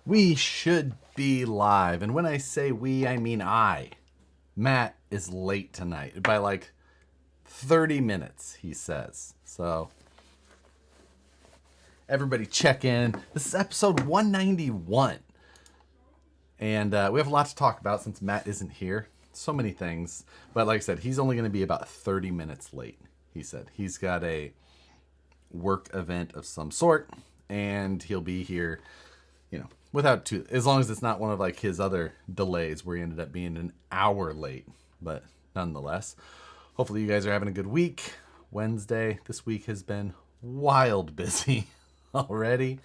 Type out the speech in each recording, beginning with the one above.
We should be live. And when I say we, I mean I. Matt is late tonight by like 30 minutes, he says. So everybody check in. This is episode 191. And we have a lot to talk about since Matt isn't here. So many things. But like I said, he's only going to be about 30 minutes late, he said. He's got a work event of some sort, and he'll be here, without too, as long as it's not one of like his other delays where he ended up being an hour late. But nonetheless, hopefully you guys are having a good week. Wednesday this week has been wild busy already.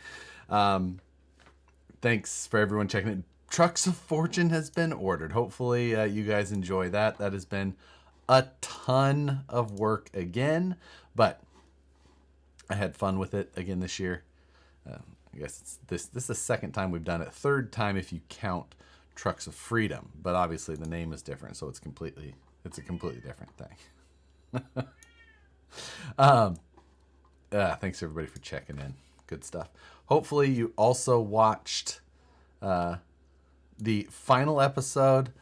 Thanks for everyone checking it. Trucks of Fortune has been ordered. Hopefully you guys enjoy that. That has been a ton of work again, but I had fun with it again this year. I guess this is the second time we've done it. Third time if you count Trucks of Freedom, but obviously the name is different, so it's a completely different thing. Thanks everybody for checking in. Good stuff. Hopefully you also watched the final episode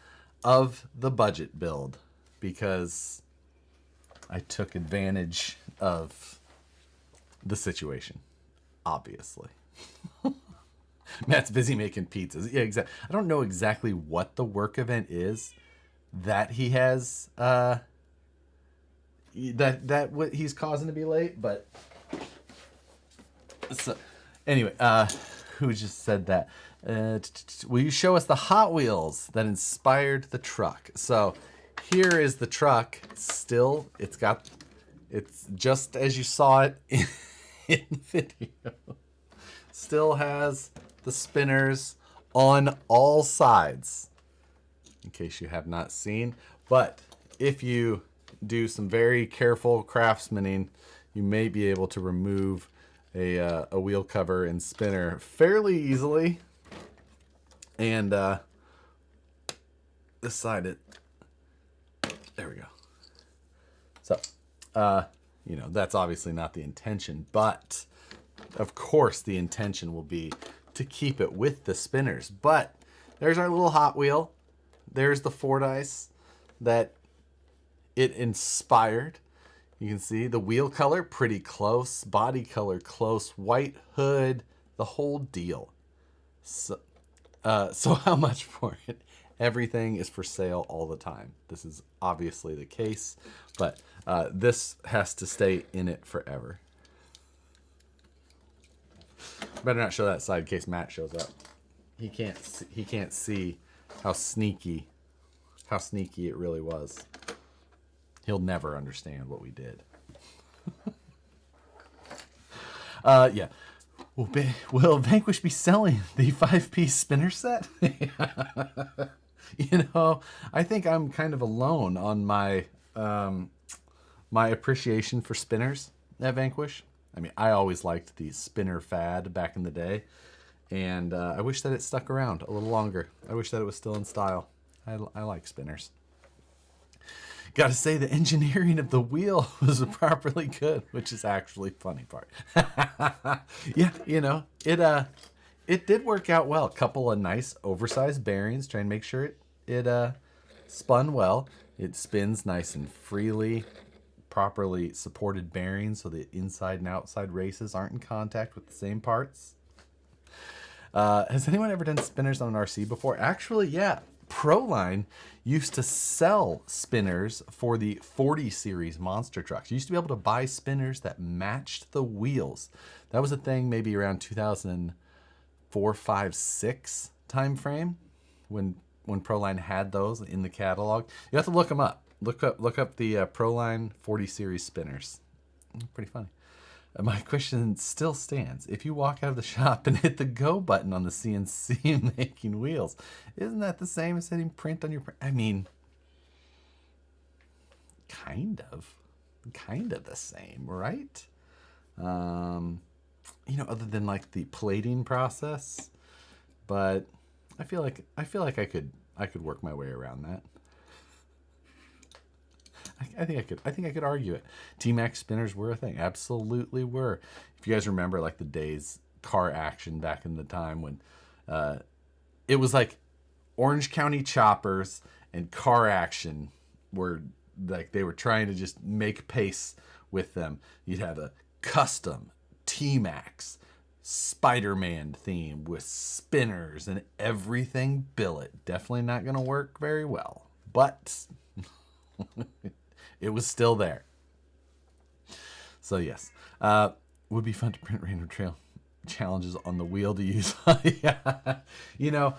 of the budget build, because I took advantage of the situation, obviously. Matt's busy making pizzas. Yeah, exactly. I don't know exactly what the work event is that he has, that what he's causing to be late, but so anyway, who just said that? Will you show us the Hot Wheels that inspired the truck? So here is the truck. Still, it's just as you saw it in the video. Still has the spinners on all sides, in case you have not seen. But if you do some very careful craftsmaning, you may be able to remove a wheel cover and spinner fairly easily. And this side, there we go. So, that's obviously not the intention, but of course the intention will be to keep it with the spinners. But there's our little Hot Wheel. There's the Fordyce that it inspired. You can see the wheel color pretty close, body color close, white hood, the whole deal. So how much for it? Everything is for sale all the time. This is obviously the case, but this has to stay in it forever. Better not show that side in case Matt shows up. He can't see how sneaky it really was. He'll never understand what we did. Yeah. Will Vanquish be selling the 5-piece spinner set? I think I'm kind of alone on my my appreciation for spinners at Vanquish. I mean, I always liked the spinner fad back in the day, and I wish that it stuck around a little longer. I wish that it was still in style. I like spinners. Got to say, the engineering of the wheel was properly good, which is actually funny part. Yeah, it did work out well. Couple of nice oversized bearings, trying to make sure it spun well. It spins nice and freely. Properly supported bearings so the inside and outside races aren't in contact with the same parts. Has anyone ever done spinners on an RC before? Actually, yeah. Proline used to sell spinners for the 40 series monster trucks. You used to be able to buy spinners that matched the wheels. That was a thing maybe around 2004, 5, 6 time frame when Proline had those in the catalog. You have to look them up. Look up the Proline 40 series spinners. Pretty funny. My question still stands. If you walk out of the shop and hit the go button on the CNC making wheels, isn't that the same as hitting print on your print? I mean, kind of the same, right? Other than like the plating process, but I feel like I could work my way around that. I think I could argue it. T-Max spinners were a thing. Absolutely were. If you guys remember like the days car action back in the time when It was like Orange County choppers and car action were like they were trying to just make pace with them. You'd have a custom T-Max Spider-Man theme with spinners and everything billet. Definitely not going to work very well, but it was still there. So yes, would be fun to print random trail challenges on the wheel to use. Yeah, you know,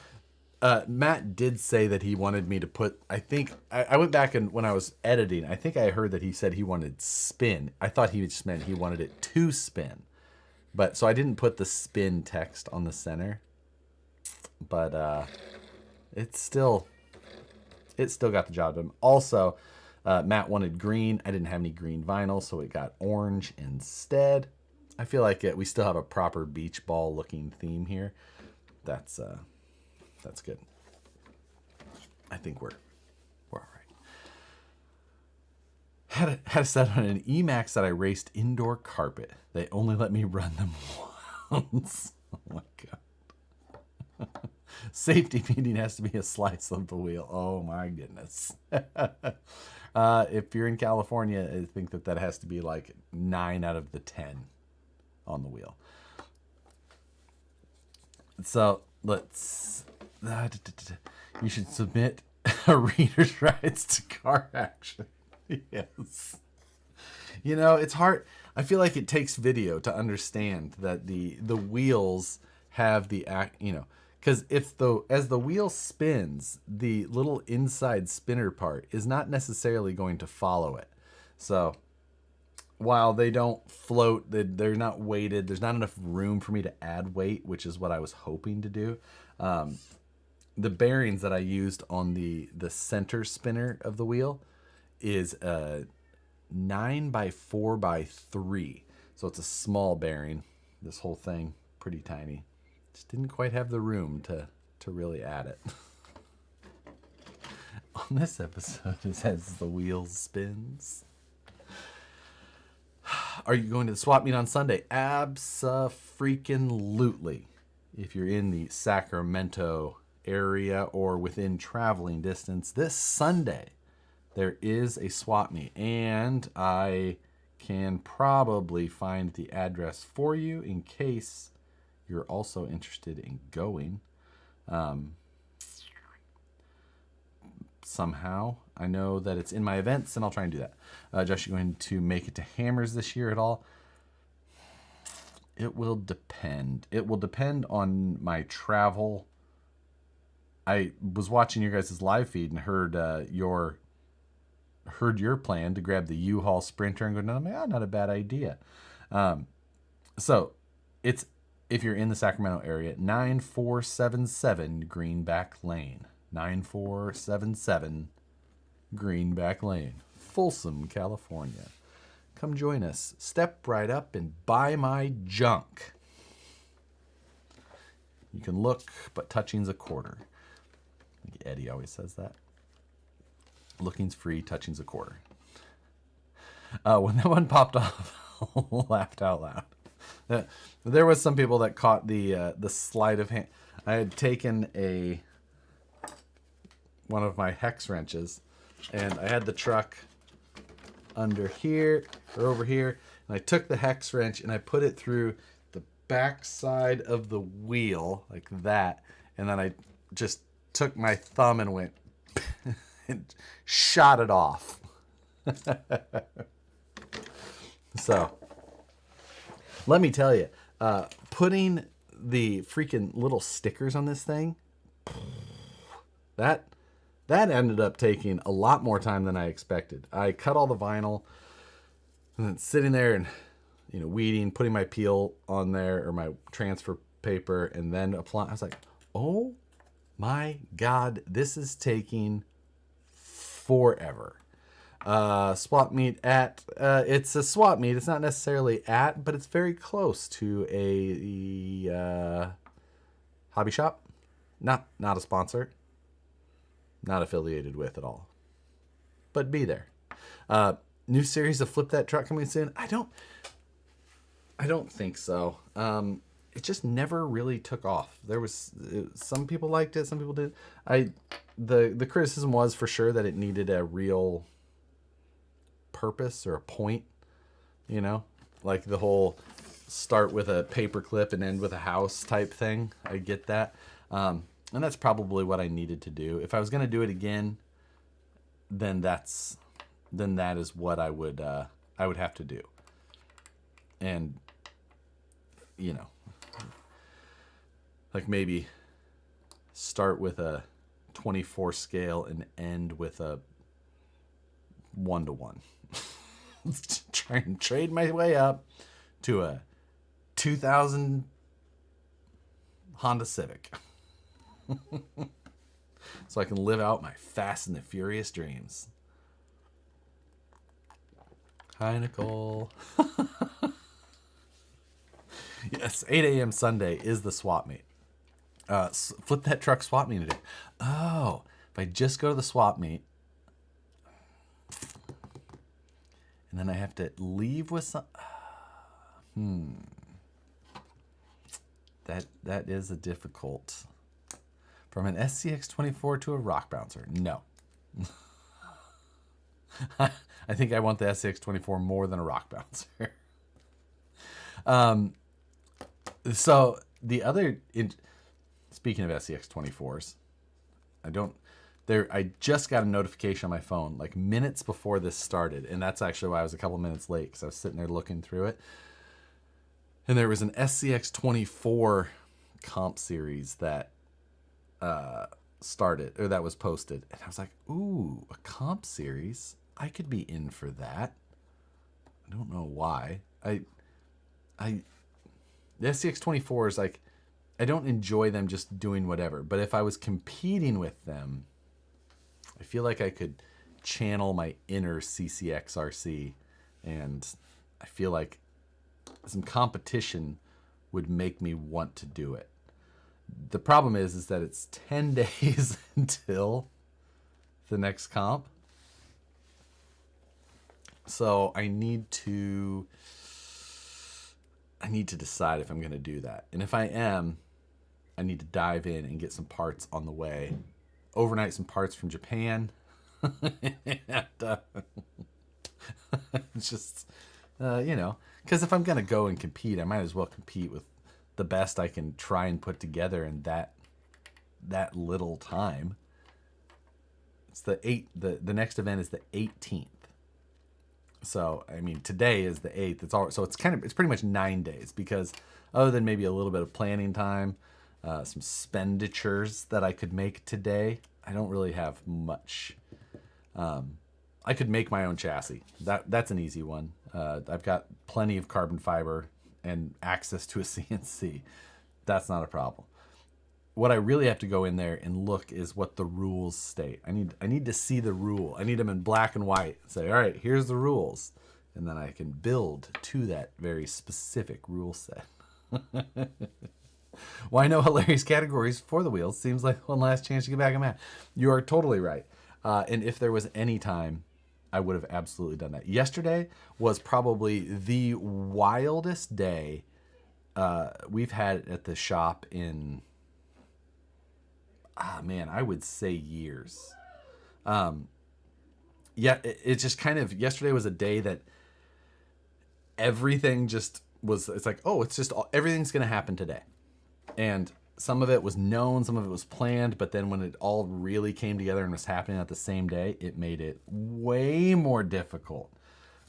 Matt did say that he wanted me to put. I think I went back and when I was editing, I think I heard that he said he wanted spin. I thought he just meant he wanted it to spin, but so I didn't put the spin text on the center. But it's still got the job done. Also, Matt wanted green. I didn't have any green vinyl, so it got orange instead. I feel like we still have a proper beach ball looking theme here. That's good. I think we're all right. Had a set on an Emax that I raced indoor carpet. They only let me run them once. Oh my god. Safety meeting has to be a slice of the wheel. Oh my goodness. If you're in California, I think that has to be like 9 out of the 10 on the wheel. So let's. You should submit a reader's rights to car action. Yes. You know, it's hard. I feel like it takes video to understand that the wheels have the act. You know, because as the wheel spins, the little inside spinner part is not necessarily going to follow it. So while they don't float, they're not weighted. There's not enough room for me to add weight, which is what I was hoping to do. The bearings that I used on the center spinner of the wheel is a 9x4x3. So it's a small bearing. This whole thing, pretty tiny. Just didn't quite have the room to really add it. On this episode, it says the wheel spins. Are you going to the swap meet on Sunday? Abso-freaking-lutely. If you're in the Sacramento area or within traveling distance, this Sunday there is a swap meet, and I can probably find the address for you in case you're also interested in going. Somehow I know that it's in my events, and I'll try and do that. Josh, you going to make it to Hammers this year at all? It will depend. It will depend on my travel. I was watching your guys' live feed and heard your plan to grab the U-Haul Sprinter and go, no, not a bad idea. So it's, if you're in the Sacramento area, 9477 Greenback Lane. 9477 Greenback Lane, Folsom, California. Come join us. Step right up and buy my junk. You can look, but touching's a quarter. I think Eddie always says that. Looking's free, touching's a quarter. When that one popped off, I laughed out loud. There was some people that caught the sleight of hand. I had taken one of my hex wrenches, and I had the truck under here or over here, and I took the hex wrench and I put it through the back side of the wheel like that, and then I just took my thumb and went and shot it off. So let me tell you, putting the freaking little stickers on this thing, that ended up taking a lot more time than I expected. I cut all the vinyl and then sitting there and, weeding, putting my peel on there or my transfer paper and then applying. I was like, oh my God, this is taking forever. Swap meet it's a swap meet. It's not necessarily but it's very close to a hobby shop. Not a sponsor. Not affiliated with at all. But be there. New series of Flip That Truck coming soon? I don't think so. it just never really took off. There was some people liked it, some people did. The criticism was for sure that it needed a real purpose or a point, you know, like the whole start with a paper clip and end with a house type thing. I get that, and that's probably what I needed to do. If I was going to do it again, then that is what I would have to do, and you know, like maybe start with a 24 scale and end with a 1-to-1. Try and trade my way up to a 2000 Honda Civic. So I can live out my Fast and the Furious dreams. Hi, Nicole. Yes, 8 a.m. Sunday is the swap meet. Flip that truck swap meet today. Oh, if I just go to the swap meet, and then I have to leave with some... That is a difficult... From an SCX-24 to a rock bouncer. No. I think I want the SCX-24 more than a rock bouncer. So the other... Speaking of SCX-24s, I just got a notification on my phone like minutes before this started, and that's actually why I was a couple minutes late, because I was sitting there looking through it. And there was an SCX-24 comp series that started, or that was posted, and I was like, ooh, a comp series? I could be in for that. I don't know why. The SCX-24 is like, I don't enjoy them just doing whatever, but if I was competing with them, I feel like I could channel my inner CCXRC, and I feel like some competition would make me want to do it. The problem is that it's 10 days until the next comp. So I need to decide if I'm going to do that. And if I am, I need to dive in and get some parts on the way. Overnight some parts from Japan. And, it's just, because if I'm going to go and compete, I might as well compete with the best I can try and put together in that little time. It's the next event is the 18th. So, I mean, today is the 8th. So it's pretty much 9 days, because other than maybe a little bit of planning time, some expenditures that I could make today, I don't really have much. I could make my own chassis. That's an easy one. I've got plenty of carbon fiber and access to a CNC. That's not a problem. What I really have to go in there and look is what the rules state. I need to see the rule. I need them in black and white. Say, all right, here's the rules. And then I can build to that very specific rule set. Why no hilarious categories for the wheels? Seems like one last chance to get back on that. You are totally right. And if there was any time, I would have absolutely done that. Yesterday was probably the wildest day we've had at the shop in, I would say years. It's just kind of, yesterday was a day that everything just was, it's like, oh, it's just, everything's going to happen today. And some of it was known, some of it was planned, but then when it all really came together and was happening at the same day, it made it way more difficult.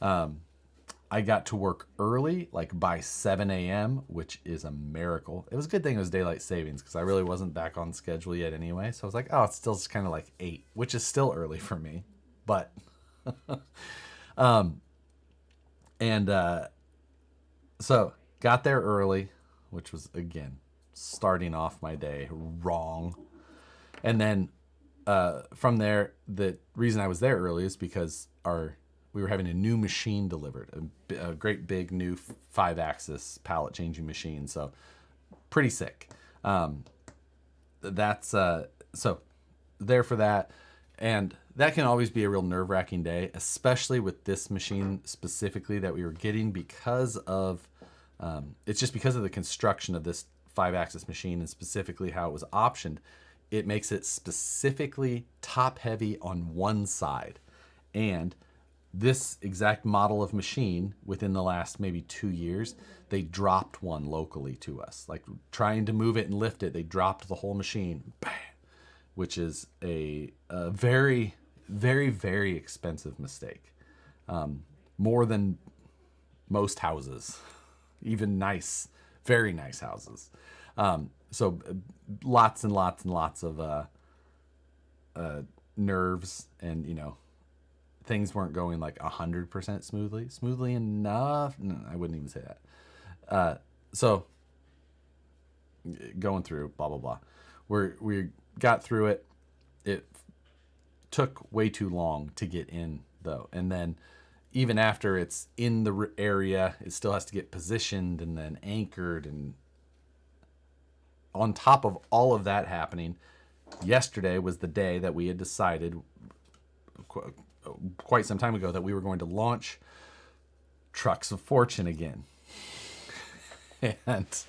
I got to work early, like by 7 a.m., which is a miracle. It was a good thing it was daylight savings, because I really wasn't back on schedule yet anyway. So I was like, oh, it's still just kind of like 8, which is still early for me. But, so got there early, which was, again, starting off my day wrong. And then from there, the reason I was there early is because we were having a new machine delivered, a great big new 5-axis pallet changing machine. So pretty sick. That's so there for that. And that can always be a real nerve-wracking day, especially with this machine specifically that we were getting, because of It's just because of the construction of this 5-axis machine and specifically how it was optioned, it makes it specifically top heavy on one side. And this exact model of machine, within the last maybe 2 years, they dropped one locally to us. Like trying to move it and lift it, they dropped the whole machine, bam, which is a very, very, very expensive mistake. More than most houses, even nice, very nice houses. So lots and lots and lots of nerves, and things weren't going like 100% smoothly enough. No, I wouldn't even say that. So going through blah blah blah, we got through it. It took way too long to get in though, and then even after it's in the area, it still has to get positioned and then anchored. And on top of all of that happening, yesterday was the day that we had decided quite some time ago that we were going to launch Trucks of Fortune again. And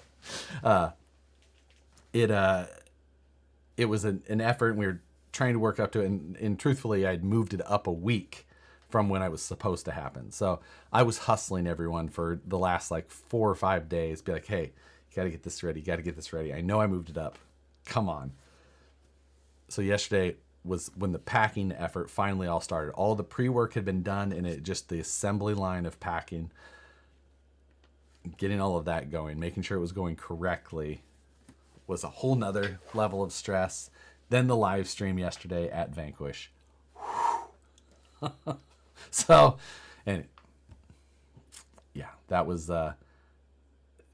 it was an effort, and we were trying to work up to it. And truthfully, I'd moved it up a week from when I was supposed to happen. So I was hustling everyone for the last like 4 or 5 days, be like, hey, you got to get this ready. You got to get this ready. I know I moved it up. Come on. So yesterday was when the packing effort finally all started. All the pre-work had been done, and it just the assembly line of packing, getting all of that going, making sure it was going correctly was a whole nother level of stress. Then the live stream yesterday at Vanquish. So, and yeah, that was, there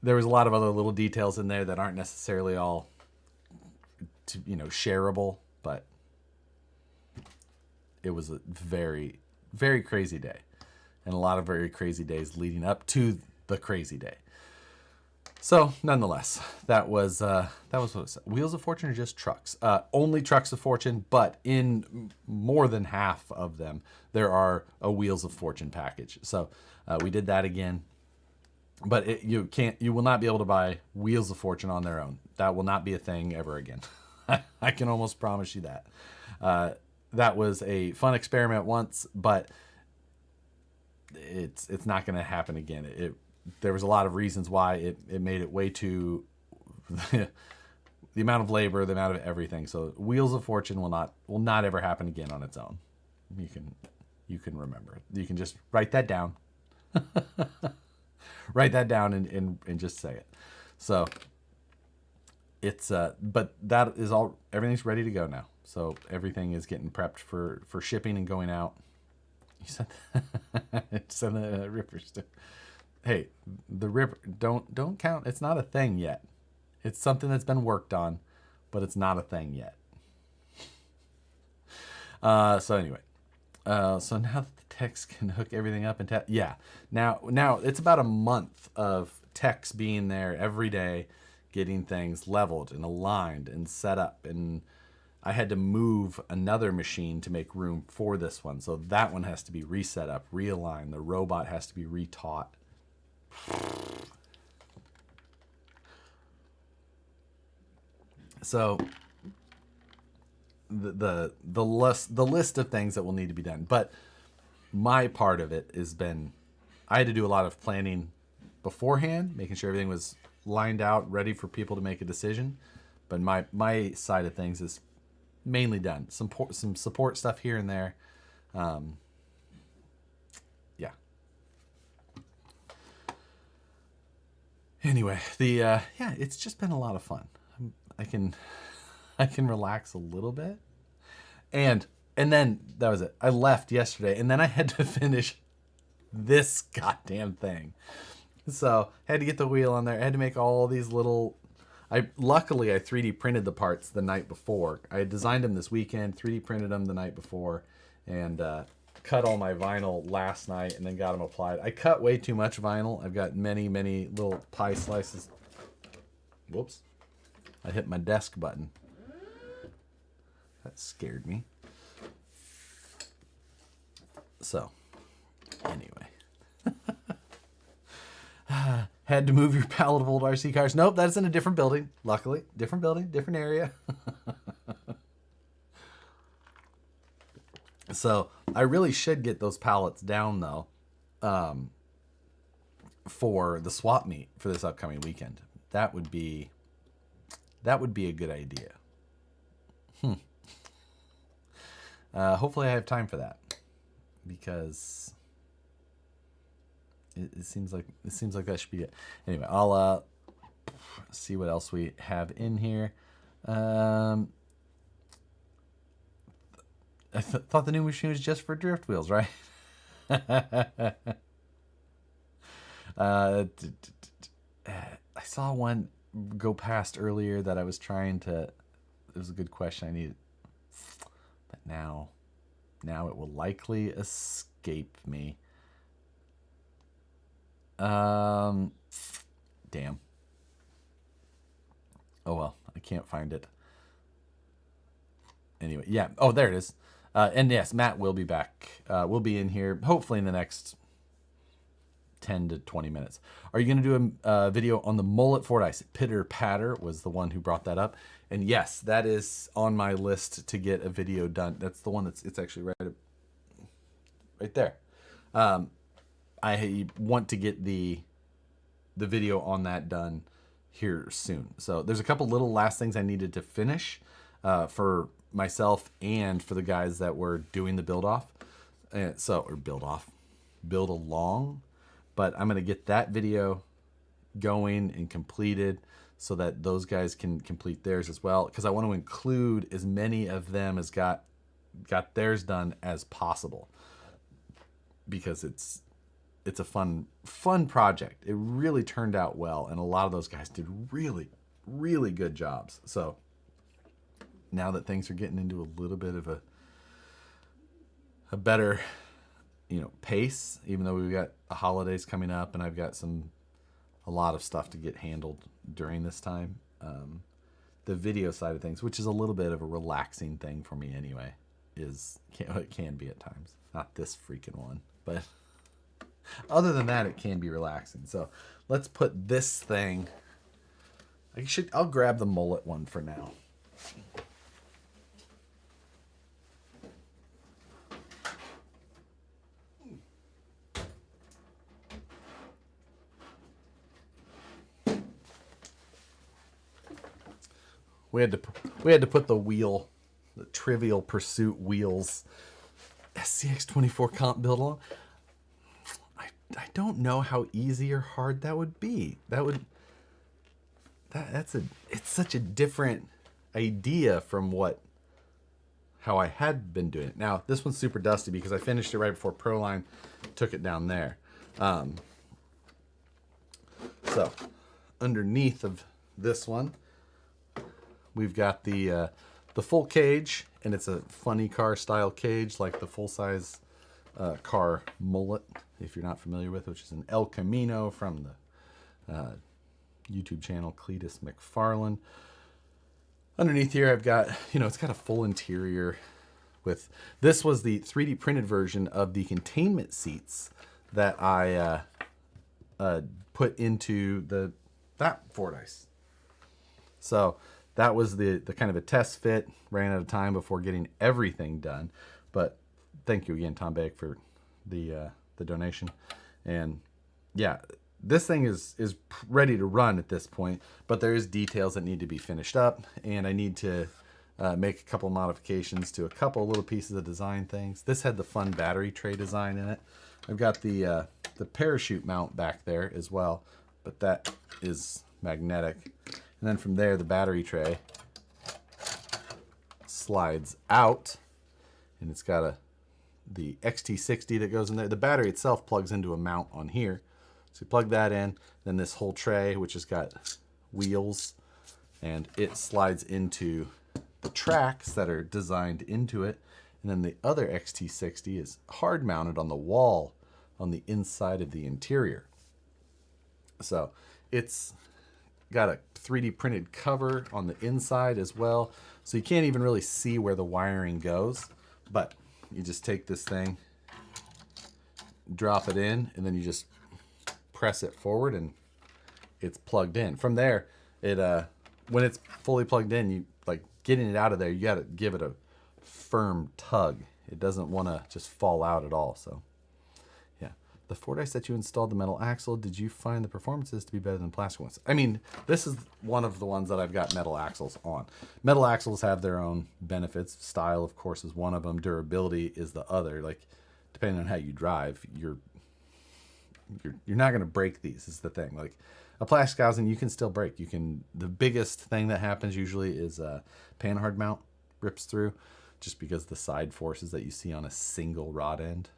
was a lot of other little details in there that aren't necessarily all, shareable, but it was a very, very crazy day, and a lot of very crazy days leading up to the crazy day. So, nonetheless, that was what it was. Wheels of Fortune are just trucks. Only Trucks of Fortune, but in more than half of them, there are a Wheels of Fortune package. So, we did that again. But you will not be able to buy Wheels of Fortune on their own. That will not be a thing ever again. I can almost promise you that. That was a fun experiment once, but it's not going to happen again. There was a lot of reasons why it made it way too the amount of labor, the amount of everything. So Wheels of Fortune will not ever happen again on its own. You can remember it. You can just write that down. Write that down and just say it. So it's but that is all. Everything's ready to go now. So everything is getting prepped for shipping and going out. You said send the rippers to. Hey, the ripper, don't count. It's not a thing yet. It's something that's been worked on, but it's not a thing yet. So anyway, so now that the techs can hook everything up and yeah. Now it's about a month of techs being there every day, getting things leveled and aligned and set up. And I had to move another machine to make room for this one. So that one has to be reset up, realigned. The robot has to be retaught. So the list of things that will need to be done, but my part of it has been I had to do a lot of planning beforehand, making sure everything was lined out, ready for people to make a decision. But my side of things is mainly done. Some support stuff here and there. Yeah. Anyway, it's just been a lot of fun. I can relax a little bit, and then that was it. I left yesterday, and then I had to finish this goddamn thing. So I had to get the wheel on there. I had to make all these little. Luckily I 3D printed the parts the night before. I had designed them this weekend, 3D printed them the night before, and cut all my vinyl last night, and then got them applied. I cut way too much vinyl. I've got many little pie slices. Whoops. I hit my desk button. That scared me. So, anyway. Had to move your pallet of old RC cars. Nope, that's in a different building. Luckily, different building, different area. So I really should get those pallets down though, for the swap meet for this upcoming weekend. That would be a good idea. Hopefully I have time for that, because it seems like that should be it. Anyway, I'll see what else we have in here. I thought the new machine was just for drift wheels, right? I saw one go past earlier that I was trying to. It was a good question I needed, but now it will likely escape me. Damn. Oh well, I can't find it. Anyway, yeah. Oh, there it is. And yes, Matt will be back. We'll be in here hopefully in the next 10 to 20 minutes. Are you going to do a video on the mullet Fordyce? Pitter Patter was the one who brought that up. And yes, that is on my list to get a video done. That's the one it's actually right there. I want to get the video on that done here soon. So there's a couple little last things I needed to finish for myself and for the guys that were doing the build along. But I'm going to get that video going and completed so that those guys can complete theirs as well, because I want to include as many of them as got theirs done as possible, because it's a fun project. It really turned out well, and a lot of those guys did really, really good jobs. So now that things are getting into a little bit of a better, pace, even though we've got the holidays coming up and I've got a lot of stuff to get handled during this time. The video side of things, which is a little bit of a relaxing thing for me anyway, it can be at times. Not this freaking one, but other than that, it can be relaxing. So let's put this thing. I'll grab the mullet one for now. We had to put the Trivial Pursuit wheels, SCX-24 comp build on. I don't know how easy or hard that would be. It's such a different idea from how I had been doing it. Now this one's super dusty because I finished it right before Proline took it down there. So underneath of this one, we've got the full cage, and it's a funny car style cage like the full size car mullet, if you're not familiar with, which is an El Camino from the YouTube channel Cletus McFarlane. Underneath here, I've got, it's got a full interior with, this was the 3D printed version of the containment seats that I put into that Fordyce. So that was the kind of a test fit. Ran out of time before getting everything done, but thank you again, Tom Beck, for the donation. And yeah, this thing is ready to run at this point, but there is details that need to be finished up, and I need to make a couple modifications to a couple little pieces of design things. This had the fun battery tray design in it. I've got the parachute mount back there as well, but that is magnetic. And then from there, the battery tray slides out, and it's got the XT60 that goes in there. The battery itself plugs into a mount on here. So you plug that in, then this whole tray, which has got wheels, and it slides into the tracks that are designed into it. And then the other XT60 is hard mounted on the wall on the inside of the interior. So it's got a 3D printed cover on the inside as well. So you can't even really see where the wiring goes, but you just take this thing, drop it in, and then you just press it forward and it's plugged in. From there, it when it's fully plugged in, you like getting it out of there, you got to give it a firm tug. It doesn't want to just fall out at all. So yeah, the Fordyce that you installed the metal axle, did you find the performances to be better than plastic ones? I mean, this is one of the ones that I've got metal axles on. Metal axles have their own benefits. Style, of course, is one of them. Durability is the other. Like, depending on how you drive, you're not going to break these, is the thing. Like a plastic housing, you can still break. The biggest thing that happens usually is panhard mount rips through, just because the side forces that you see on a single rod end,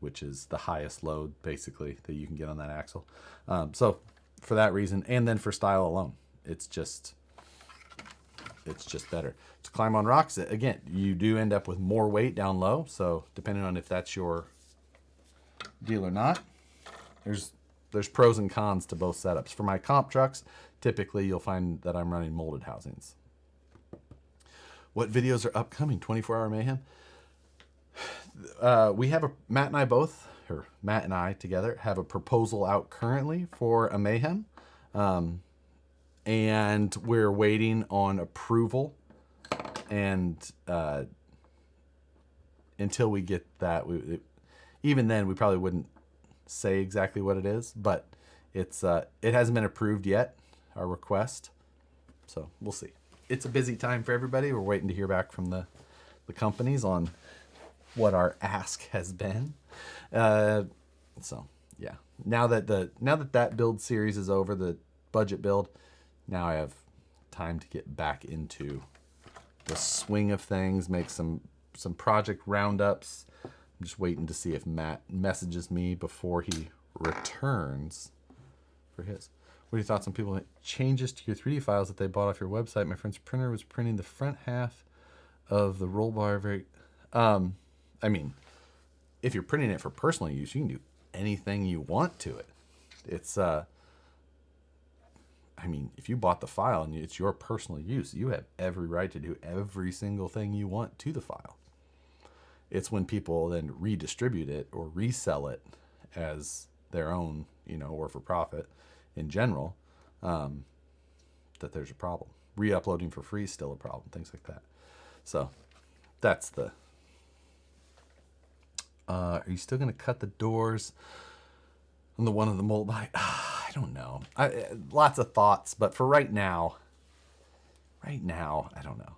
which is the highest load basically that you can get on that axle. So for that reason, and then for style alone, it's just better to climb on rocks. Again, you do end up with more weight down low. So depending on if that's your deal or not, there's pros and cons to both setups. For my comp trucks, typically you'll find that I'm running molded housings. What videos are upcoming? 24-hour mayhem. We have Matt and I together have a proposal out currently for a mayhem, and we're waiting on approval. And until we get that, even then we probably wouldn't say exactly what it is, but it hasn't been approved yet, our request. So we'll see. It's a busy time for everybody. We're waiting to hear back from the companies on what our ask has been. So yeah, now that that build series is over, the budget build, now I have time to get back into the swing of things, make some project roundups. I'm just waiting to see if Matt messages me before he returns for his. What are your thoughts on people that changes to your 3D files that they bought off your website? My friend's printer was printing the front half of the roll bar very... I mean, if you're printing it for personal use, you can do anything you want to it. It's... I mean, if you bought the file and it's your personal use, you have every right to do every single thing you want to the file. It's when people then redistribute it or resell it as their own, or for profit in general, that there's a problem. Re-uploading for free is still a problem, things like that. So that's the... are you still going to cut the doors on the one of the mold? I don't know. Lots of thoughts, but for right now, I don't know.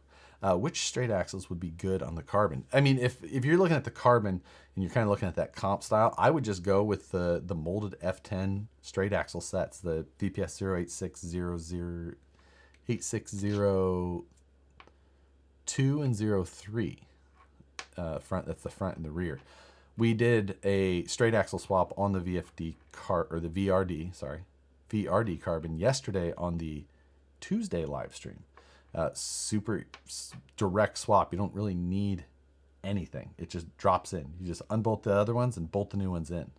Which straight axles would be good on the carbon? I mean, if you're looking at the carbon and you're kind of looking at that comp style, I would just go with the molded F10 straight axle sets, the VPS 8602 and 03 front. That's the front and the rear. We did a straight axle swap on the VRD carbon yesterday on the Tuesday live stream. Super direct swap. You don't really need anything. It just drops in. You just unbolt the other ones and bolt the new ones in.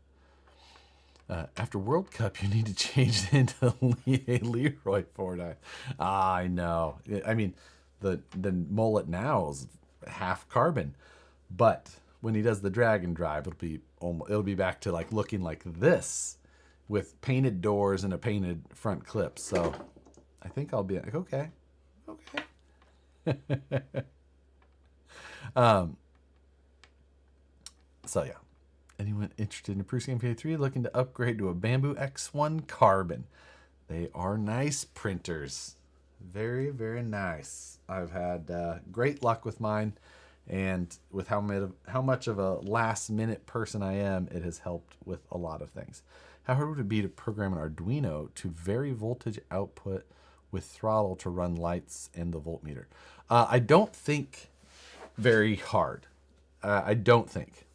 After World Cup, you need to change it into a Leroy Fordyce. I know. I mean, the mullet now is half carbon, but when he does the drag and drive, it'll be back to like looking like this with painted doors and a painted front clip. So I think I'll be like, okay. So yeah, anyone interested in a Prusa MK3 looking to upgrade to a Bamboo X1 carbon? They are nice printers, very, very nice. I've had great luck with mine, and with how much of a last minute person I am, it has helped with a lot of things. How hard would it be to program an Arduino to vary voltage output with throttle to run lights and the voltmeter? I don't think very hard. I don't think.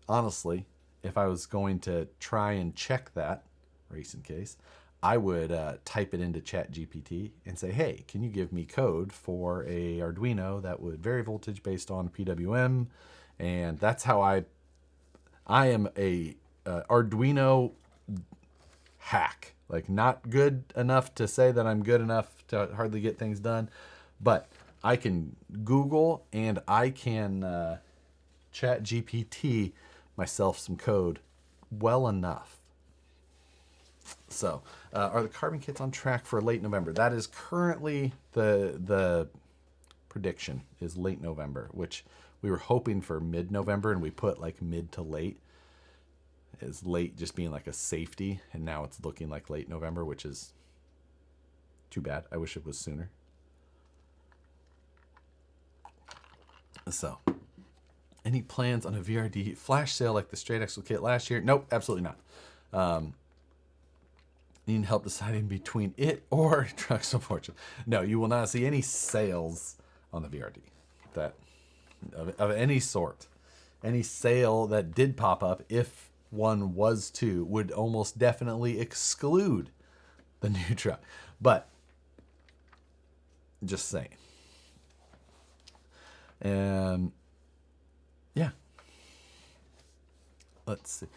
Honestly, if I was going to try and check that, race in case, I would type it into ChatGPT and say, hey, can you give me code for a Arduino that would vary voltage based on PWM? And that's how I am a Arduino hack. Like, not good enough to say that I'm good enough to hardly get things done, but I can Google and I can Chat GPT myself some code well enough. So, are the carbon kits on track for late November? That is currently the prediction is late November, which we were hoping for mid-November, and we put like mid to late. Is late just being like a safety, and now it's looking like late November, which is too bad. I wish it was sooner. So, any plans on a VRD flash sale like the straight axle kit last year? Nope, absolutely not. Need help deciding between it or Trucks of Fortune. No, you will not see any sales on the VRD that of any sort. Any sale that did pop up, if one was to, would almost definitely exclude the new truck. But just saying. And yeah, let's see.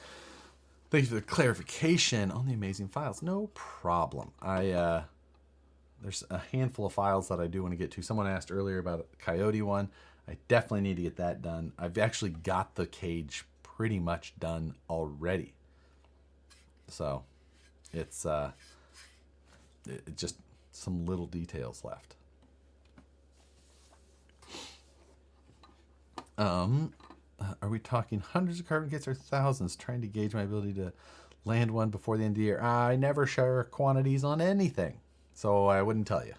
Thank you for the clarification on the amazing files. No problem. There's a handful of files that I do want to get to. Someone asked earlier about a Coyote one. I definitely need to get that done. I've actually got the cage pretty much done already. So it's just some little details left. Are we talking hundreds of carbon kits or thousands? Trying to gauge my ability to land one before the end of the year. I never share quantities on anything, so I wouldn't tell you.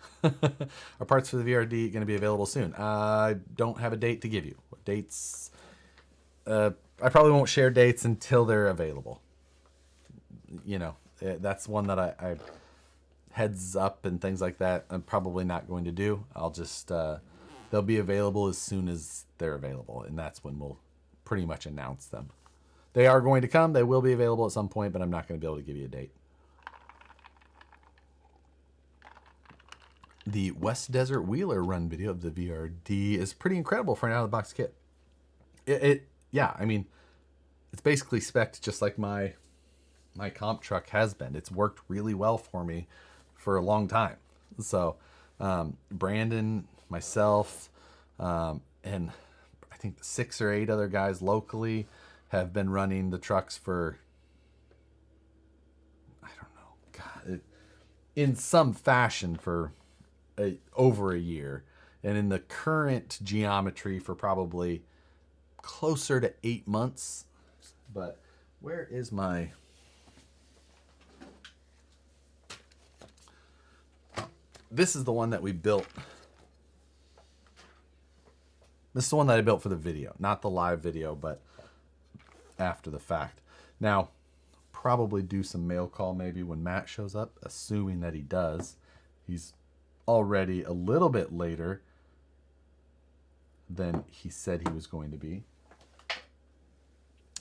Are parts for the VRD going to be available soon? I don't have a date to give you. What dates? I probably won't share dates until they're available. You know, that's one that I heads up and things like that I'm probably not going to do. I'll just they'll be available as soon as they're available, and that's when we'll pretty much announce them. They are going to come. They will be available at some point, but I'm not going to be able to give you a date. The West Desert Wheeler run video of the VRD is pretty incredible for an out-of-the-box kit. Yeah, I mean, it's basically spec'd just like my comp truck has been. It's worked really well for me for a long time. So Brandon, myself, and I think 6 or 8 other guys locally have been running the trucks for, I don't know, God, in some fashion for over a year. And in the current geometry for probably closer to 8 months. But where is my... This is the one that we built. This is the one that I built for the video, not the live video, but after the fact. Now, probably do some mail call maybe when Matt shows up, assuming that he does. He's already a little bit later than he said he was going to be.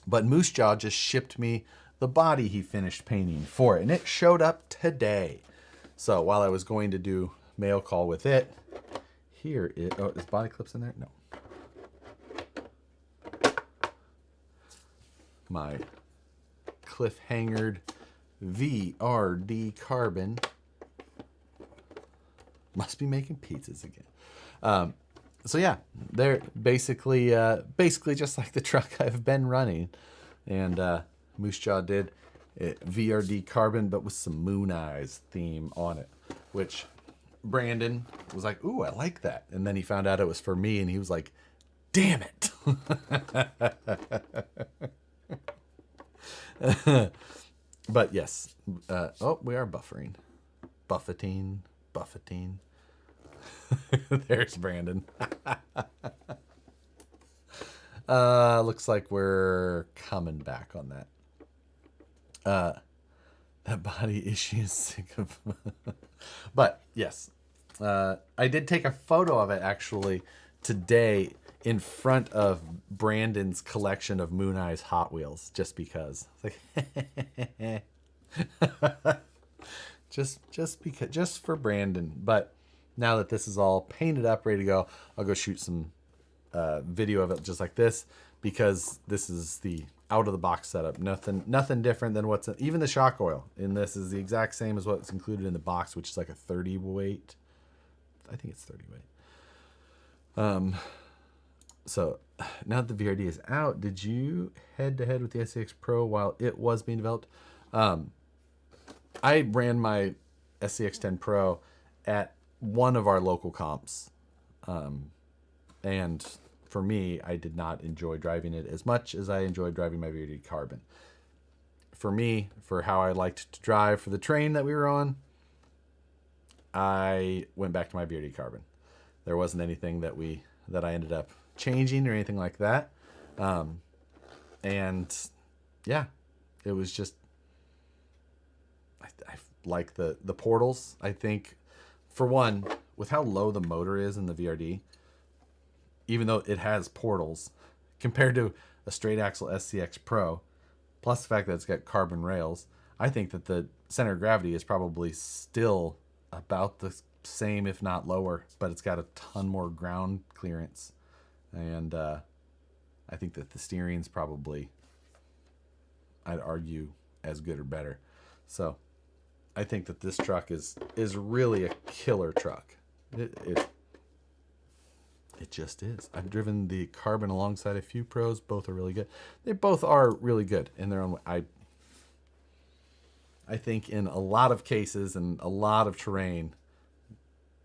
But Moose Jaw just shipped me the body he finished painting for it, and it showed up today. So while I was going to do mail call with it, here it... Oh, is body clips in there? No. My cliffhangered VRD carbon. Must be making pizzas again. So yeah, they're basically just like the truck I've been running. And Moose Jaw did it, VRD carbon, but with some Moon Eyes theme on it, which Brandon was like, ooh, I like that. And then he found out it was for me, and he was like, damn it. But yes, oh, we are buffering. Buffeting. There's Brandon. Looks like we're coming back on that. That body issue is sick of. But yes, I did take a photo of it actually today in front of Brandon's collection of Moon Eyes Hot Wheels, just because. It's like just because, just for Brandon. But now that this is all painted up, ready to go, I'll go shoot some video of it just like this, because this is the out of the box setup. Nothing different than what's even the shock oil in this is the exact same as what's included in the box, which is like a 30 weight. I think it's 30 weight. So now that the VRD is out, did you head to head with the SCX Pro while it was being developed? I ran my SCX10 Pro at one of our local comps. And for me, I did not enjoy driving it as much as I enjoyed driving my VRD Carbon. For me, for how I liked to drive for the train that we were on, I went back to my VRD Carbon. There wasn't anything that I ended up changing or anything like that. And yeah, it was just, I like the portals. I think, for one, with how low the motor is in the VRD, even though it has portals, compared to a straight axle SCX Pro, plus the fact that it's got carbon rails, I think that the center of gravity is probably still about the same, if not lower, but it's got a ton more ground clearance. And I think that the steering's probably, I'd argue, as good or better. So I think that this truck is really a killer truck. It just is. I've driven the Carbon alongside a few Pros. Both are really good. They both are really good in their own way. I think in a lot of cases and a lot of terrain,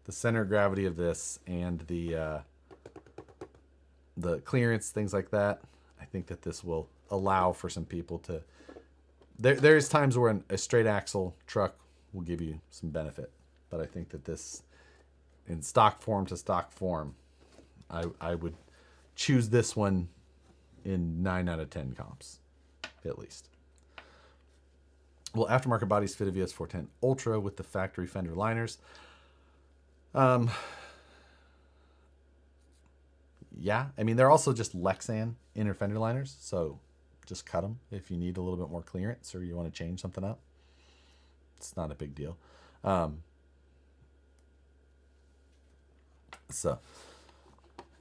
the center of gravity of this and the clearance, things like that, I think that this will allow for some people to... There's times where a straight axle truck will give you some benefit. But I think that this, in stock form to stock form, I would choose this one in 9 out of 10 comps, at least. Well, aftermarket bodies fit a VS410 Ultra with the factory fender liners. Yeah, I mean, they're also just Lexan inner fender liners, so just cut them if you need a little bit more clearance or you want to change something up. It's not a big deal. So,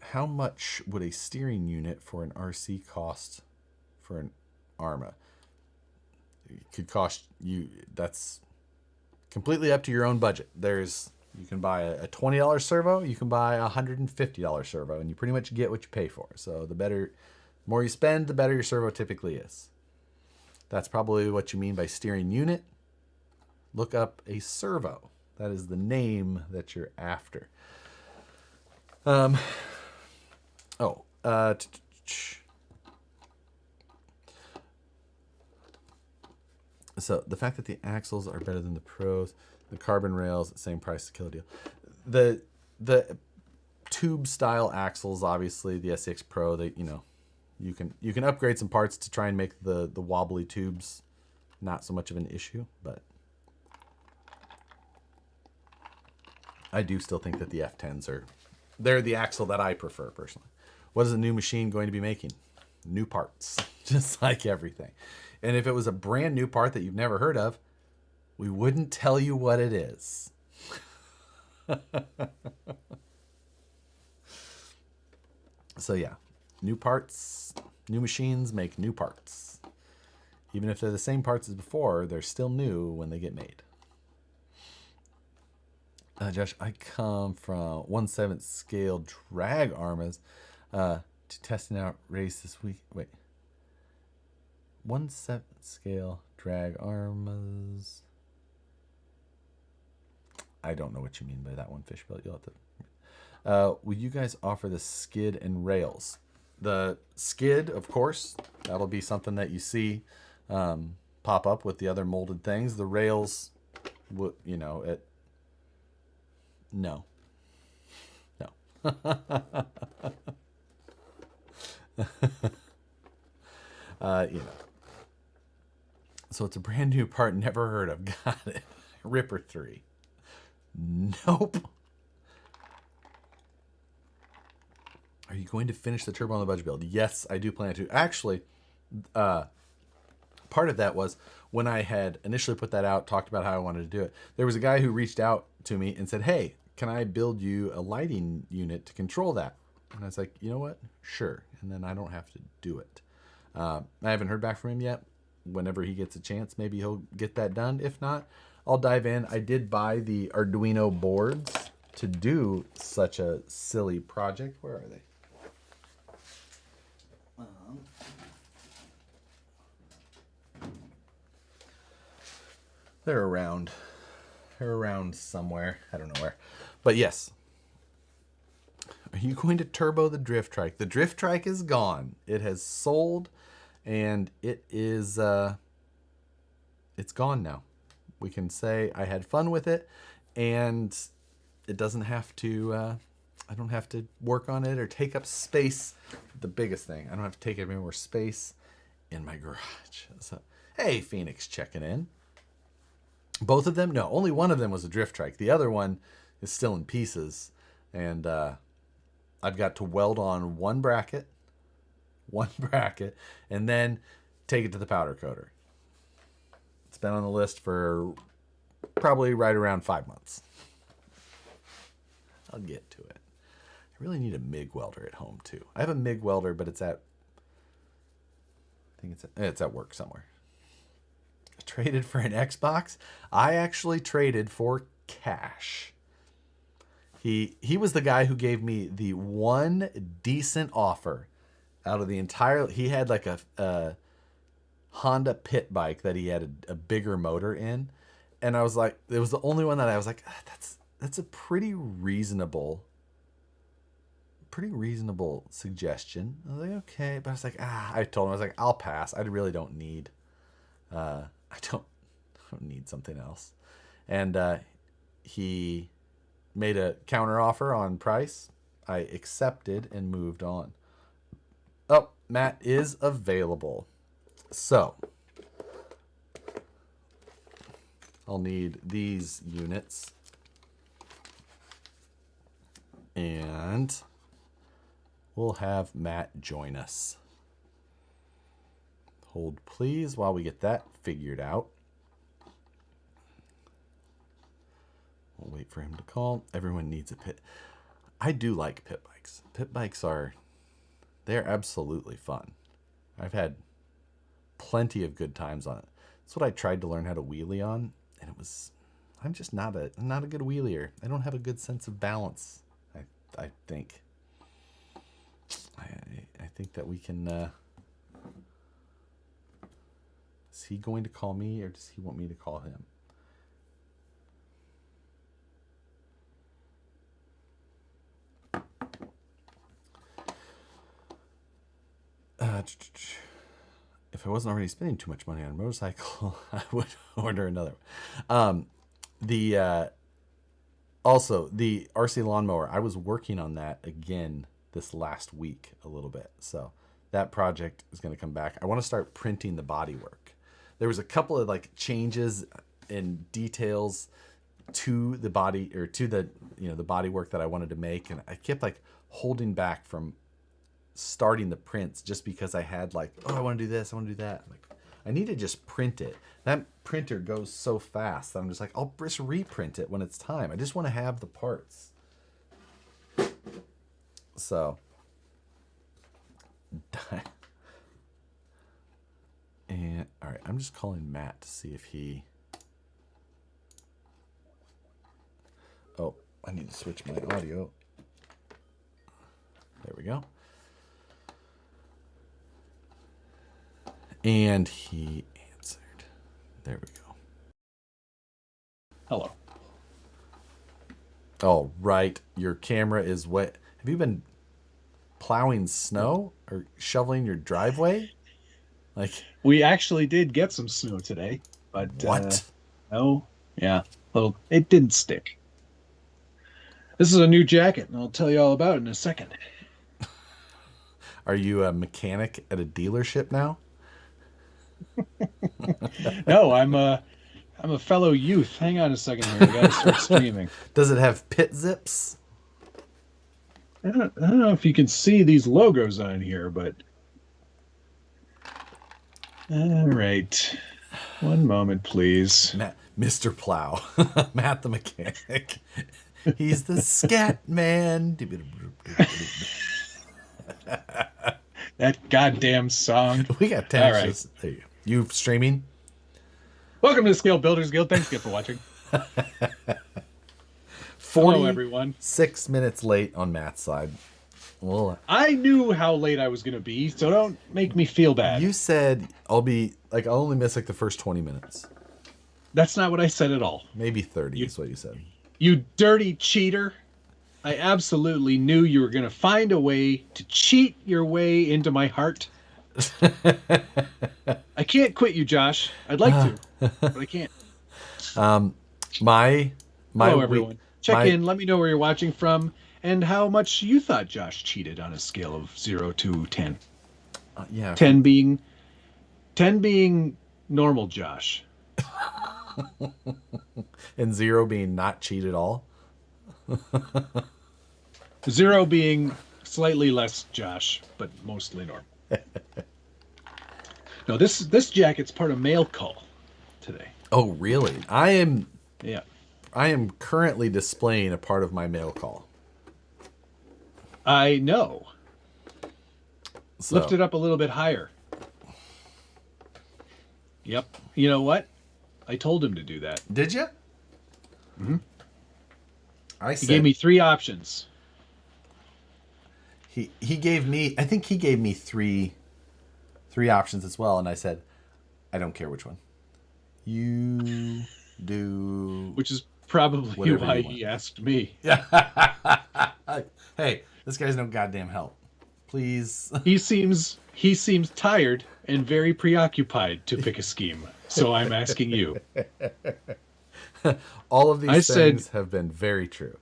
how much would a steering unit for an RC cost for an Arma? It could cost you, that's completely up to your own budget. You can buy a $20 servo, you can buy a $150 servo, and you pretty much get what you pay for. So the more you spend, the better your servo typically is. That's probably what you mean by steering unit. Look up a servo. That is the name that you're after. So the fact that the axles are better than the Pros, the carbon rails, same price to kill a deal. The tube style axles, obviously the SCX Pro, you can upgrade some parts to try and make the wobbly tubes not so much of an issue, but I do still think that the F10s they're the axle that I prefer personally. What is a new machine going to be making? New parts, just like everything. And if it was a brand new part that you've never heard of, we wouldn't tell you what it is. So yeah, new parts, new machines make new parts. Even if they're the same parts as before, they're still new when they get made. Josh, I come from 1/7 scale drag Armas to testing out race this week. Wait. 1/7 scale drag Armas. I don't know what you mean by that one, Fishbill. You'll have to. Will you guys offer the skid and rails? The skid, of course, that'll be something that you see pop up with the other molded things. The rails, no. So it's a brand new part, never heard of. Got it. Ripper 3. Nope. Are you going to finish the turbo on the budget build? Yes, I do plan to. Actually, part of that was when I had initially put that out, talked about how I wanted to do it. There was a guy who reached out to me and said, hey, can I build you a lighting unit to control that? And I was like, you know what? Sure. And then I don't have to do it. I haven't heard back from him yet. Whenever he gets a chance, maybe he'll get that done. If not, I'll dive in. I did buy the Arduino boards to do such a silly project. Where are they? They're around. They're around somewhere. I don't know where. But yes. Are you going to turbo the drift trike? The drift trike is gone. It has sold, and it is it's gone now. We can say I had fun with it, and it doesn't have to I don't have to work on it or take up space. The biggest thing, I don't have to take up any more space in my garage. So, hey, Phoenix checking in. Both of them? No, only one of them was a drift trike. The other one is still in pieces, and I've got to weld on one bracket, and then take it to the powder coater. It's been on the list for probably right around 5 months. I'll get to it. I really need a MIG welder at home too. I have a MIG welder, but it's at, I think it's at work somewhere. I traded for an Xbox. I actually traded for cash. He was the guy who gave me the one decent offer out of the entire. He had like a Honda pit bike that he had a bigger motor in, and I was like, it was the only one that I was like, that's a pretty reasonable suggestion. I was like, okay, but I was like, I told him, I was like, I'll pass. I really don't need, I don't need something else, and he made a counter offer on price. I accepted and moved on. Oh, Matt is available. So I'll need these units. And we'll have Matt join us. Hold please while we get that figured out. We'll wait for him to call. Everyone needs a pit. I do like pit bikes. Pit bikes they're absolutely fun. I've had plenty of good times on it. That's what I tried to learn how to wheelie on, and I'm just not a good wheelier. I don't have a good sense of balance. I think. I think that we can. Is he going to call me, or does he want me to call him? If I wasn't already spending too much money on a motorcycle, I would order another one. Also, the RC lawnmower, I was working on that again this last week a little bit. So that project is going to come back. I want to start printing the bodywork. There was a couple of like changes and details to the body, or to the bodywork that I wanted to make, and I kept like holding back from starting the prints just because I had like, oh, I want to do this, I want to do that. Like, I need to just print it. That printer goes so fast that I'm just like, I'll just reprint it when it's time. I just want to have the parts. So, and all right, I'm just calling Matt to see if he. Oh, I need to switch my audio. There we go. And he answered. There we go. Hello. Oh, right. Your camera is wet. Have you been plowing snow or shoveling your driveway? Like, we actually did get some snow today, but what? No, yeah. Well, it didn't stick. This is a new jacket, and I'll tell you all about it in a second. Are you a mechanic at a dealership now? No, I'm a fellow youth. Hang on a second here. I gotta start streaming. Does it have pit zips? I don't know if you can see these logos on here, but all right. One moment, please. Mr. Plow. Matt the mechanic. He's the scat man. That goddamn song. We got 10. All right. There you go. You streaming? Welcome to the Scale Builders Guild. Thanks again for watching. Hello, everyone. 6 minutes late on Matt's side. Well, I knew how late I was going to be, so don't make me feel bad. You said I'll only miss like the first 20 minutes. That's not what I said at all. Maybe 30 You is what you said. you dirty cheater. I absolutely knew you were going to find a way to cheat your way into my heart. I can't quit you, Josh. I'd like to, but I can't. My my Hello, week everyone. Check my in. Let me know where you're watching from and how much you thought Josh cheated on a scale of 0 to 10. yeah, 10 being normal Josh. and 0 being not cheat at all. 0 being slightly less Josh, but mostly normal. No, this jacket's part of mail call today. Oh, really? Yeah. I am currently displaying a part of my mail call. I know. So, Lift it up a little bit higher. Yep. You know what? I told him to do that. did you? Mm-hmm. I He said gave me 3 options. he gave me, I think he gave me three options as well, and I said, I don't care which one. You do Which is probably whatever why you want. he asked me. Hey, this guy's no goddamn help. Please. He seems tired and very preoccupied to pick a scheme. So I'm asking you. All of these I things said- have been very true.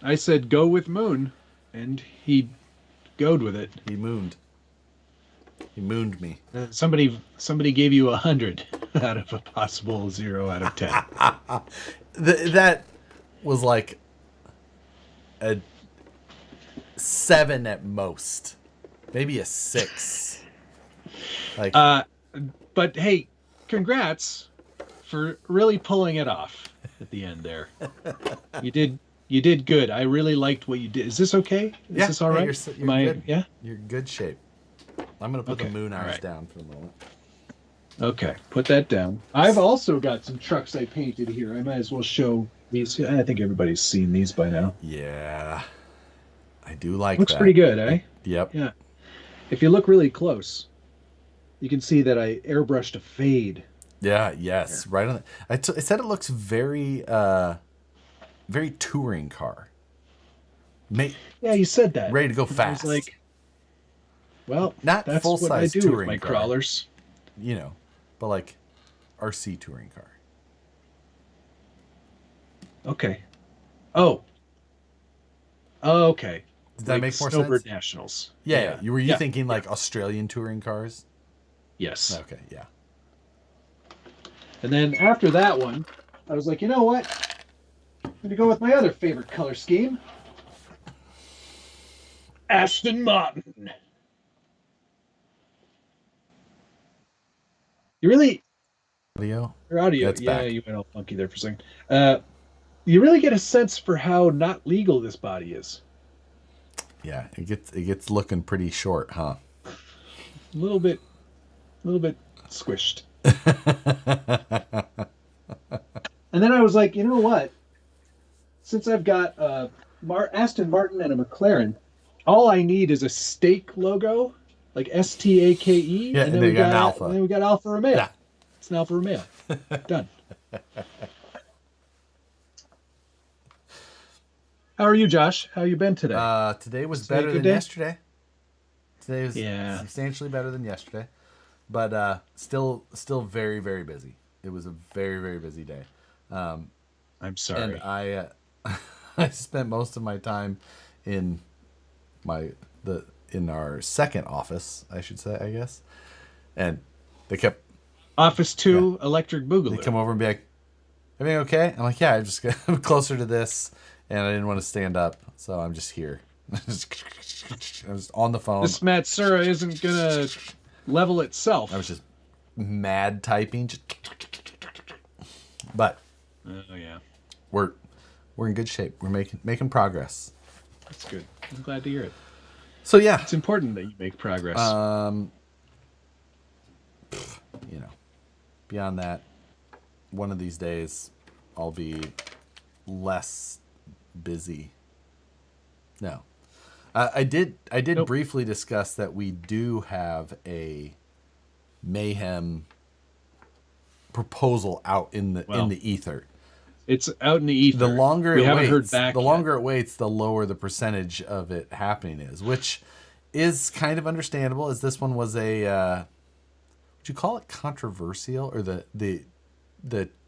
I said go with Moon, and he goed with it. He mooned. He mooned me. Somebody gave you 100 out of a possible 0 out of 10. That was like a 7 at most, maybe a 6. Like, But hey, congrats for really pulling it off at the end there. You did good. I really liked what you did. Is this okay? Is this all right? You're good. Yeah? You're in good shape. I'm gonna put Okay, the moon all eyes right. down for a moment. Okay, put that down. I've also got some trucks I painted here. I might as well show these. I think everybody's seen these by now. Yeah, I do like Looks that. pretty good, eh? Yep. Yeah. If you look really close, you can see that I airbrushed a fade. Yeah. Yes. Right on. I said it looks very, very touring car. Yeah, you said that. Ready to go And fast. I was like, well, Not that's what I full-size do touring with my car. crawlers. You know, but like RC touring car. Okay. Oh. Okay. Does that make more Snowbird sense? Nationals. Yeah. Were you Yeah. thinking like Australian touring cars? Yes. Okay. Yeah. And then after that one, I was like, you know what? I'm going to go with my other favorite color scheme. Aston Martin. You really... Audio. Your audio. That's Yeah, back. you went all funky there for a second. You really get a sense for how not legal this body is. Yeah. It gets looking pretty short, huh? A little bit squished. And then I was like, you know what? Since I've got Aston Martin and a McLaren, all I need is a stake logo, like STAKE. Yeah, and then you got an Alfa. And then we got Alfa Romeo. Yeah. It's an Alfa Romeo. Done. How are you, Josh? How you been today? Today was Today a better good than day? yesterday. Today was Yeah. substantially better than yesterday, but still very, very busy. It was a very, very busy day. I'm sorry. And I I spent most of my time in in our second office, I should say, I guess. And they kept Office 2 Electric they Boogaloo. come over and be like, "Everything okay?" I'm like, "Yeah, I'm closer to this, and I didn't want to stand up, so I'm just here." I was on the phone. This Matsura isn't gonna level itself. I was just mad typing, but Oh yeah, we're in good shape. We're making progress. that's good. I'm glad to hear it. So yeah, It's important that you make progress. you know, beyond that, one of these days I'll be less busy. No, I did Nope. briefly discuss that we do have a mayhem proposal out in the ether. It's out in the ether. The longer we it haven't waits, heard back the yet. longer it waits, the lower the percentage of it happening is, which is kind of understandable. As this one was a, would you call it controversial, or the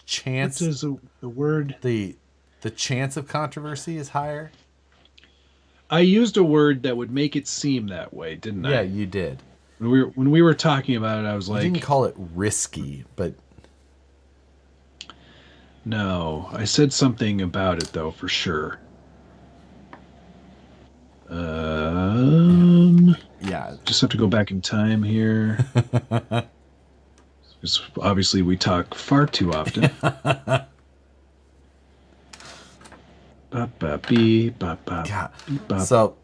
chance? What is the word? The chance of controversy is higher. I used a word that would make it seem that way, didn't I? Yeah, you did. When we were talking about it, I was You like, didn't call it risky, but no, I said something about it though, for sure. yeah. Just have to go back in time here. Because obviously we talk far too often. God. So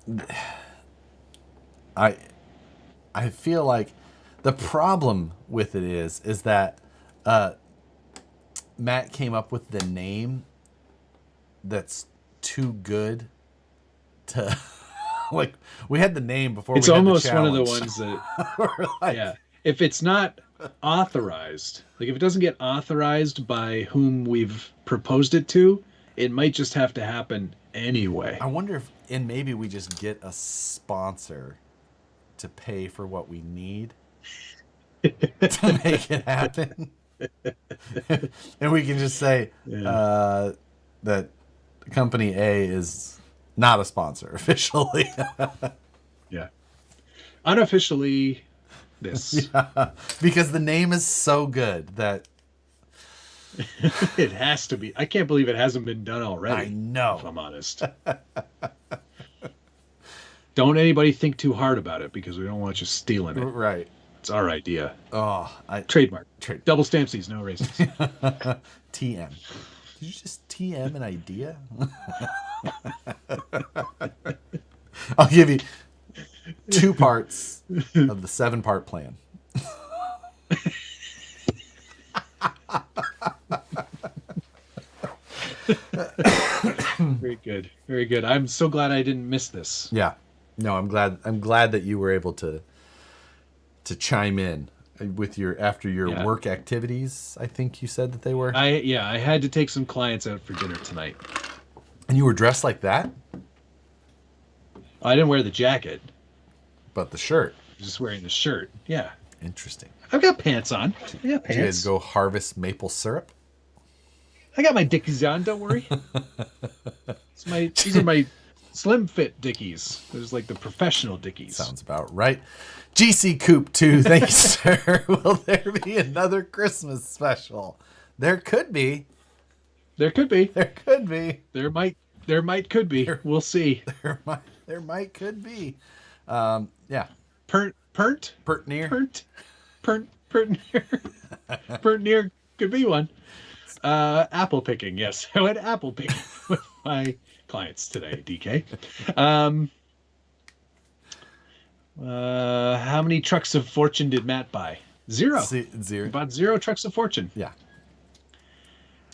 I feel like the problem with it is that Matt came up with the name that's too good to like. We had the name before. It's we had almost the one of the challenge. ones that, We're like, yeah. If it's not authorized, like if it doesn't get authorized by whom we've proposed it to, it might just have to happen anyway. I wonder if, and maybe we just get a sponsor to pay for what we need to make it happen. And we can just say that company A is not a sponsor officially. Yeah. Unofficially, this. Yeah, because the name is so good that It has to be. I can't believe it hasn't been done already. I know. If I'm honest. Don't anybody think too hard about it, because we don't want you stealing it. Right. It's our idea. Oh, Trademark. Double stamp these, no races. TM. Did you just TM an idea? I'll give you 2 parts of the 7-part plan. Very good. Very good. I'm so glad I didn't miss this. Yeah. No, I'm glad that you were able to chime in with your after your work activities. I think you said that they were. I had to take some clients out for dinner tonight. And you were dressed like that? I didn't wear the jacket. But the shirt. Just wearing the shirt. Yeah. Interesting. I've got pants on. I got pants. Did you guys go harvest maple syrup? I got my Dickies on. Don't worry. These are my slim fit Dickies. There's like the professional Dickies. Sounds about right. GC Coop 2, thank you, sir. Will there be another Christmas special? There could be. There could be. There could be. Could be. We'll see. There might could be. Yeah. Pert near could be one. Apple picking, yes. I went apple picking with my clients today, DK. How many trucks of fortune did Matt buy? 0. Zero. He bought 0 trucks of fortune. Yeah.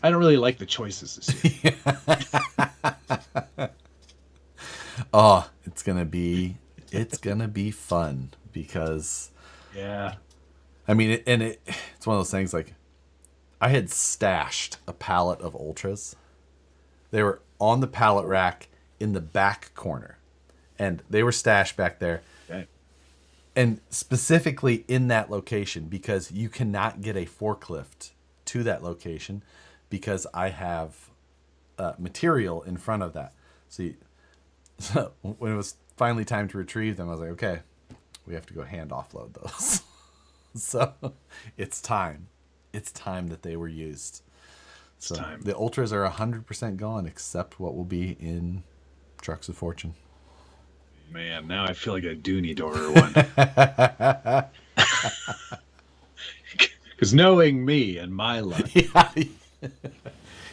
I don't really like the choices this year. Oh, it's gonna be fun because I mean it's one of those things like I had stashed a pallet of ultras. They were on the pallet rack in the back corner, and they were stashed back there. Okay. And specifically in that location, because you cannot get a forklift to that location because I have material in front of that. So when it was finally time to retrieve them, I was like, okay, we have to go hand offload those. So it's time. It's time that they were used. So the ultras are 100% gone, except what will be in Trucks of Fortune. Man, now I feel like I do need to order one. Because knowing me and my luck. Yeah.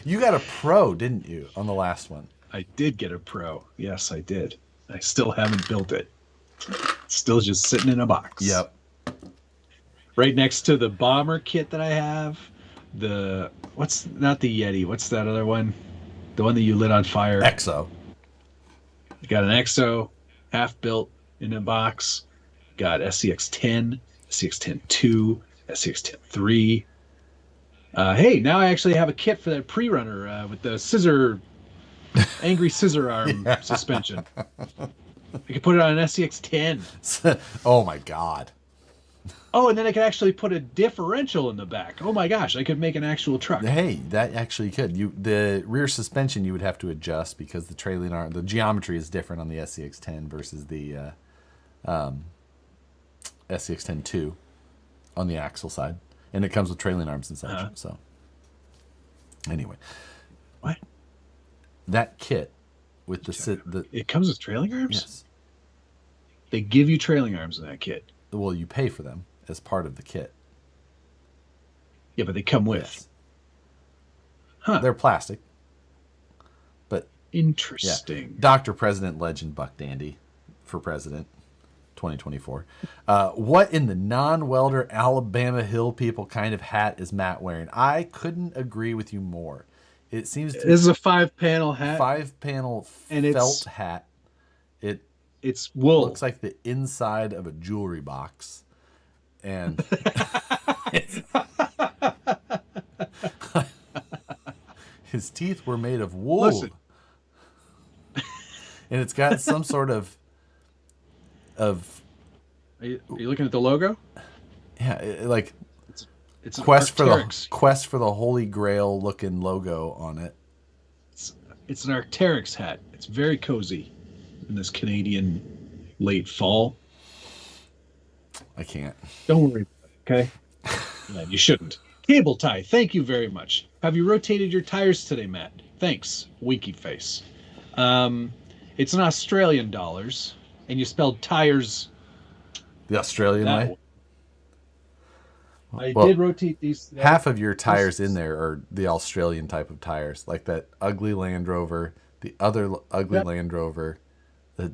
You got a pro, didn't you, on the last one? I did get a pro. Yes, I did. I still haven't built it. It's still just sitting in a box. Yep. Right next to the bomber kit that I have. Not the Yeti. What's that other one? The one that you lit on fire. EXO. You got an EXO, half built in a box. Got SCX-10, SCX-10-2, SCX-10-3. Hey, now I actually have a kit for that pre-runner with the angry scissor arm Yeah. suspension. I could put it on an SCX 10. Oh my God. Oh, and then I could actually put a differential in the back. Oh my gosh, I could make an actual truck. Hey, that actually could. The rear suspension you would have to adjust because the geometry is different on the SCX10 versus the SCX10-2 on the axle side, and it comes with trailing arms and such. So, anyway, What? that kit with the It comes with trailing arms? yes, They give you trailing arms in that kit. well, you pay for them as part of the kit. Yeah, but they come with. Yes, Huh. they're plastic, but Interesting. Dr. President Legend Buck Dandy for president 2024. What in the non-welder Alabama Hill people kind of hat is Matt wearing? I couldn't agree with you more. It seems to This is a 5-panel hat. 5-panel And felt hat. It It's wool. looks like the inside of a jewelry box. And his teeth were made of wool. Listen. And it's got some sort of Are you looking at the logo? like It's an quest Arc'teryx. for the Holy Grail looking logo on it. It's an Arc'teryx hat. It's very cozy in this Canadian late fall. I can't. Don't worry about it, okay? Yeah, you shouldn't. Cable tie, thank you very much. Have you rotated your tires today, Matt? Thanks, winky face. It's in Australian dollars, and you spelled tires The Australian that way. way. I Well, did rotate these. half of your tires in there are the Australian type of tires, like that ugly Land Rover, the other ugly Land Rover, the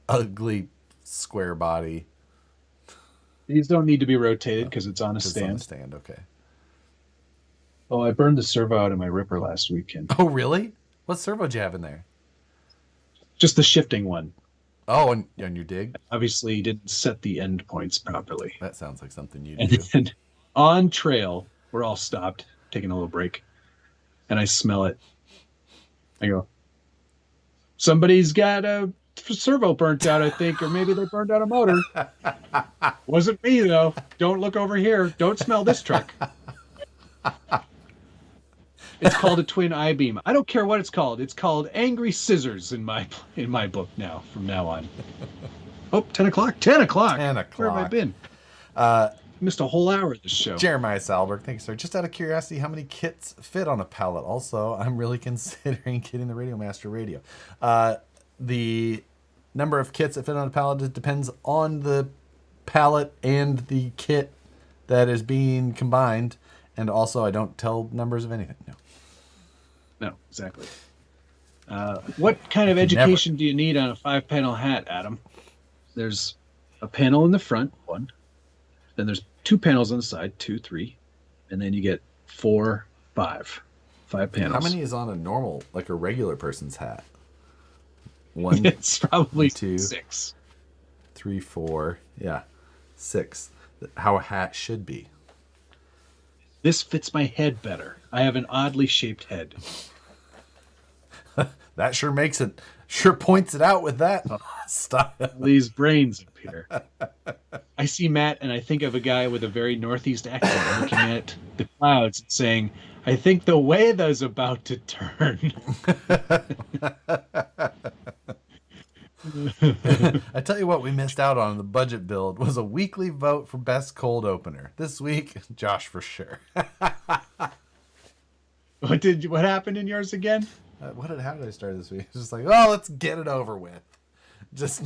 ugly square body. These don't need to be rotated because it's on a It's on a stand. stand, okay. Oh, I burned the servo out of my Ripper last weekend. Oh, really? What servo did you have in there? Just the shifting one. Oh, and your dig? Obviously, didn't set the end points properly. That sounds like something you And do. then on trail, we're all stopped, taking a little break, and I smell it. I go, somebody's got a servo burnt out, I think, or maybe they burned out a motor. Wasn't me, though. Don't look over here. Don't smell this truck. It's called a twin I-beam. I don't care what it's called. It's called Angry Scissors in my book now, from now on. Oh, 10 o'clock. 10 o'clock. 10 Where have I o'clock. been? Missed a whole hour of this show. Jeremiah Salberg, thank you, sir. Just out of curiosity, how many kits fit on a pallet? Also, I'm really considering getting the Radio Master radio. The number of kits that fit on a pallet depends on the pallet and the kit that is being combined. And also, I don't tell numbers of anything. No, exactly. What kind of education do you need on a 5-panel hat, Adam? There's a panel in the front, 1. Then there's 2 panels on the side, 2, 3. And then you get 4, 5. 5 panels. How many is on a normal, like a regular person's hat? 1, It's probably 2, 6. 3, 4. Yeah, 6. How a hat should be. This fits my head better. I have an oddly shaped head. That sure points it out with that style. These brains up here. I see Matt and I think of a guy with a very Northeast accent looking at the clouds and saying, I think the weather's about to turn. I tell you what we missed out on in the budget build was a weekly vote for best cold opener. This week, Josh for sure. What happened in yours again? How did I start this week? It's just like, oh, let's get it over with. Just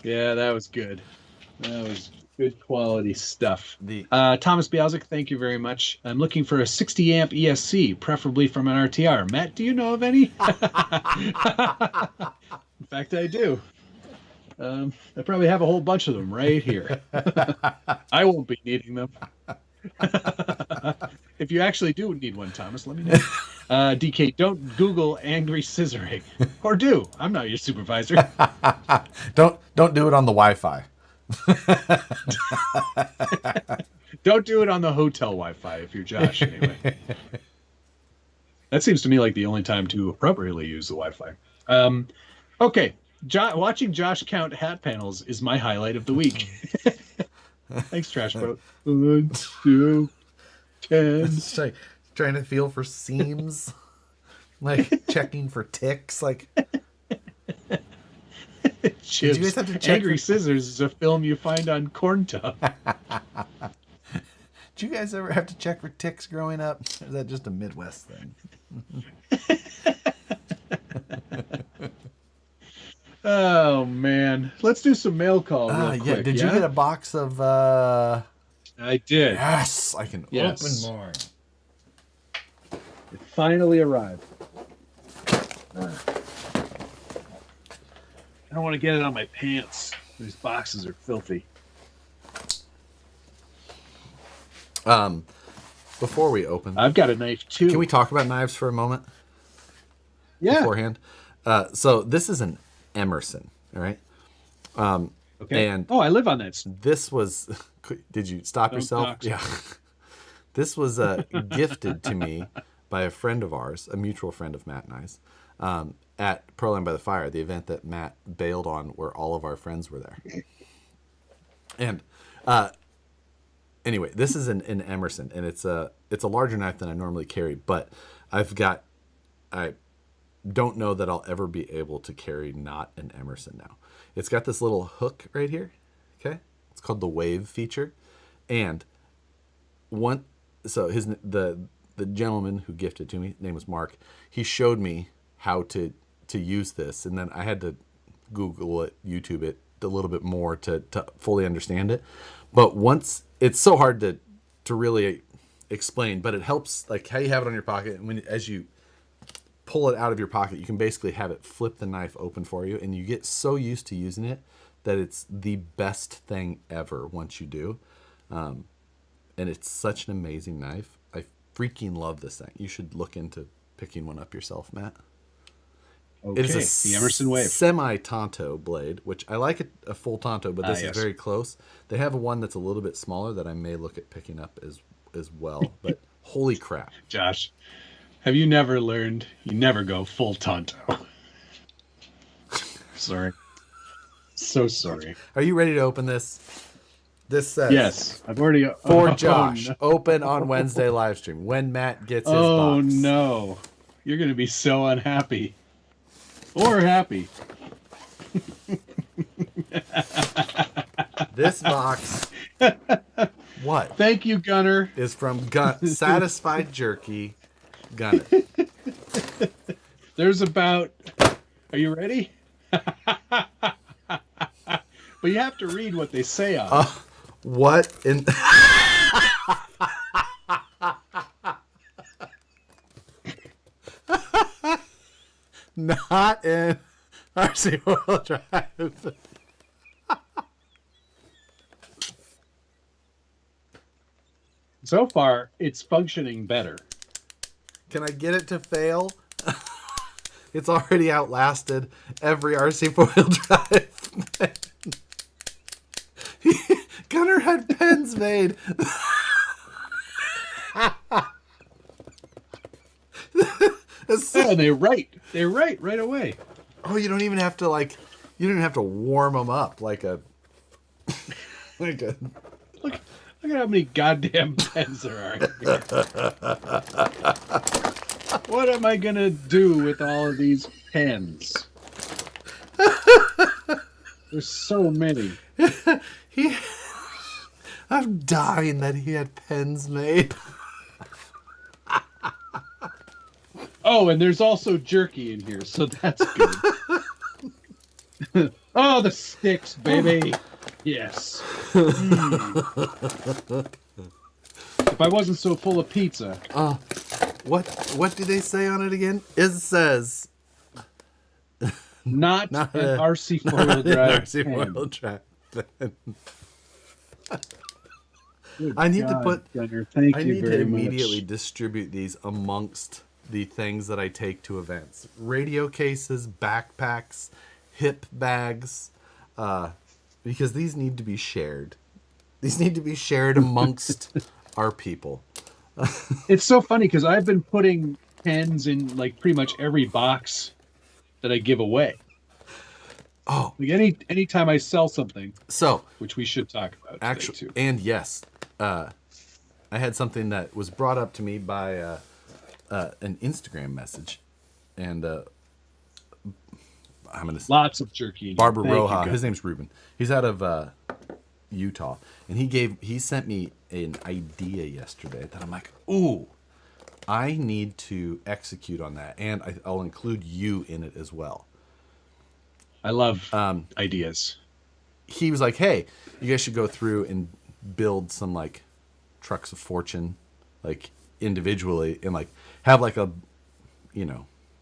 Yeah, that was good. That was good quality stuff. The Thomas Bialzik, thank you very much. I'm looking for a 60 amp ESC, preferably from an RTR. Matt, do you know of any? In fact, I do. I probably have a whole bunch of them right here. I won't be needing them. If you actually do need one, Thomas, let me know. DK, don't Google angry scissoring. Or do. I'm not your supervisor. don't do it on the Wi-Fi. Don't do it on the hotel Wi-Fi if you're Josh, anyway. That seems to me like the only time to appropriately use the Wi-Fi. Okay, watching Josh count hat panels is my highlight of the week. Thanks, Trash Boat. 1, 2, 10. It's like trying to feel for seams, like checking for ticks. Like, Chips. you guys have to check Angry Scissors is a film you find on Corn Tub. did you guys ever have to check for ticks growing up? Or is that just a Midwest thing? Oh man, let's do some mail call real quick. Yeah. Did you get a box of? I did. Yes, I can Yes. open more. It finally arrived. I don't want to get it on my pants. These boxes are filthy. Before we open, I've got a knife too. can we talk about knives for a moment Yeah. beforehand? So this is an Emerson, all right? Okay. And I live on that. this was. Did you stop yourself? dox. Yeah. This was gifted to me by a friend of ours, a mutual friend of Matt and I's, at Pearl by the Fire, the event that Matt bailed on, where all of our friends were there. And anyway, this is an Emerson, and it's a larger knife than I normally carry, but I don't know that I'll ever be able to carry not an Emerson now. It's got this little hook right here. Okay, it's called the Wave feature, and the gentleman who gifted to me, name was Mark. He showed me how to use this, and then I had to Google it, YouTube it a little bit more to fully understand it. But once, it's so hard to really explain, but it helps, like how you have it on your pocket, and as you pull it out of your pocket, you can basically have it flip the knife open for you, and you get so used to using it that it's the best thing ever once you do. And it's such an amazing knife. I freaking love this thing. You should look into picking one up yourself, Matt. Okay. It is The Emerson Wave. semi-Tonto blade, which I like a full Tonto, but this yes. is very close. They have one that's a little bit smaller that I may look at picking up as well. But holy crap. Josh, have you never learned? You never go full Tonto. Sorry. So sorry. Are you ready to open this? This says, Yes, I've already. for Oh, Josh, no. open on Wednesday live stream when Matt gets his Oh box. no, you're gonna be so unhappy, or happy. This box, what? Thank you, Gunner. Is from Satisfied Jerky Gunner. There's about. Are you ready? But you have to read what they say on it. What in? Not in RC Oil Drive. So far, it's functioning better. Can I get it to fail? It's already outlasted every RC four-wheel drive. Gunner had pens made. Yeah, they write right away. Oh, you don't even have to you don't even have to warm them up like a. Look at how many goddamn pens there are here. What am I gonna do with all of these pens? There's so many. I'm dying that he had pens made. Oh, and there's also jerky in here, so that's good. Oh, the sticks, baby. Yes. If I wasn't so full of pizza. What do they say on it again? It says Not an a- RC four-wheel drive. RC pen. four-wheel drive pen. Good I need to God, put- Gunner, thank I you need to very immediately much. distribute these amongst the things that I take to events. Radio cases, backpacks, hip bags, because these need to be shared. These need to be shared amongst our people. It's so funny because I've been putting pens in like pretty much every box that I give away. Oh, Like anytime I sell something, so which we should talk about today actually, too. and yes, I had something that was brought up to me by an Instagram message, and I'm gonna Lots of jerky. Barbara Thank you, Roja. God. His name's Ruben. He's out of Utah, and he sent me an idea yesterday that I'm like, ooh, I need to execute on that, and I'll include you in it as well. I love ideas. He was like, hey, you guys should go through and build some like trucks of fortune, like individually, and like have like a,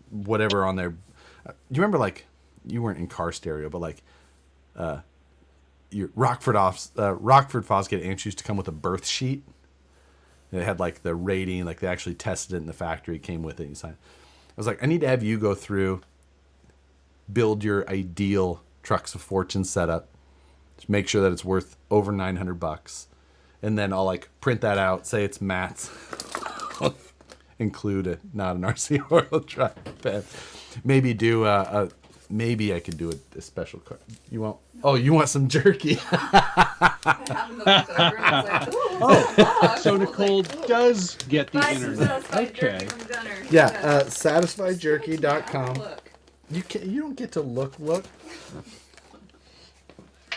whatever on there. You remember, like, you weren't in Car Stereo, but like your Rockford Fosgate amps used to come with a birth sheet. It had like the rating, like they actually tested it in the factory, came with it, and you signed. I was like, I need to have you go through, build your ideal trucks of fortune setup, just make sure that it's worth over $900, and then I'll like print that out, say it's Matt's, include not an RC oil drive pen. Maybe do maybe I could do a special card. You want? Oh, you want some jerky? So Nicole does get the internet. Okay. Yeah, satisfiedjerky.com. You don't get to look.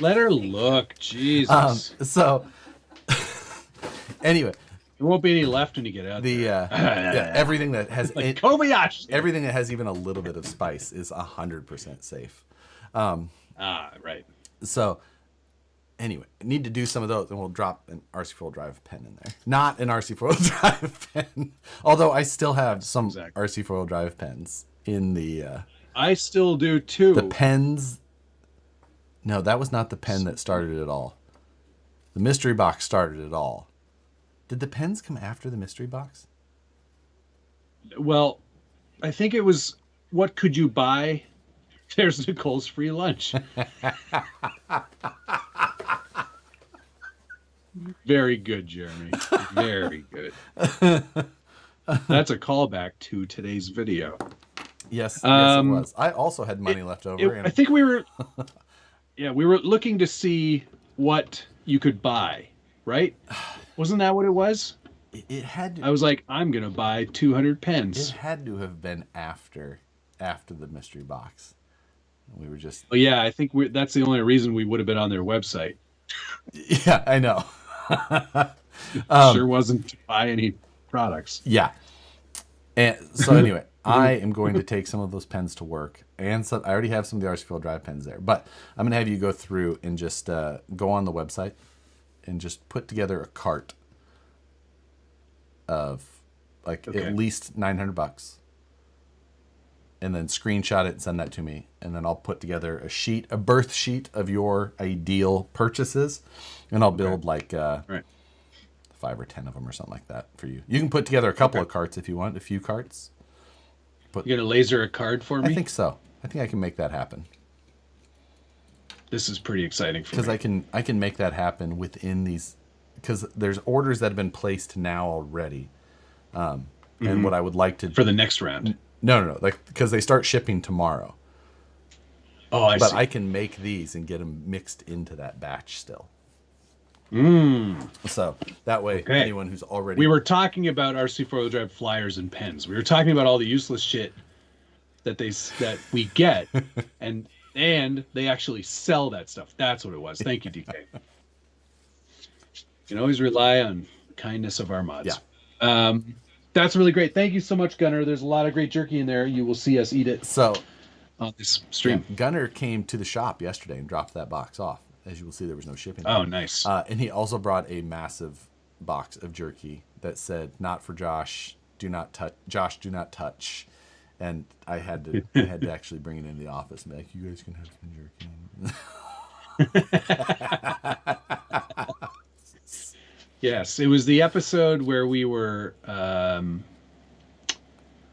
Let her look. Jesus. So anyway, there won't be any left when you get out there. everything that has like Kobayashi. Everything that has even a little bit of spice is 100% safe. Right. So anyway, I need to do some of those, and we'll drop an RC4 drive pen in there. Not an RC4 drive pen, although I still have some RC4 drive pens in the. I still do too. The pens. No, that was not the pen that started it all. The mystery box started it all. Did the pens come after the mystery box? Well, I think it was, what could you buy? There's Nicole's free lunch. Very good, Jeremy. Very good. That's a callback to today's video. Yes, it was. I also had money left over. I think we were looking to see what you could buy, right? Wasn't that what it was? It had to, I was like, I'm going to buy 200 pens. It had to have been after the mystery box. We were just... Well, yeah, I think that's the only reason we would have been on their website. Yeah, I know. Sure wasn't to buy any products. Yeah. And so anyway, I am going to take some of those pens to work. And so I already have some of the RC4 drive pens there. But I'm going to have you go through and just go on the website and just put together a cart of at least $900, and then screenshot it and send that to me, and then I'll put together a birth sheet of your ideal purchases, and I'll build 5 or 10 of them or something like that for you. You can put together a couple of carts if you want, a few carts. You're gonna laser a card for me? I think so. I think I can make that happen. This is pretty exciting for me. Because I can make that happen within these, because there's orders that have been placed now already. And what I would like to... For the next round? No. Because they start shipping tomorrow. Oh, I see. But I can make these and get them mixed into that batch still. So that way, anyone who's already... We were talking about RC four-wheel drive flyers and pens. We were talking about all the useless shit that we get, and they actually sell that stuff. That's what it was. Thank you, DK. You can always rely on kindness of our mods. Yeah. That's really great. Thank you so much, Gunnar. There's a lot of great jerky in there. You will see us eat it on this stream. Yeah, Gunnar came to the shop yesterday and dropped that box off. As you will see, there was no shipping. Oh, nice. And he also brought a massive box of jerky that said, "Not for Josh. Do not touch. Josh, do not touch." And I had to actually bring it into the office and be like, "You guys can have some jerky." Yes, it was the episode where we were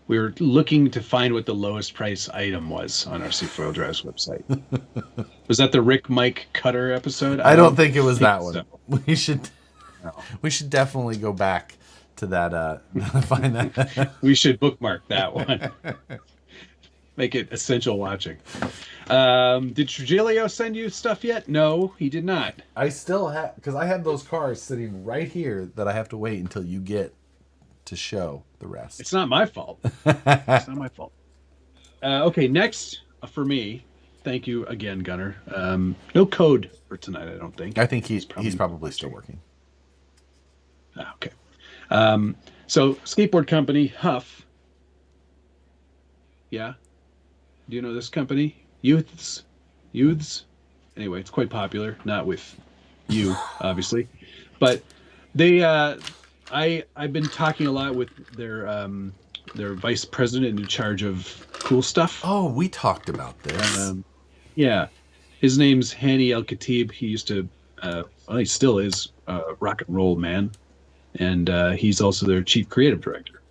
We were looking to find what the lowest price item was on RC Foil Drive's website. Was that the Rick Mike Cutter episode? I don't think it was that one. so. We should No. we should definitely go back to that. Find that. We should bookmark that one. Make it essential watching. Did Trujillo send you stuff yet? No, he did not. I still have, because I have those cars sitting right here that I have to wait until you get to show the rest. It's not my fault. It's not my fault. Okay, next for me. Thank you again, Gunnar. No code for tonight, I don't think. I think he's probably still working. Okay. So skateboard company Huff. Yeah. Do you know this company? Youths. Anyway, it's quite popular. Not with you, obviously, but they. I've been talking a lot with their vice president in charge of cool stuff. Oh, we talked about this. Yeah, his name's Hani El Khatib. He used to, well, he still is a rock and roll man, and he's also their chief creative director.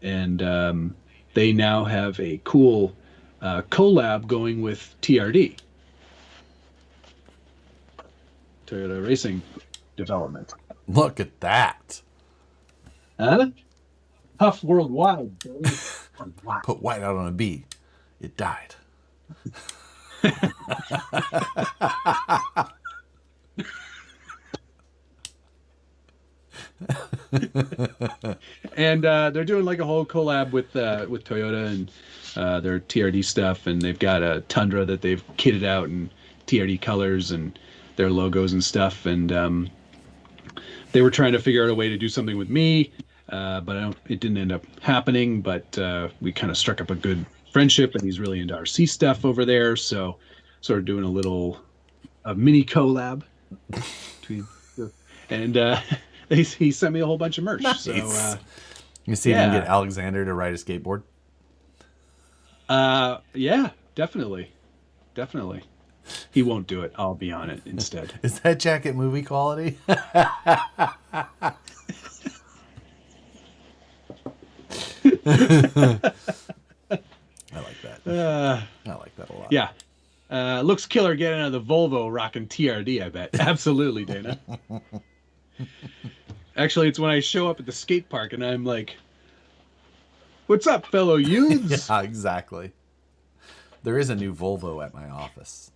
And they now have a cool collab going with TRD, Toyota Racing Development. Look at that. Huff Worldwide. Put white out on a B. It died. And they're doing like a whole collab with Toyota and their TRD stuff, and they've got a Tundra that they've kitted out in TRD colors and their logos and stuff. And they were trying to figure out a way to do something with me, but it didn't end up happening. But we kind of struck up a good friendship, and he's really into RC stuff over there. So sort of doing a mini collab between, and he sent me a whole bunch of merch. Nice. So you see if you can get Alexander to ride a skateboard. Yeah, definitely. He won't do it. I'll be on it instead. Is that jacket movie quality? I like that. I like that a lot. Yeah. Looks killer getting out of the Volvo rocking TRD, I bet. Absolutely, Dana. Actually, it's when I show up at the skate park and I'm like, what's up, fellow youths? Yeah, exactly. There is a new Volvo at my office.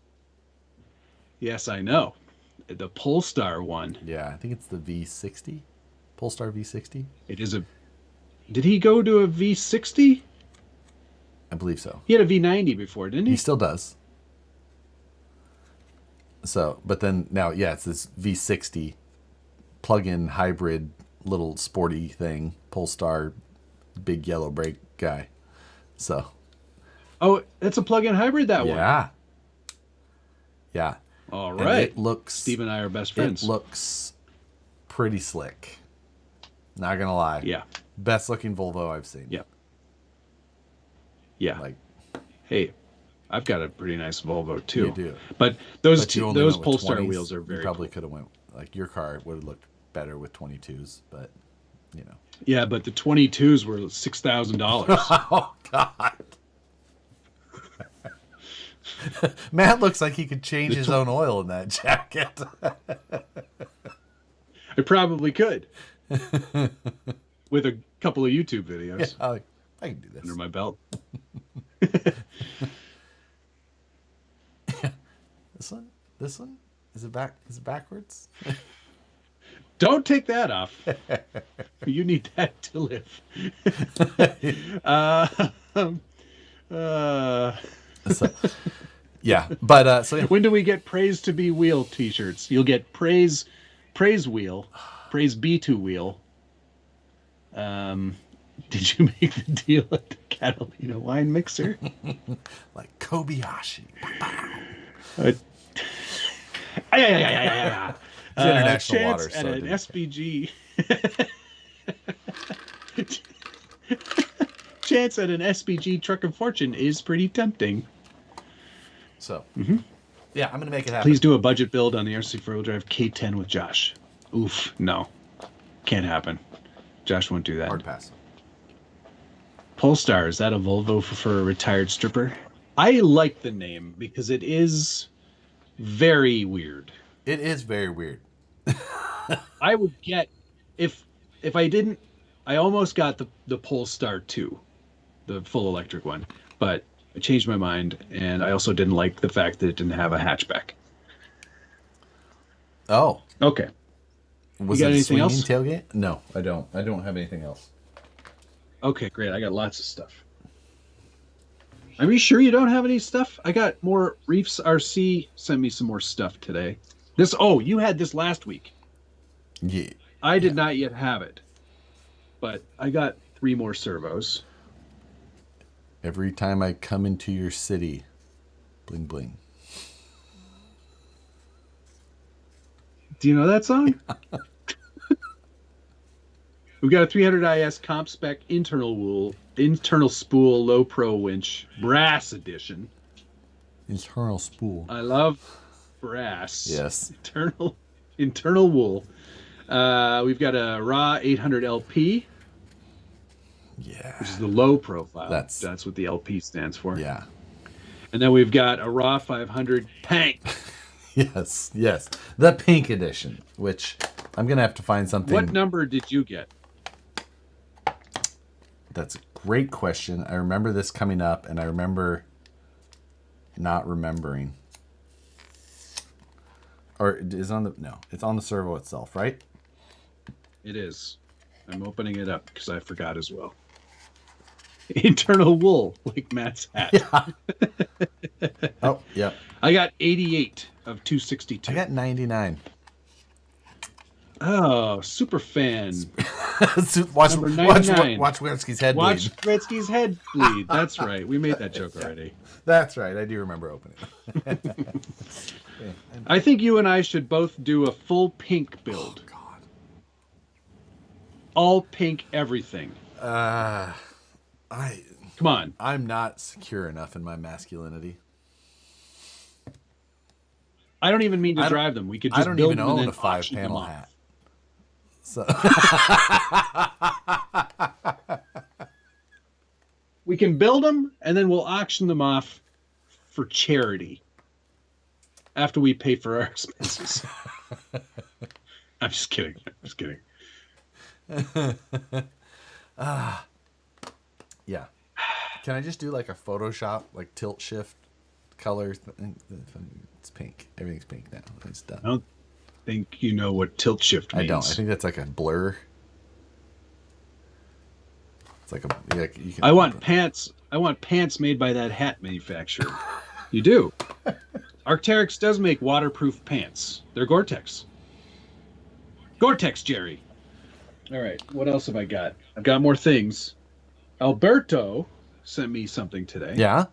Yes, I know. The Polestar one. Yeah, I think it's the V60. Polestar V60? It is a... Did he go to a V60? I believe so. He had a V90 before, didn't he? He still does. So, but then now, yeah, it's this V60 plug-in hybrid little sporty thing. Polestar, big yellow brake guy. So. Oh, it's a plug-in hybrid, that one? Yeah. Yeah. All And right. it looks... Steve and I are best friends. It looks pretty slick. Not gonna lie. Yeah. Best looking Volvo I've seen. Yeah. Yeah. Like, hey, I've got a pretty nice Volvo too. you do. But those But you only those went with Polestar 20s. wheels are very You probably cool. could have went, like, your car would have looked better with 22s, but you know. Yeah, but the 22s were $6,000. Oh God. Matt looks like he could change his own oil in that jacket. I probably could. With a couple of YouTube videos I can do this. under my belt. This one? Is it backwards? Don't take that off. You need that to live. So, yeah, but so yeah. When do we get praise to be wheel t-shirts? You'll get praise wheel, praise B2 wheel. Did you make the deal at the Catalina wine mixer? Like Kobayashi. It's international Chance water, at so an SBG. Chance at an SBG truck of fortune is pretty tempting. So, yeah, I'm gonna make it happen. Please do a budget build on the RC four-wheel drive K10 with Josh. Oof, no, can't happen. Josh won't do that. Hard pass. Polestar, is that a Volvo for a retired stripper? I like the name because it is very weird. It is very weird. I would get if I didn't. I almost got the Polestar 2, the full electric one, but I changed my mind, and I also didn't like the fact that it didn't have a hatchback. Oh, Okay. was got it a anything swinging else? tailgate? No, I don't. I don't have anything else. Okay, great. I got lots of stuff. Are you sure you don't have any stuff? I got more. Reefs RC sent me some more stuff today. You had this last week. Yeah. I did not yet have it, but I got 3 more servos. Every time I come into your city, bling bling. Do you know that song? We've got a 300 IS comp spec internal spool low pro winch brass edition. Internal spool. I love brass. Yes. Internal wool. We've got a raw 800 LP, Yeah. which is the low profile. That's what the LP stands for. Yeah. And then we've got a raw 500 Pank. Yes. Yes. The pink edition, which I'm going to have to find something. What number did you get? That's a great question. I remember this coming up, and I remember not remembering. Or it's on the servo itself, right? It is. I'm opening it up because I forgot as well. Internal wool, like Matt's hat. Yeah. Oh, yeah. I got 88 of 262. I got 99. Oh, super fan. watch Number 99. Gretzky's head Watch bleed. Gretzky's head bleed. That's right. We made that joke already. That's right. I do remember opening it. I think you and I should both do a full pink build. Oh, God. All pink everything. Come on. I'm not secure enough in my masculinity. I don't even mean to drive them. We could just I don't build even them and own then a 5 auction them panel off. hat. So we can build them and then we'll auction them off for charity after we pay for our expenses. I'm just kidding. Yeah. Can I just do like a Photoshop, like tilt shift colors? It's pink. Everything's pink now. It's done. I don't think you know what tilt shift means. I don't. I think that's like a blur. It's like a. Yeah, you can, I want pants made by that hat manufacturer. You do. Arc'teryx does make waterproof pants. They're Gore-Tex. Gore-Tex, Jerry. All right. What else have I got? I've got more things. Alberto sent me something today. Yeah.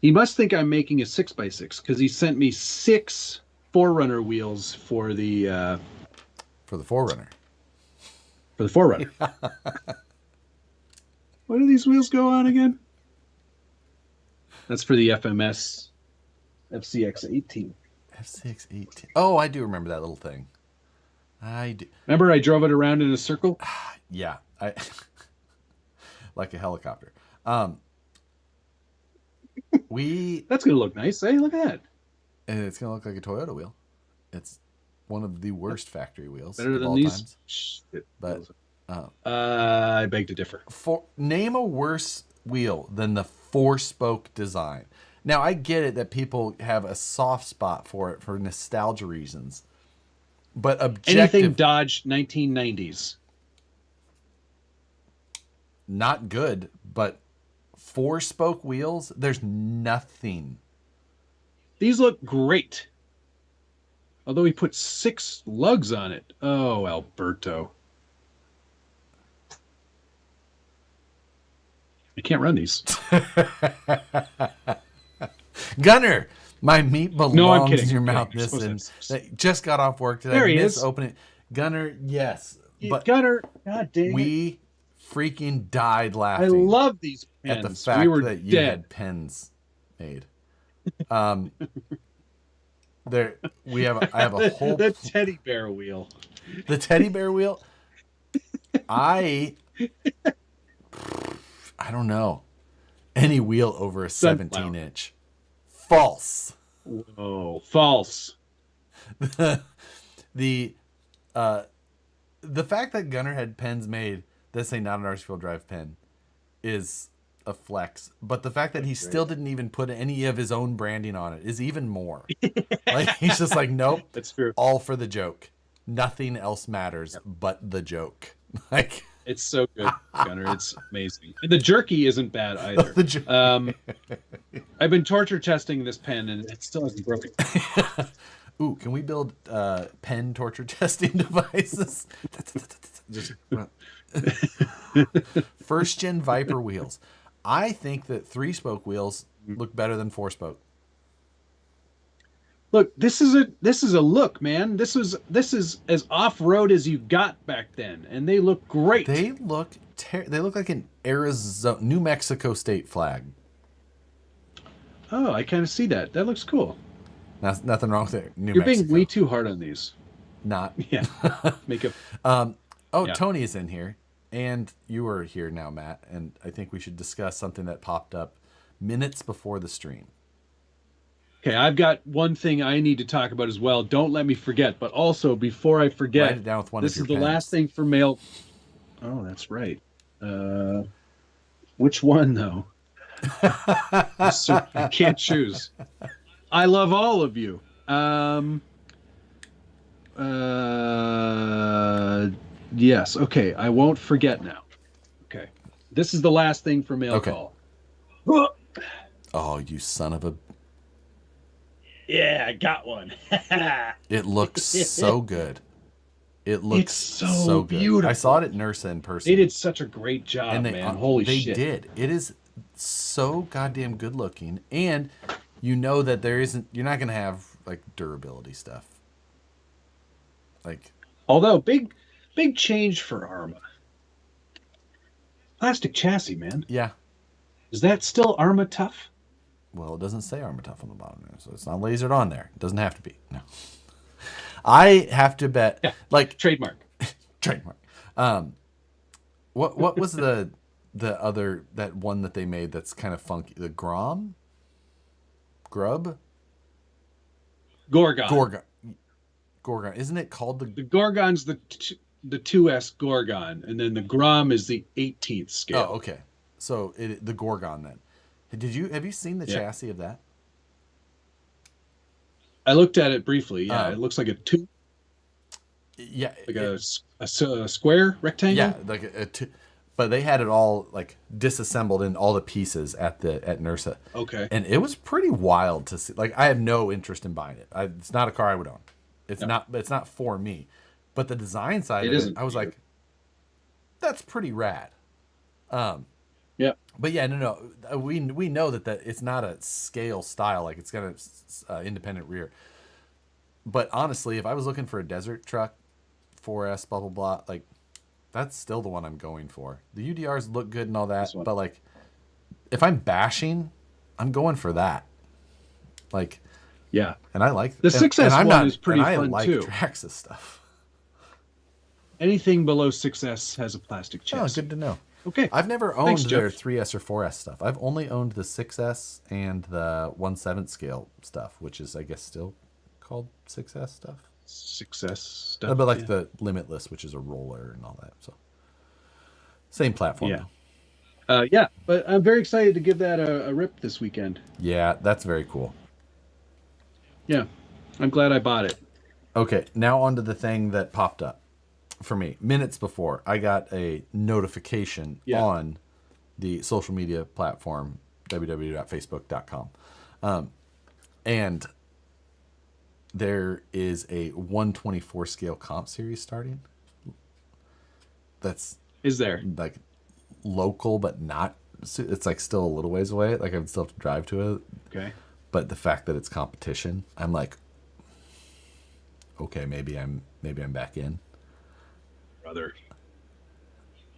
He must think I'm making a 6x6 because he sent me 6 Forerunner wheels for the Forerunner. For the Forerunner. What do these wheels go on again? That's for the FMS FCX18. FCX18. Oh, I do remember that little thing. I do. Remember I drove it around in a circle? Yeah. Like a helicopter. That's going to look nice, eh? Look at that. And it's going to look like a Toyota wheel. It's one of the worst factory wheels Better of than all these. times. Shit. But I beg to differ. Name a worse wheel than the 4-spoke design. Now, I get it that people have a soft spot for it for nostalgia reasons. But Anything Dodge 1990s. Not good, but 4-spoke wheels, there's nothing. These look great. Although he put 6 lugs on it. Oh, Alberto. I can't run these. Gunner, my meat belongs No, I'm kidding. in your I'm mouth. kidding. Just got off work today. There he is. Opening. Gunner, yes. But Gunner, God dang we freaking died laughing. I love these pens. At the fact that you dead. had pens made. I have a whole the teddy bear wheel. The teddy bear wheel. I don't know. Any wheel over a Sunflower. 17-inch. False. Whoa, false. the the fact that Gunner had pens made that say not an RC drive pen is a flex, but the fact that he still didn't even put any of his own branding on it is even more. Like, he's just like, nope, That's true. all for the joke. Nothing else matters but the joke. Like, It's so good, Gunner. It's amazing. And the jerky isn't bad either. I've been torture testing this pen, and it still hasn't broken. Ooh, can we build pen torture testing devices? First gen Viper wheels. I think that 3-spoke wheels look better than 4-spoke. Look, this is a look, man. This is as off-road as you got back then, and they look great. They look like an Arizona, New Mexico state flag. Oh, I kind of see that. That looks cool. Nothing wrong with it. You're being way too hard on these. Not. Yeah. Make it. Tony is in here, and you are here now, Matt, and I think we should discuss something that popped up minutes before the stream. Okay, I've got one thing I need to talk about as well. Don't let me forget. But also, before I forget, Write it down with one this of is your the pens. last thing for mail. Oh, that's right. Which one though? I can't choose. I love all of you. Yes. Okay, I won't forget now. Okay, this is the last thing for mail call. Oh, you son of a... Yeah, I got one. It looks so good. It looks so good. beautiful. I saw it at NERSA in person. They did such a great job, man. Holy shit. They did. It is so goddamn good looking. And you know that you're not going to have like durability stuff. Like, although big change for Arma. Plastic chassis, man. Yeah. Is that still Arma tough? Well, it doesn't say Arma tough on the bottom there, so it's not lasered on there. It doesn't have to be. No. I have to bet, like, trademark. Trademark. What was the other, that one that they made that's kind of funky? The Grub? Gorgon. Gorgon. Isn't it called The Gorgon's the 2S Gorgon, and then the Grom is the 18th scale. Oh, okay. So the Gorgon then. Have you seen the chassis of that? I looked at it briefly. Yeah, it looks like a tube. Yeah, like a square rectangle. Yeah, like a but they had it all like disassembled in all the pieces at NERSA. Okay. And it was pretty wild to see. Like, I have no interest in buying it. It's not a car I would own. It's not for me. But the design side of it, I was like, that's pretty rad. Yeah. But yeah, no, we know that it's not a scale style. Like, it's got an independent rear. But honestly, if I was looking for a desert truck, 4S, blah, blah, blah, like, that's still the one I'm going for. The UDRs look good and all that, but like, if I'm bashing, I'm going for that. Like, yeah. And I like the 6S one is pretty fun I like too. Traxxas stuff. Anything below 6S has a plastic chassis. Oh, good to know. Okay. I've never owned their Jeff. 3S or 4S stuff. I've only owned the 6S and the 1/7 scale stuff, which is, I guess, still called 6S stuff. 6S stuff. But like the Limitless, which is a roller and all that. So same platform. Yeah. Yeah, but I'm very excited to give that a rip this weekend. Yeah, that's very cool. Yeah. I'm glad I bought it. Okay, now on to the thing that popped up for me. Minutes before, I got a notification on the social media platform, www.facebook.com. And there is a 124 scale comp series starting. Is there? Like local, but not. It's like still a little ways away. Like I would still have to drive to it. Okay. But the fact that it's competition, I'm like, okay, maybe I'm back in. Brother,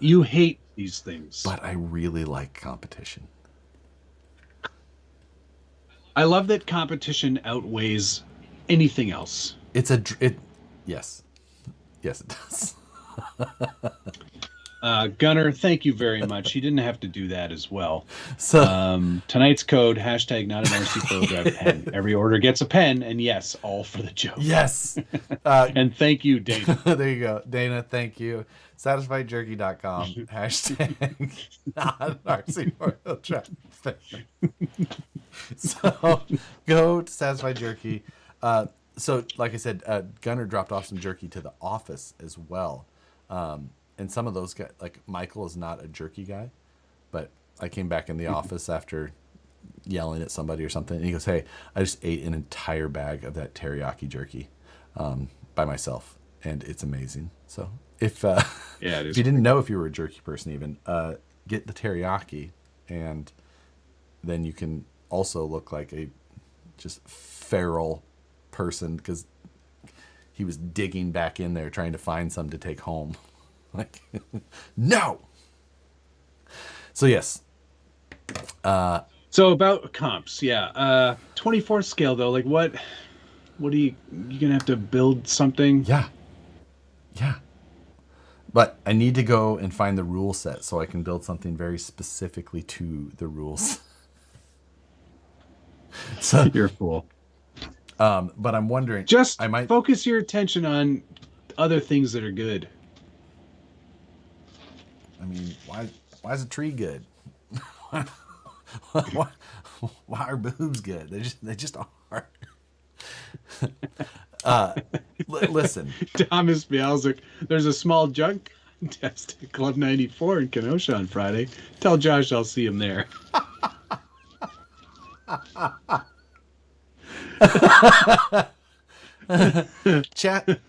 you hate these things. But I really like competition. I love that competition outweighs anything else. Yes, it does. Gunner, thank you very much. He didn't have to do that as well. So Tonight's code, hashtag not an RC Pro Drive pen. Every order gets a pen, and yes, all for the joke. yes. And thank you, Dana. There you go. Dana, thank you. SatisfiedJerky.com. Hashtag not RC Pro Drive. So go to Satisfied Jerky. So like I said, Gunner dropped off some jerky to the office as well. And some of those guys, like Michael is not a jerky guy, but I came back in the office after yelling at somebody or something. And he goes, hey, I just ate an entire bag of that teriyaki jerky by myself. And it's amazing. So if if you didn't know if you were a jerky person even, get the teriyaki, and then you can also look like a just feral person because he was digging back in there trying to find some to take home. Like, no. So yes. So about comps, yeah. 24 scale though, like what are you gonna have to build something? Yeah. But I need to go and find the rule set so I can build something very specifically to the rules. So You're a fool. but I'm wondering, Just I might focus your attention on other things that are good. I mean, why is a tree good? why are boobs good? They just are. Listen, Thomas Bialzik, there's a small junk contest at Club 94 in Kenosha on Friday. Tell Josh I'll see him there.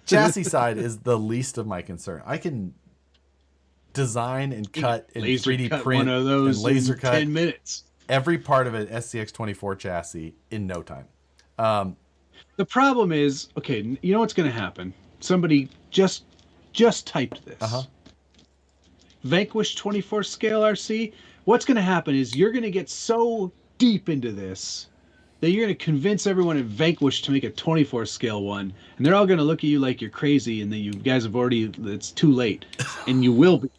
chassis side is the least of my concern. I can design and cut and Laser 3D cut print one of those and laser in cut 10 minutes. every part of an SCX24 chassis in no time. The problem is, okay, you know what's going to happen? Somebody just typed this. Vanquish 24 scale RC. What's going to happen is you're going to get so deep into this that you're going to convince everyone at Vanquish to make a 24 scale one, and they're all going to look at you like you're crazy and that you guys have already, it's too late, and you will be.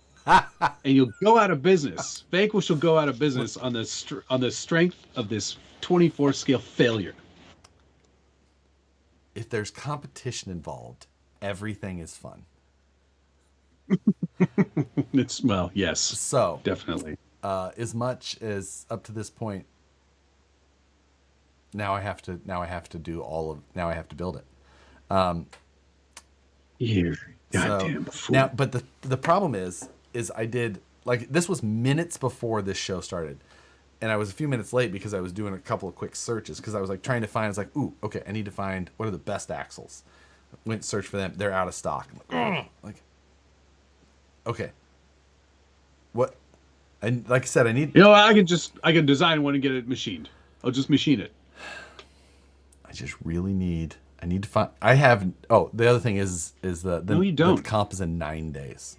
And you'll go out of business. Vanquish will go out of business on the strength of this 24 scale failure. If there's competition involved, everything is fun. It's, well, yes, So definitely. as much as up to this point, now I have to build it. Here, goddamn fool. Now, but the problem is I did, like, this was minutes before this show started, and I was a few minutes late because I was doing a couple of quick searches because I was like trying to find. I was like, ooh, okay, I need to find what are the best axles. Went search for them. They're out of stock. I'm like, okay, what? And like I said, I need. You know, I can design one and get it machined. I'll just machine it. I just really need. I need to find. I have. Oh, the other thing is the No, you don't. The comp is in 9 days.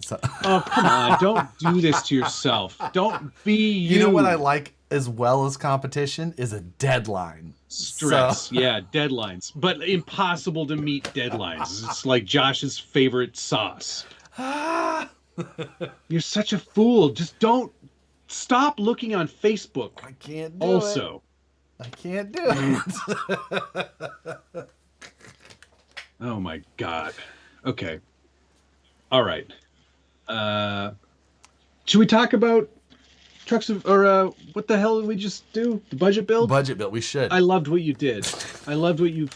So, Oh, come on. Don't do this to yourself. Don't be you. you know what I like as well as competition is a deadline. Stress. So- Yeah, deadlines. But impossible to meet deadlines. It's like Josh's favorite sauce. You're such a fool. Just don't stop looking on Facebook. I can't do Also. it. I can't do it. Oh my God. Okay. All right. Should we talk about trucks or what the hell did we just do? The budget build? Budget build. We should. I loved what you did. I loved what you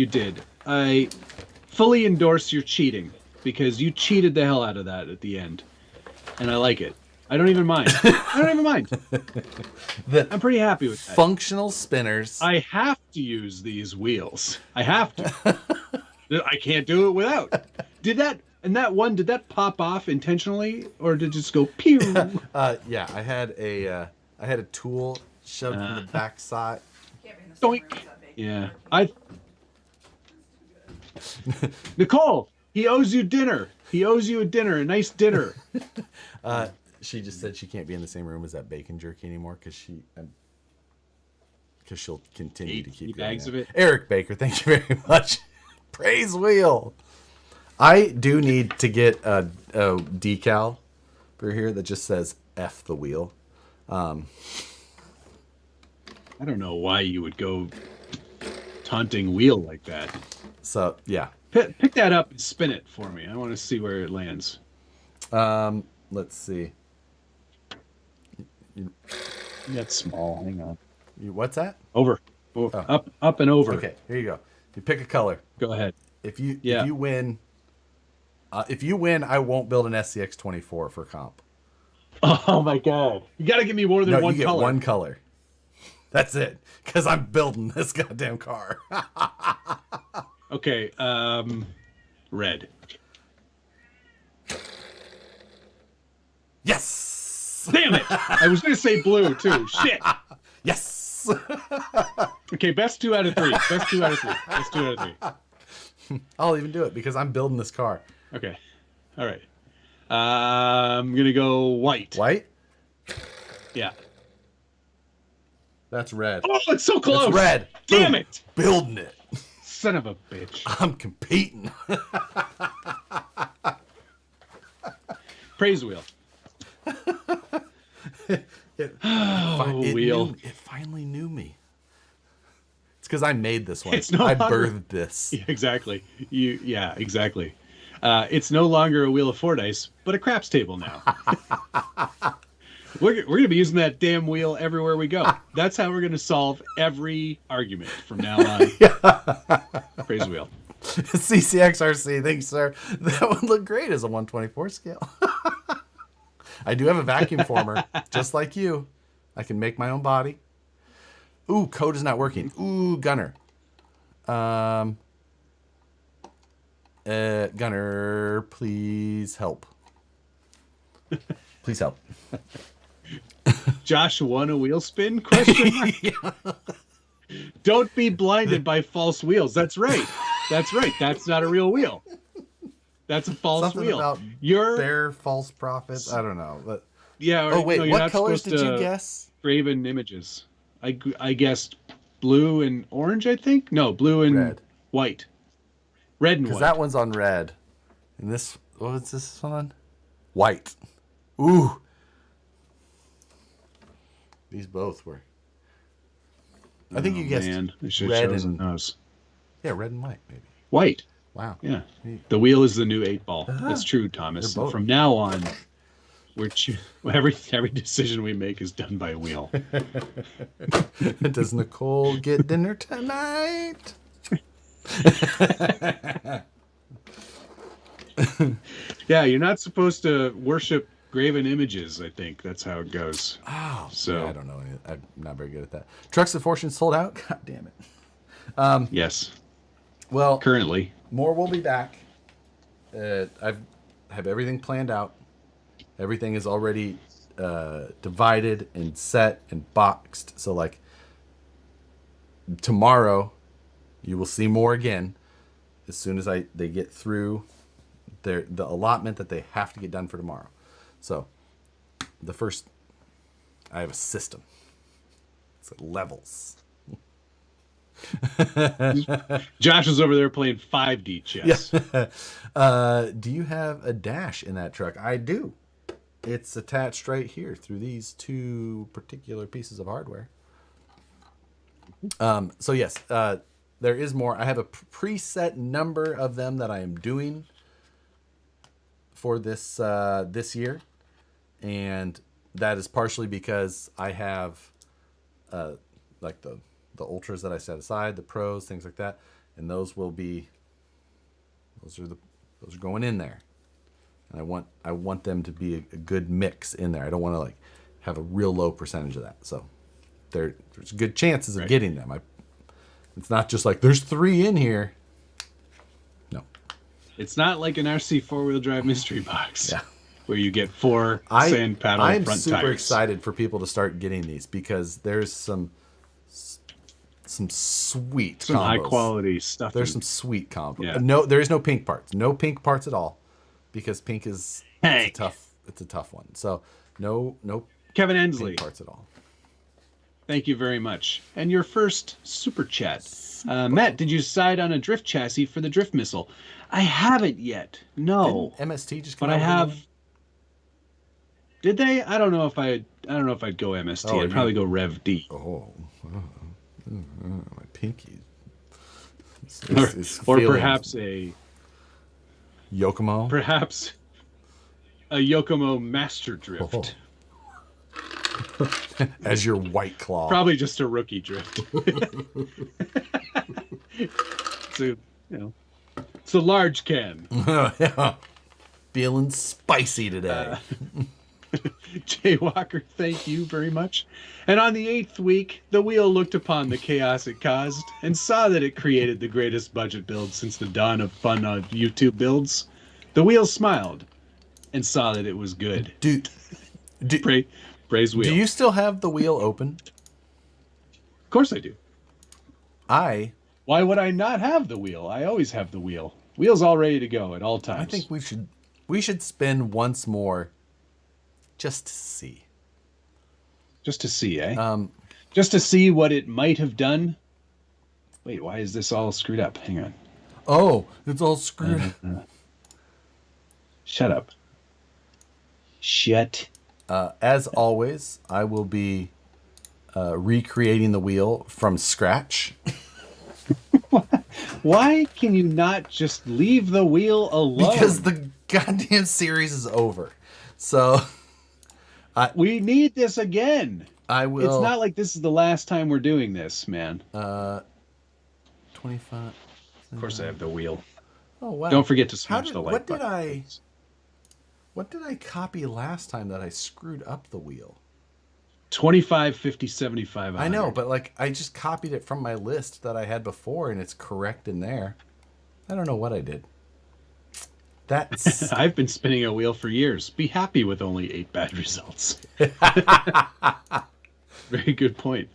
did. I fully endorse your cheating because you cheated the hell out of that at the end. And I like it. I don't even mind. I'm pretty happy with that. Functional spinners. I have to use these wheels. I have to. I can't do it without. Did that pop off intentionally, or did it just go pew? Yeah, I had a tool shoved in the backside. Doink. Yeah, Nicole, he owes you dinner. He owes you a nice dinner. She just said she can't be in the same room as that bacon jerky anymore because she'll continue to keep bags doing of it. Eric Baker, thank you very much. Praise wheel. I do need to get a decal for here that just says F the wheel. I don't know why you would go taunting wheel like that. So yeah. Pick that up and spin it for me. I want to see where it lands. Let's see. That's small. Hang on. What's that? Over. Oh. Up and over. Okay, here you go. You pick a color. Go ahead. If you win, I won't build an SCX 24 for comp. Oh my god! You got to give me more than No, one you get color. one color. That's it. Because I'm building this goddamn car. Okay. Red. Yes. Damn it! I was gonna say blue too. Shit. Yes. Okay, best 2 out of 3. Best 2 out of 3. Best 2 out of 3. I'll even do it because I'm building this car. Okay. All right. I'm gonna go white. White? Yeah. That's red. Oh, it's so close. It's red. Damn Boom. it! Building it. Son of a bitch. I'm competing. Praise wheel. It wheel. It finally knew me. It's because I made this one. It's no I longer- birthed this. Yeah, exactly. Yeah, exactly. It's no longer a wheel of Fordyce, but a craps table now. We're going to be using that damn wheel everywhere we go. That's how we're going to solve every argument from now on. Praise wheel. CCXRC, thanks, sir. That would look great as a 124 scale. I do have a vacuum former, just like you. I can make my own body. Ooh, code is not working. Ooh, Gunner. Gunner, please help. Please help. Josh won a wheel spin? Question mark. Don't be blinded by false wheels. That's right. That's right. That's not a real wheel. That's a false Something wheel. about You're bear false prophets. I don't know. But yeah. oh wait, no, you're what not colors supposed did you to guess? graven images. I guessed blue and orange. I think no, blue and Red. white. Red and Because white. that one's on red. And this, what was this one on? White. Ooh. These both were. I think you guessed Man, I should red have chosen and those. yeah, red and white maybe. White. Wow. Yeah. The wheel is the new 8-ball. That's true, Thomas. They're both- From now on, every decision we make is done by wheel. Does Nicole get dinner tonight? Yeah, you're not supposed to worship graven images. I think that's how it goes. Oh, So- yeah, I don't know. I'm not very good at that. Trucks of Fortune sold out. God damn it. Yes. Well, Currently. more will be back. I have everything planned out. Everything is already divided and set and boxed. So like tomorrow, you will see more again. As soon as they get through the allotment that they have to get done for tomorrow. So I have a system. It's like levels. Josh is over there playing 5D chess. Do you have a dash in that truck? I do. It's attached right here through these two particular pieces of hardware. So yes, there is more. I have a preset number of them that I am doing for this this year, and that is partially because I have like the ultras that I set aside, the pros, things like that, and those are going in there. And I want them to be a good mix in there. I don't want to like have a real low percentage of that. So there's good chances of getting them. It's not just like there's 3 in here. No. It's not like an RC 4-wheel drive mystery box. Yeah. Where you get 4 sand paddle I'm front super tires. excited for people to start getting these because there's some sweet Some combos. high quality stuff. There's some sweet combos. Yeah. No, there is no pink parts. No pink parts at all, because pink is Hank. it's a tough one. So no Kevin pink Ensley. parts at all. Thank you very much. And your first super chat. Matt, did you decide on a drift chassis for the drift missile? I haven't yet. No. Didn't MST just come But out I with a new have. one? Did they? I don't know if I'd go MST. Oh, I'd probably go Rev D. Oh, my pinky. Or perhaps Yokomo. perhaps a Yokomo Master Drift. As your White Claw. Probably just a rookie drift. So, it's a large can. Yeah. Feeling spicy today. Jay Walker, thank you very much. And on the 8th week, the wheel looked upon the chaos it caused and saw that it created the greatest budget build since the dawn of fun on YouTube builds. The wheel smiled and saw that it was good. Dude, Praise wheel. do you still have the wheel open? Of course I do. I Why would I not have the wheel? I always have the wheel. Wheel's all ready to go at all times. think we should spin once more just to see. Just to see, just to see what it might have done. Wait, why is this all screwed up? Hang on. Oh, it's all screwed. Shut up. Shut. As always, I will be recreating the wheel from scratch. Why can you not just leave the wheel alone? Because the goddamn series is over. So we need this again. I will. It's not like this is the last time we're doing this, man. 25. Of course I have the wheel. Oh wow! Don't forget to smash the like what button. What did I copy last time that I screwed up the wheel? 25, 50, 75. 100. I know, but like I just copied it from my list that I had before, and it's correct in there. I don't know what I did. That's I've been spinning a wheel for years. Be happy with only 8 bad results. Very good point.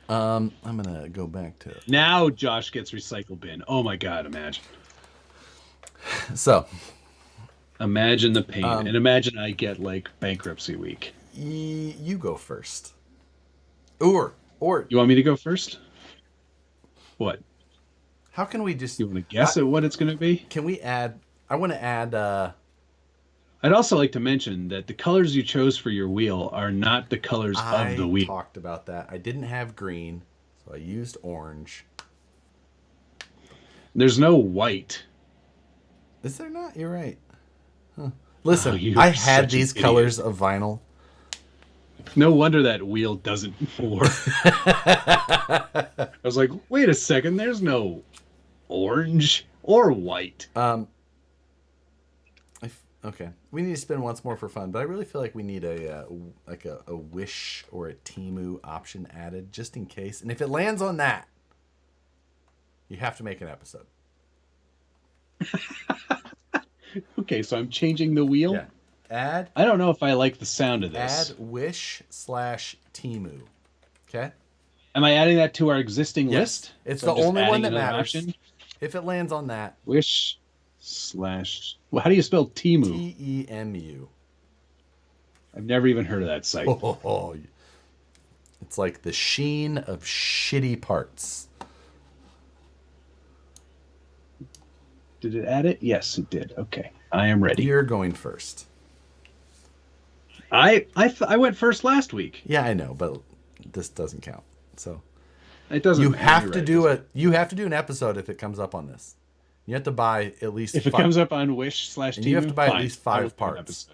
I'm gonna go back to Now Josh gets recycle bin. Oh my god, imagine. So Imagine the pain. And imagine I get like bankruptcy week. you go first. Or You want me to go first? What? how can we just You want to guess at what it's going to be? Can we add? I want to add. I'd also like to mention that the colors you chose for your wheel are not the colors of the wheel. I talked about that. I didn't have green, so I used orange. There's no white. Is there not? You're right. Huh. Listen, you I are had such an these idiot. colors of vinyl. No wonder that wheel doesn't work. I was like, wait a second, there's no orange or white. Okay, we need to spin once more for fun, but I really feel like we need a Wish or a Temu option added just in case. And if it lands on that, you have to make an episode. Okay, so I'm changing the wheel. Yeah. Add. I don't know if I like the sound of this. Add Wish/Temu. Okay. Am I adding that to our existing Yes. list? It's So the I'm just only one adding that another matters. option? If it lands on that, Wish/. Well, how do you spell Temu? Temu. I've never even heard of that site. Oh, it's like the sheen of shitty parts. Did it add it? Yes, it did. Okay, I am ready. You're going first. I went first last week. Yeah, I know, but this doesn't count. So It doesn't. you matter, have you're to right. do you have to do an episode if it comes up on this. You have to buy at least If it comes up on Wish/Temu, And you have to buy at fine, least I 5 will do an parts.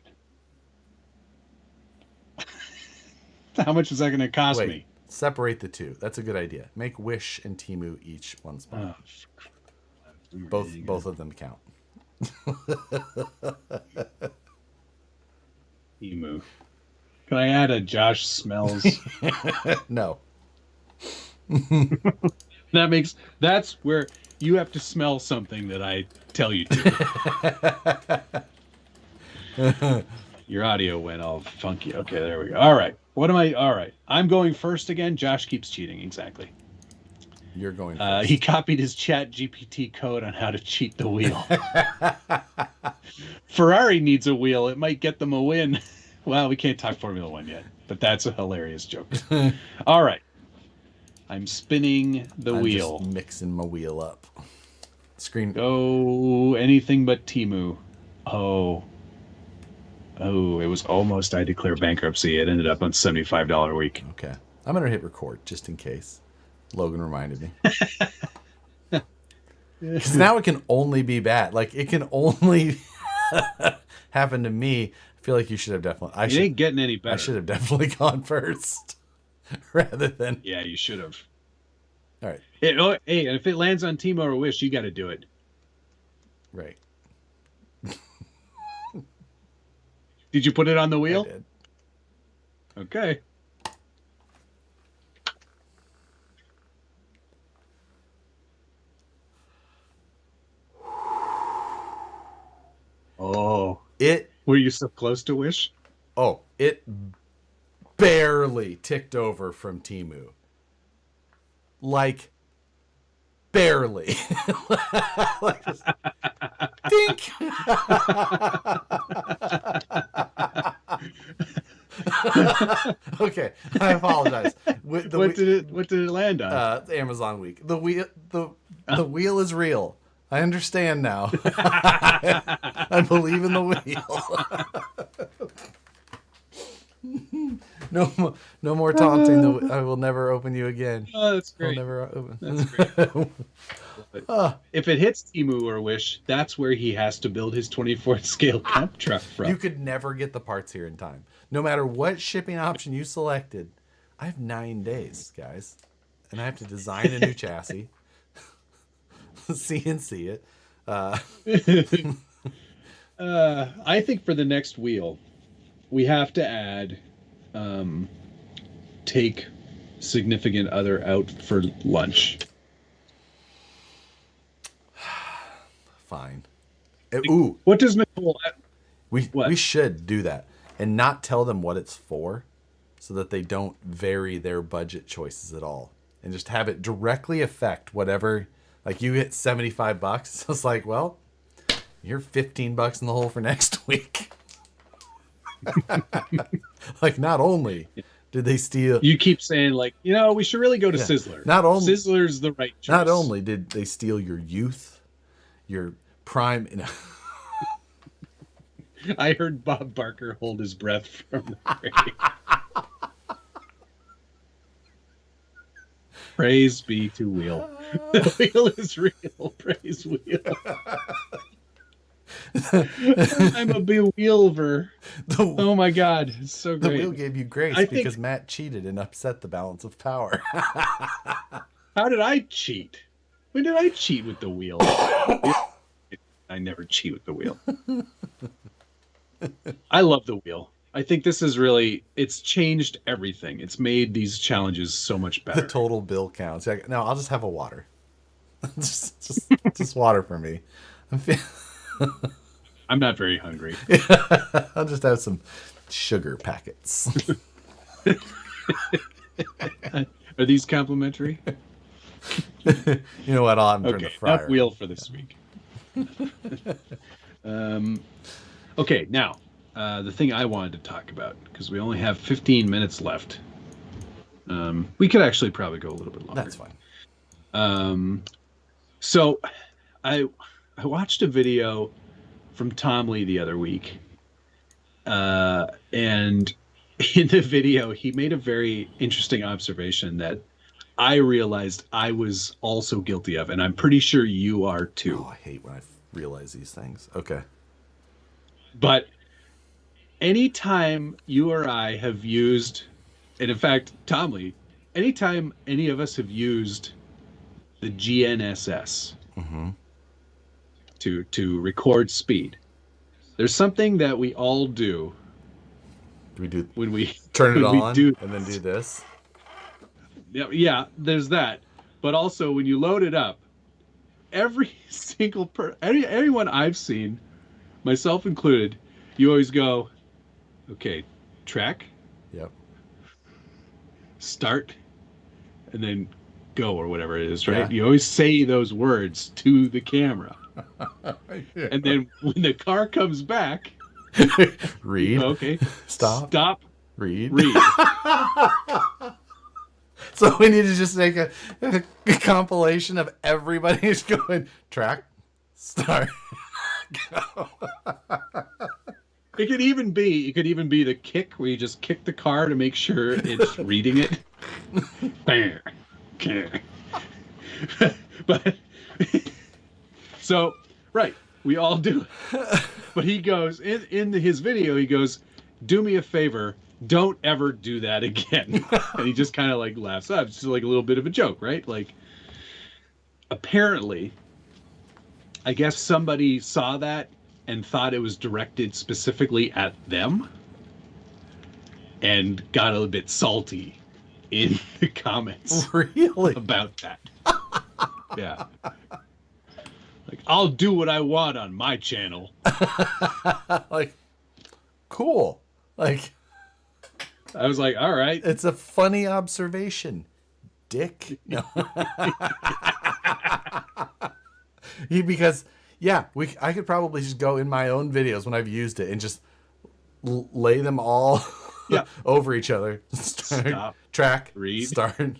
episode. How much is that going to cost Wait, me? separate the two. That's a good idea. Make Wish and Temu each one spot. Oh, Both of them count. Emu. Can I add a Josh smells? No. That's where you have to smell something that I tell you to. Your audio went all funky. Okay, there we go. All right. All right. I'm going first again. Josh keeps cheating. Exactly. You're going first. He copied his Chat GPT code on how to cheat the wheel. Ferrari needs a wheel. It might get them a win. Well, we can't talk Formula One yet, but that's a hilarious joke. All right. I'm spinning the I'm wheel. just mixing my wheel up. Screen. Go anything but Temu. Oh, it was almost I declare bankruptcy. It ended up on $75 a week. Okay. I'm going to hit record just in case. Logan reminded me. Because now it can only be bad. Like, it can only happen to me. I feel like you should have definitely... It ain't getting any better. I should have definitely gone first. Rather than... Yeah, you should have. All right. Hey, and if it lands on Timo or Wish, you got to do it. Right. Did you put it on the I wheel? did. Okay. Oh. Were you so close to Wish? Oh, it barely ticked over from Temu. Like, barely. Like just, dink. Okay, I apologize. What did it land on? The Amazon week. The wheel is real. I understand now. I believe in the wheel. No more taunting. I will never open you again. Oh, that's great. I'll never open. That's great. If it hits Temu or Wish, that's where he has to build his 24th scale dump truck from. You could never get the parts here in time. No matter what shipping option you selected, I have 9 days, guys. And I have to design a new chassis. CNC it. I think for the next wheel, we have to add take significant other out for lunch. Fine. Ooh. What does Nicole... We should do that and not tell them what it's for so that they don't vary their budget choices at all and just have it directly affect whatever. Like, you hit $75. So it's like, well, you're $15 in the hole for next week. Like, not only did they steal... You keep saying, like, we should really go to Sizzler. Sizzler's the right choice. Not only did they steal your youth, your prime... I heard Bob Barker hold his breath from the grave. Praise be to Wheel. The wheel is real. Praise Wheel. I'm a bewheelver. Oh my God, it's so great. The wheel gave you grace because Matt cheated and upset the balance of power. How did I cheat? When did I cheat with the wheel? I never cheat with the wheel. I love the wheel. I think this is really, it's changed everything. It's made these challenges so much better. The total bill counts. No, I'll just have a water. just water for me. I'm not very hungry. I'll just have some sugar packets. Are these complimentary? You know what? I'll have them turn the fryer. Enough wheel for this week. Okay, now, the thing I wanted to talk about, because we only have 15 minutes left. We could actually probably go a little bit longer. That's fine. So I watched a video from Tom Lee the other week. And in the video, he made a very interesting observation that I realized I was also guilty of, and I'm pretty sure you are too. Oh, I hate when I realize these things. Okay. But anytime you or I have used, and in fact, Tom Lee, anytime any of us have used the GNSS to record speed, there's something that we all do. Do we do when we turn it on and then do this? Yeah, there's that. But also when you load it up, every single anyone I've seen, myself included, you always go, okay, track. Yep. Start, and then go, or whatever it is, right? Yeah. You always say those words to the camera. Yeah. And then when the car comes back, read. Okay. Stop. Stop. Read. So we need to just make a compilation of everybody who's going track, start, go. It could even be the kick where you just kick the car to make sure it's reading it. Bam. Okay. But so right, we all do it. But he goes in his video, he goes, "Do me a favor, don't ever do that again." And he just kind of like laughs up. It's just like a little bit of a joke, right? Like apparently, I guess somebody saw that and thought it was directed specifically at them and got a little bit salty in the comments Really? about that. Yeah. Like, I'll do what I want on my channel. Like, cool. Like, I was like, all right. it's a funny observation, dick. No. Because yeah, I could probably just go in my own videos when I've used it and just lay them all over each other. Stop. Track. Read. Start.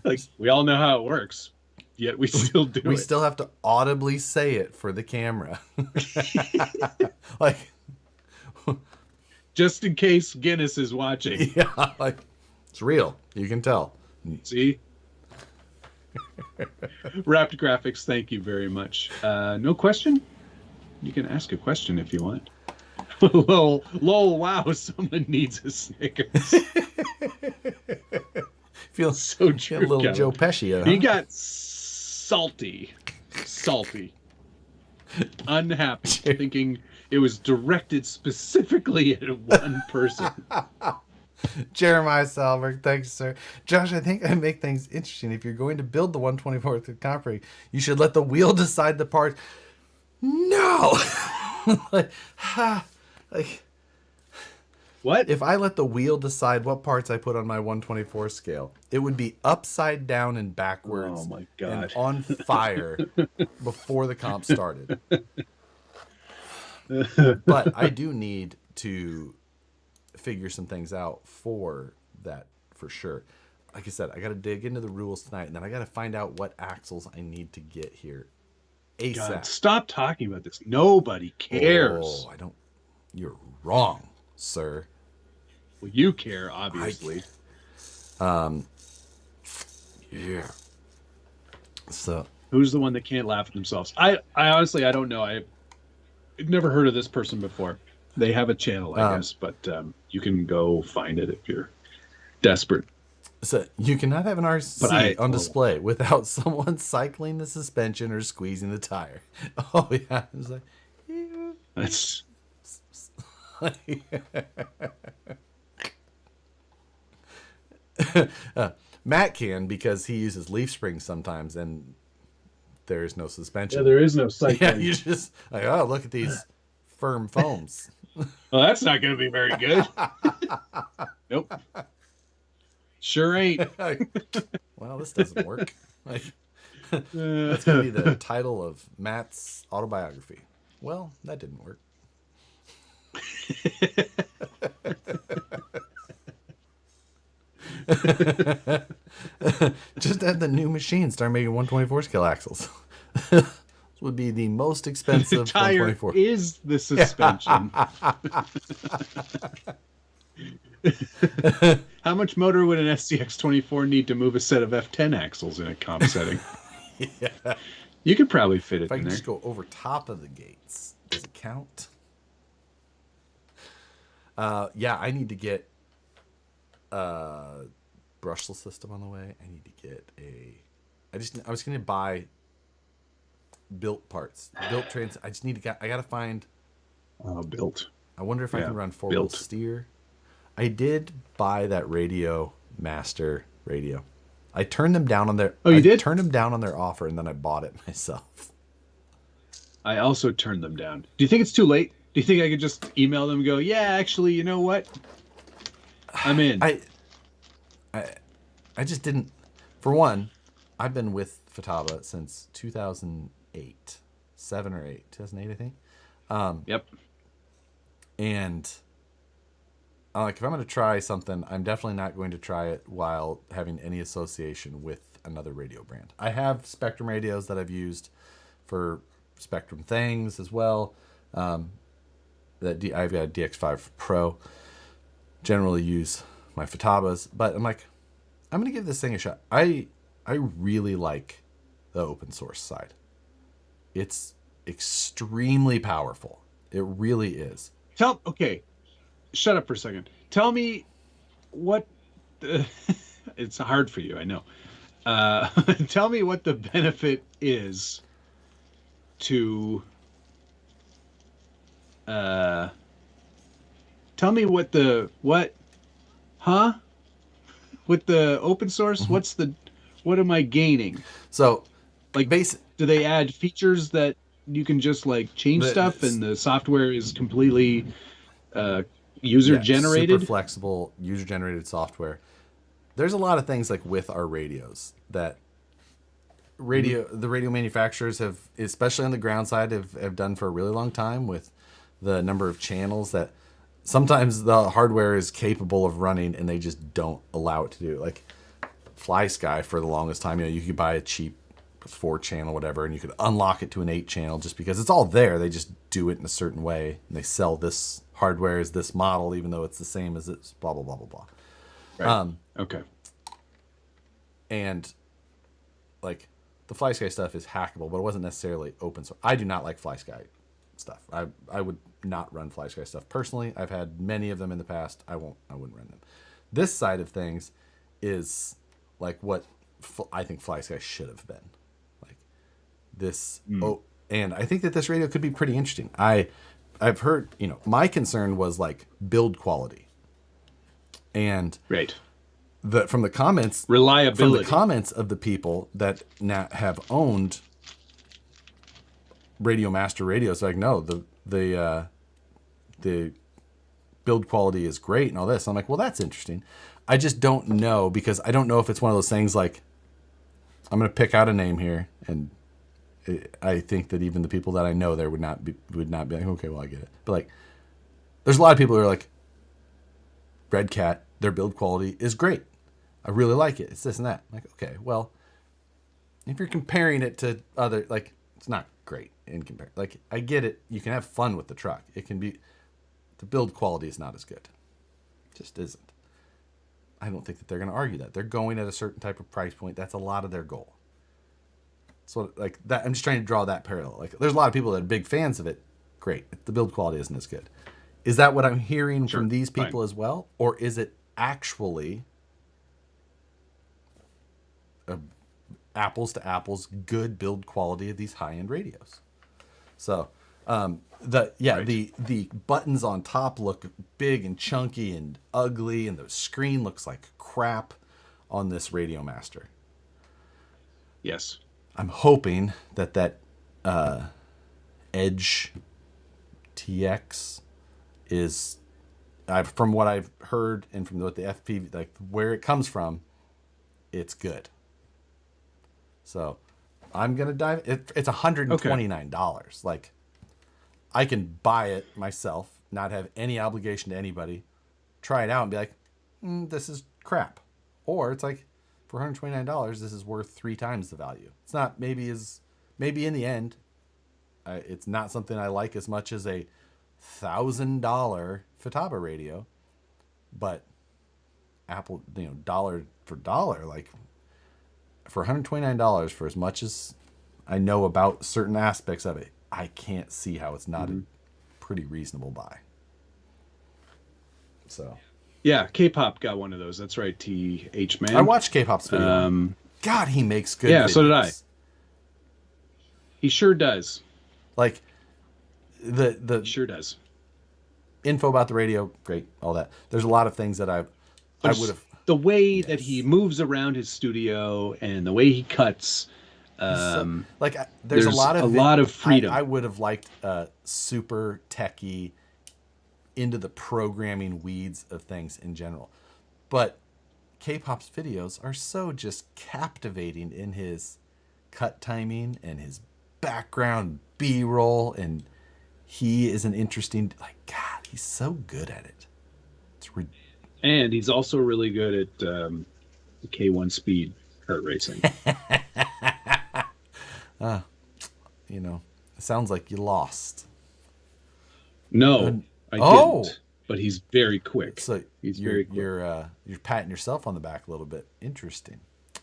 Like, we all know how it works, yet we still do We it. still have to audibly say it for the camera. Like, just in case Guinness is watching. yeah, like it's real. You can tell. See? Wrapped Graphics, thank you very much. No question? You can ask a question if you want. lol, wow, someone needs a Snickers. Feels So true, a little Kevin. Joe Pesci. Huh? He got salty, unhappy, thinking it was directed specifically at one person. Jeremiah Salberg, thanks, sir. Josh, I think I make things interesting. If you're going to build the 124th Capri, you should let the wheel decide the parts. No! like, What? if I let the wheel decide what parts I put on my 124 scale, it would be upside down and backwards Oh my God. and on fire before the comp started. But I do need to figure some things out for that, for sure. Like I said, I got to dig into the rules tonight, and then I got to find out what axles I need to get here ASAP. God, stop talking about this. Nobody cares. Oh, I don't. You're wrong, sir. Well, you care, obviously. Yeah. So Who's the one that can't laugh at themselves? I honestly, I don't know. I've never heard of this person before. They have a channel, I guess, but you can go find it if you're desperate. So you cannot have an RC on display without someone cycling the suspension or squeezing the tire. Oh yeah, it's like, yeah. That's Matt can, because he uses leaf springs sometimes, and there is no suspension. yeah. There is no cycling. Yeah, you just like, oh, look at these firm foams. Well, that's not going to be very good. Nope. Sure ain't. Well, this doesn't work. Like, that's gonna be the title of Matt's autobiography. Well, that didn't work. Just add the new machine, start making 124 scale axles. This would be the most expensive Tire 124. is the suspension. How much motor would an SCX-24 need to move a set of F10 axles in a comp setting? Yeah. You could probably fit it If I in can there. just go over top of the gates, does it count? Yeah, I need to get a brushless system on the way. I need to get I was gonna buy built parts, built trans. I just need to I gotta find. Built. I wonder if I Yeah, can run 4-wheel built. steer. I did buy that Radio Master radio. I turned them down on their. Oh, you I did? turned them down on their offer, and then I bought it myself. I also turned them down. Do you think it's too late? Do you think I could just email them and go, yeah, actually, you know what? I'm in. I just didn't. For one, I've been with Futaba since 2008, 7 or 8, 2008, I think. Yep. And like if I'm going to try something, I'm definitely not going to try it while having any association with another radio brand. I have Spectrum radios that I've used for Spectrum things as well. I've got a DX5 Pro. Generally use my Futabas, but I'm like, I'm going to give this thing a shot. I really like the open source side. It's extremely powerful. It really is. Okay, shut up for a second. Tell me what the, it's hard for you, I know. Tell me what the benefit is to tell me what with the open source, what am I gaining? So, Like, do they add features that you can just like change stuff and the software is completely user generated? super flexible, user generated software. There's a lot of things like with our radios that the radio manufacturers have, especially on the ground side, have done for a really long time with the number of channels that sometimes the hardware is capable of running and they just don't allow it to do it. Like FlySky for the longest time, you could buy a cheap 4-channel whatever and you could unlock it to an 8-channel just because it's all there. They just do it in a certain way and they sell this hardware as this model even though it's the same as it's blah blah blah blah blah. Right. Okay. And like the FlySky stuff is hackable, but it wasn't necessarily open source. I do not like FlySky stuff. I would not run FlySky stuff personally. I've had many of them in the past. I wouldn't run them. This side of things is like what I think FlySky should have been. Like this. And I think that this radio could be pretty interesting. I've heard, my concern was like build quality. And right. From the comments, reliability. From the comments of the people that now have owned Radio Master radios, like no, the build quality is great and all this. I'm like, well, that's interesting. I just don't know because I don't know if it's one of those things like I'm going to pick out a name here, and I think that even the people that I know there would not be like, okay, well, I get it. But like, there's a lot of people who are like, Red Cat, their build quality is great. I really like it. It's this and that. I'm like, okay, well, if you're comparing it to other, like, it's not great in comparison. Like, I get it. You can have fun with the truck. It can be, the build quality is not as good. It just isn't. I don't think that they're going to argue that. They're going at a certain type of price point. That's a lot of their goal. So, like, that, I'm just trying to draw that parallel. Like, there's a lot of people that are big fans of it. Great. The build quality isn't as good. Is that what I'm hearing from these people as well? Or is it actually apples to apples good build quality of these high-end radios? So the buttons on top look big and chunky and ugly, and the screen looks like crap on this Radio Master. Yes. I'm hoping that Edge TX is, from what I've heard and from what the FP, like where it comes from, it's good. So I'm going to dive. It's $129. Like, I can buy it myself, not have any obligation to anybody, try it out and be like, this is crap. Or it's like, for $129, this is worth 3 times the value. It's not maybe in the end, it's not something I like as much as a $1,000 Futaba radio, but Apple, dollar for dollar, like for $129, for as much as I know about certain aspects of it, I can't see how it's not a pretty reasonable buy. So, yeah, K-pop got one of those. That's right, TH man. I watched K-pop's video. God, he makes good. Yeah, videos. So did I. He sure does. Like the he sure does. Info about the radio, great, all that. There's a lot of things that I would have. The way that he moves around his studio and the way he cuts. There's a lot of freedom. I would have liked super techie, into the programming weeds of things in general. But K-pop's videos are so just captivating in his cut timing and his background B-roll, and he is an interesting, God, he's so good at it. And he's also really good at K1 speed kart racing. You know, it sounds like you lost. No, I Oh, didn't. But he's very quick. so He's you're very quick. you're patting yourself on the back a little bit. Interesting. A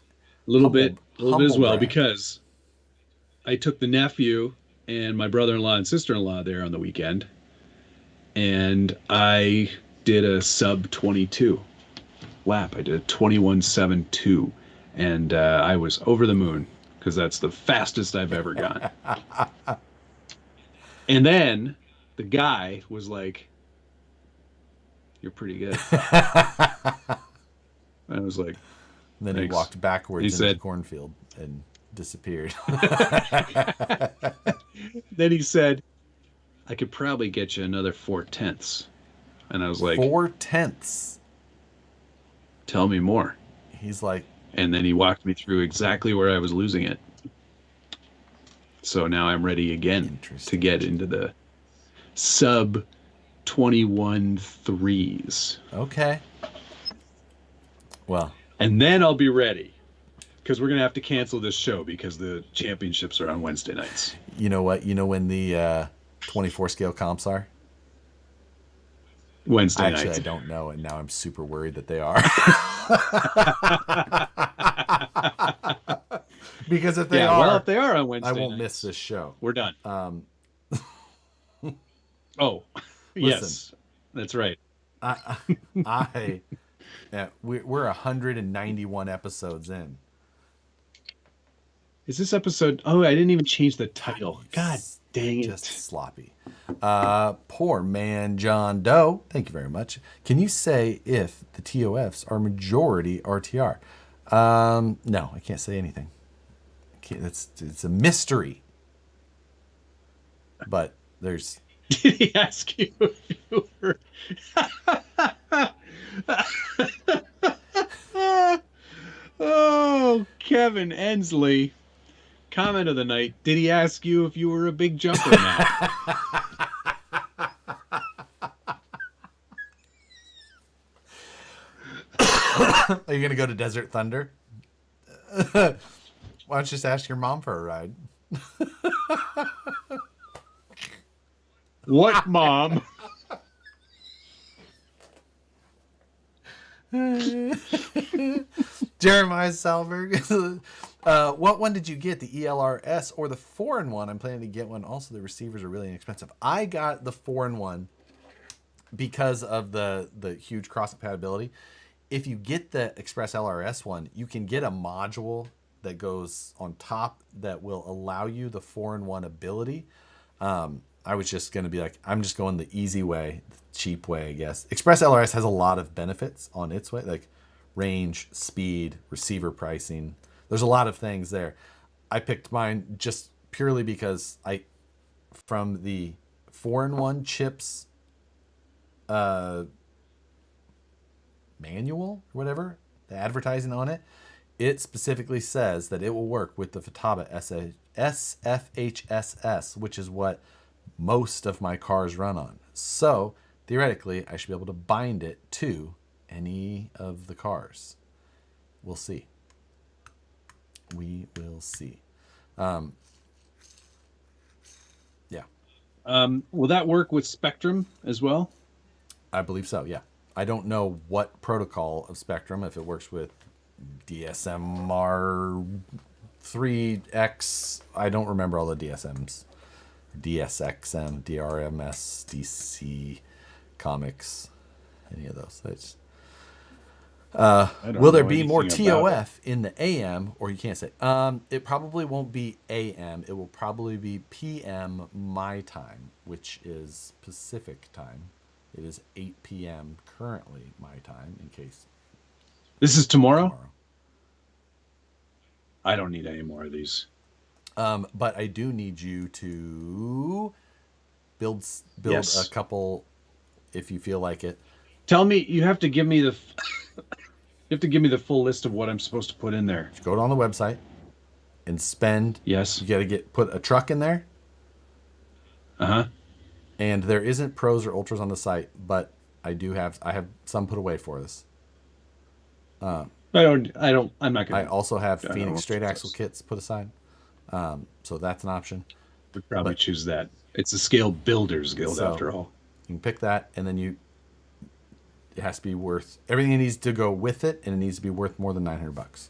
little bit as Humble well, brag. because I took the nephew and my brother-in-law and sister-in-law there on the weekend, and I did a sub 22 lap. I did a 21.72, and I was over the moon because that's the fastest I've ever gone. And then the guy was like, "You're pretty good." I was like, Then "Thanks." he walked backwards He into said, the cornfield and disappeared. then he said, "I could probably get you another 4/10." And I was like, 4/10. "Tell me more." He's like, And then he walked me through exactly where I was losing it. So now I'm ready again to get into the sub 21 threes. okay. Well, And then I'll be ready. Because we're going to have to cancel this show because the championships are on Wednesday nights. you know what? You know when the 24 scale comps are? Wednesday Actually, nights. I don't know, and now I'm super worried that they are. Because if they are, well, if they are on Wednesday I won't nights, miss this show. we're done. Oh, Listen. yes, that's right. We're 191 episodes in. Is this episode? Oh, I didn't even change the title. God dang it. Just sloppy. Poor man John Doe. Thank you very much. Can you say if the TOFs are majority RTR? No, I can't say anything. It's a mystery. But there's. Did he ask you if you were? Oh, Kevin Ensley. Comment of the night. Did he ask you if you were a big jumper now? Are you going to go to Desert Thunder? Why don't you just ask your mom for a ride? What, Mom? Jeremiah Salberg. What one did you get? The ELRS or the 4-in-1? I'm planning to get one. Also, the receivers are really inexpensive. I got the 4-in-1 because of the huge cross compatibility. If you get the Express LRS one, you can get a module that goes on top that will allow you the 4-in-1 ability. I was just going to be like, I'm just going the easy way, the cheap way, I guess. Express LRS has a lot of benefits on its way, like range, speed, receiver pricing. There's a lot of things there. I picked mine just purely because from the 4-in-1 chips manual or whatever, the advertising on it, it specifically says that it will work with the Futaba SFHSS, which is what most of my cars run on. So theoretically, I should be able to bind it to any of the cars. We'll see. We will see. Yeah. Will that work with Spectrum as well? I believe so, yeah. I don't know what protocol of Spectrum, if it works with DSMR 3X. I don't remember all the DSMs. DSXM, DRMS, DC, comics, any of those. Will there be more TOF in the AM, or you can't say? It probably won't be AM. It will probably be PM my time, which is Pacific time. It is 8 p.m. currently my time, in case. This is tomorrow? I don't need any more of these. But I do need you to build yes. a couple, if you feel like it. Tell me, you have to give me the full list of what I'm supposed to put in there. Just go on the website and spend. Yes. You got to put a truck in there. Uh-huh. And there isn't pros or ultras on the site, but I have some put away for this. I'm not I gonna. also have I don't Phoenix know straight if axle kits put aside. So that's an option. would probably But choose that. It's a Scale Builders Guild so after all. you can pick that, and then it has to be worth everything. Needs to go with it, and it needs to be worth more than $900.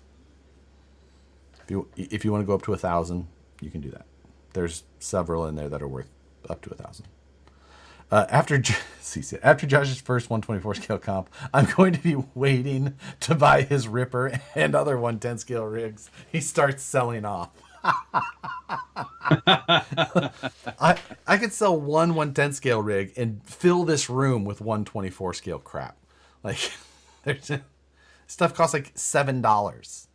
If you want to go up to 1,000, you can do that. There's several in there that are worth up to 1,000. After Josh's first 124 scale comp, I'm going to be waiting to buy his Ripper and other 110 scale rigs he starts selling off. I could sell one 110 scale rig and fill this room with 124 scale crap. Like, stuff costs like $7.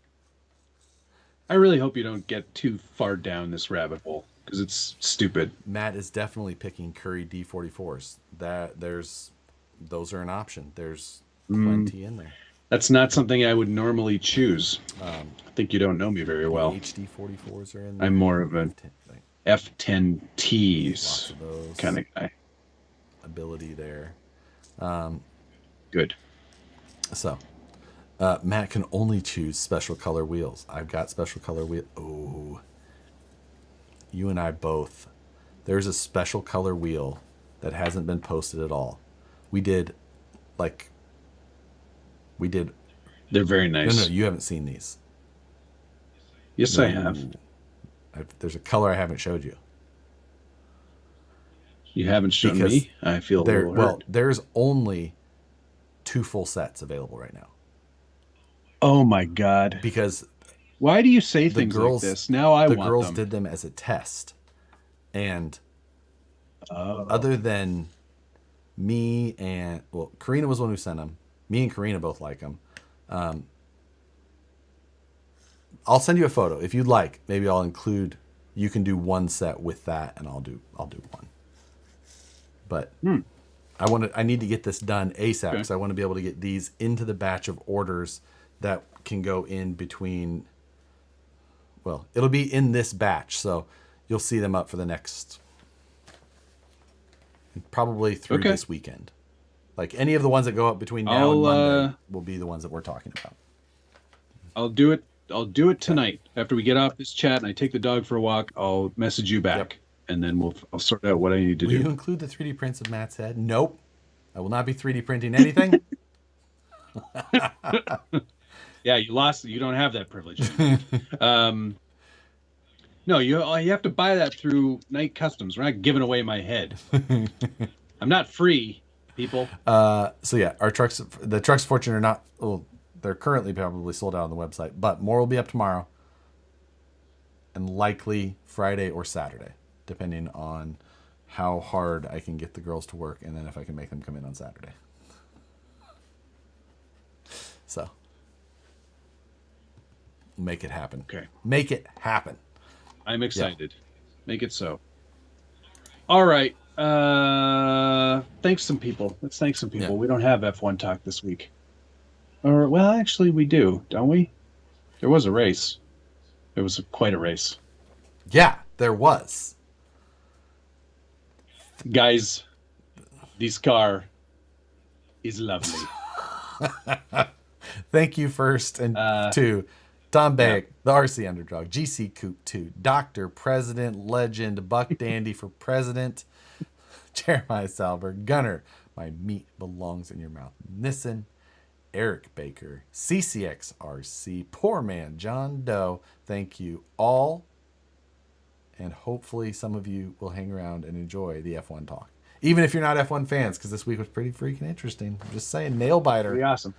I really hope you don't get too far down this rabbit hole because it's stupid. Matt is definitely picking Curry D44s. Those are an option. There's plenty in there. That's not something I would normally choose. I think you don't know me very well. HD 44s are in there. I'm more of an F10Ts kind of guy. Ability there. Good. So, Matt can only choose special color wheels. I've got special color wheel. Oh, you and I both. There's a special color wheel that hasn't been posted at all. We did. They're very nice. No, you haven't seen these. Yes, I have. There's a color I haven't showed you. You haven't shown Because me. I feel a little hurt. Well, there's only 2 full sets available right now. Oh my God. Because why do you say things like this? Now I want them. The girls did them as a test. And other than me and, well, Karina was the one who sent them. Me and Karina both like them. I'll send you a photo if you'd like. Maybe I'll include. You can do one set with that, and I'll do one. But I need to get this done ASAP because I want to be able to get these into the batch of orders that can go in between. Well, it'll be in this batch, so you'll see them up for the next. Probably through this weekend. Like any of the ones that go up between now and Monday will be the ones that we're talking about. I'll do it tonight after we get off this chat and I take the dog for a walk. I'll message you back and then I'll sort out what I need to do. Will you include the 3D prints of Matt's head? Nope. I will not be 3D printing anything. Yeah, you lost. You don't have that privilege. No, you have to buy that through Night Customs. We're not giving away my head. I'm not free, people. So yeah, the trucks, fortunately, are not. Well, they're currently probably sold out on the website, but more will be up tomorrow, and likely Friday or Saturday, depending on how hard I can get the girls to work, and then if I can make them come in on Saturday. So, make it happen. Okay, make it happen. I'm excited. Make it so. All right. Thanks some people. Let's thank some people. Yeah. We don't have F1 talk this week. Or well, actually we do, don't we? There was a race. It was quite a race. Yeah, there was. Guys, this car is lovely. Thank you first and to Tom Bagg, the RC Underdog, GC Coop 2, Dr. President, Legend, Buck Dandy for President, Jeremiah Salberg, Gunner, My Meat Belongs in Your Mouth, Nissen, Eric Baker, CCX RC, Poor Man, John Doe. Thank you all. And hopefully some of you will hang around and enjoy the F1 talk. Even if you're not F1 fans, because this week was pretty freaking interesting. I'm just saying, nail biter. Pretty awesome.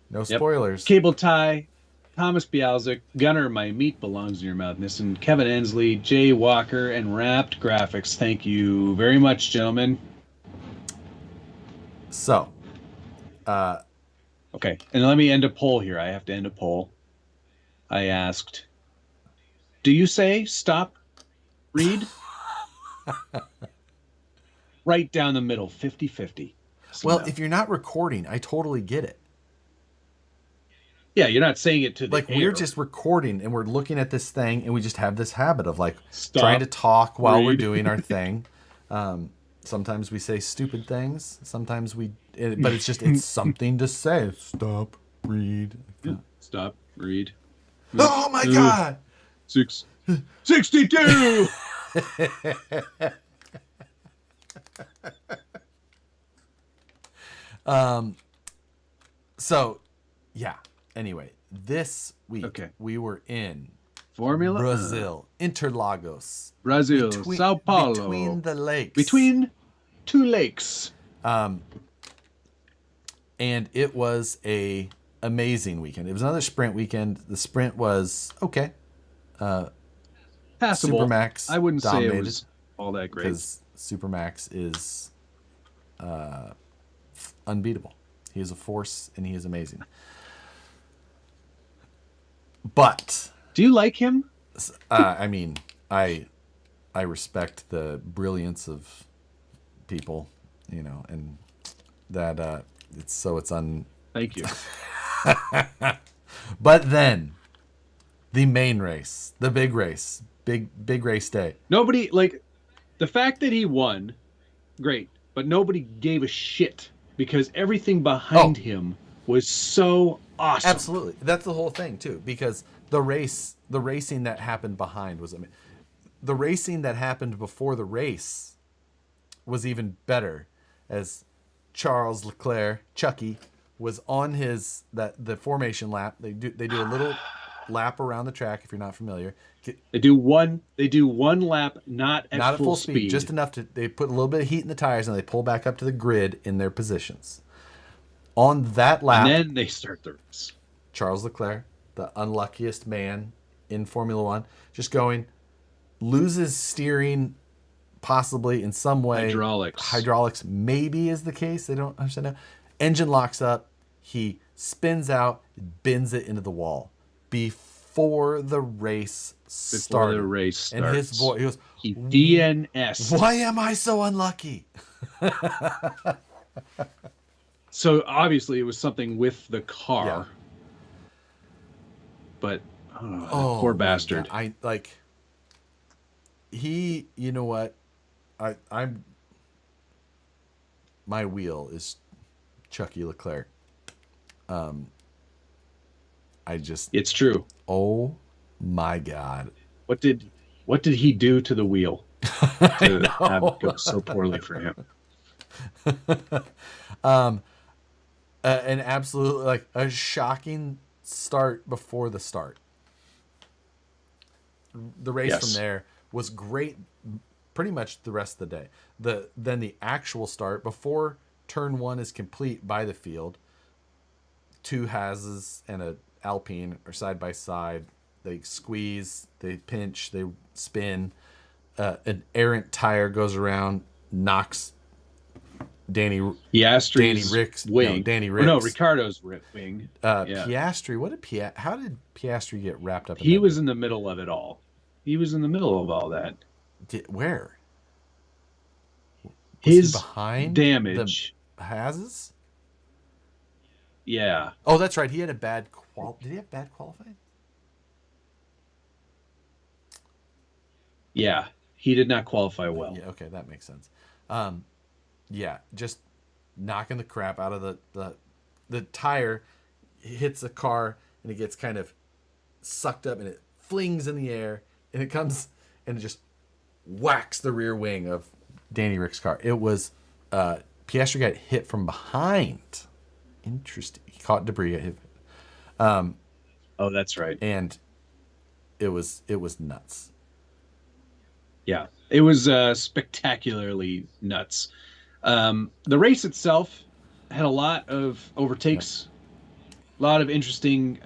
No spoilers. Cable Tie, Thomas Bialzik, Gunner, My Meat Belongs in Your Mouth, Nissen, Kevin Ensley, Jay Walker, and Wrapped Graphics. Thank you very much, gentlemen. So, okay, and let me end a poll here. I have to end a poll. I asked, do you say stop, read? Right down the middle, 50-50. So well, no. if you're not recording, I totally get it. Yeah, you're not saying it to the like air. We're just recording and we're looking at this thing and we just have this habit of like Stop, trying to talk while we're read. doing our thing. Sometimes we say stupid things. Sometimes but it's something to say. Stop, read. Yeah. Stop, read. Oh my God! 62. So, yeah. Anyway, this week we were in Formula Brazil, Interlagos, Brazil, Sao Paulo, between the lakes, between two lakes. And it was a amazing weekend. It was another sprint weekend. The sprint was okay. Passable. Supermax. I wouldn't dominated say it was all that great because Supermax is unbeatable. He is a force and he is amazing. But do you like him? I mean, I respect the brilliance of people, and that it's Thank you. But then the main race, the big race, big race day. Nobody, like, the fact that he won, great, but nobody gave a shit because everything behind him was so awesome. Absolutely. That's the whole thing too, because the racing that happened behind was amazing. The racing that happened before the race was even better, as Charles Leclerc, Chucky, was on the formation lap. They do a little lap around the track. If you're not familiar, they do one lap, not at full speed, just enough they put a little bit of heat in the tires and they pull back up to the grid in their positions. On that lap, and then they start the race. Charles Leclerc, the unluckiest man in Formula One, just loses steering, possibly in some way. Hydraulics maybe is the case. They don't understand. Engine locks up. He spins out, bends it into the wall before the race started. And his voice, he DNS. Why am I so unlucky? So obviously it was something with the car. Yeah. But poor bastard. You know what? My wheel is Chucky Leclerc. It's true. Oh my God. What did he do to the wheel to have it go so poorly for him? An absolute, a shocking start before the start. The race from there was great pretty much the rest of the day. Then the actual start, before turn one is complete by the field, two Hazes and a Alpine are side by side. They squeeze, they pinch, they spin. An errant tire goes around, knocks Danny Rick's wing. Ricciardo's wing. Piastri. How did Piastri get wrapped up in He was in the middle of it all. He was in the middle of all that. Where? His behind damage. The Hazes? Yeah. Oh, that's right. He had a bad Did he have bad qualifying? Yeah. He did not qualify well. Yeah, okay, that makes sense. Yeah, just knocking the crap out of the tire, hits the car, and it gets kind of sucked up, and it flings in the air, and it comes and it just whacks the rear wing of Danny Rick's car. It was Piastri got hit from behind. Interesting. He caught debris. Got hit. Oh, that's right. And it was nuts. Yeah, it was spectacularly nuts. The race itself had a lot of overtakes, a lot of interesting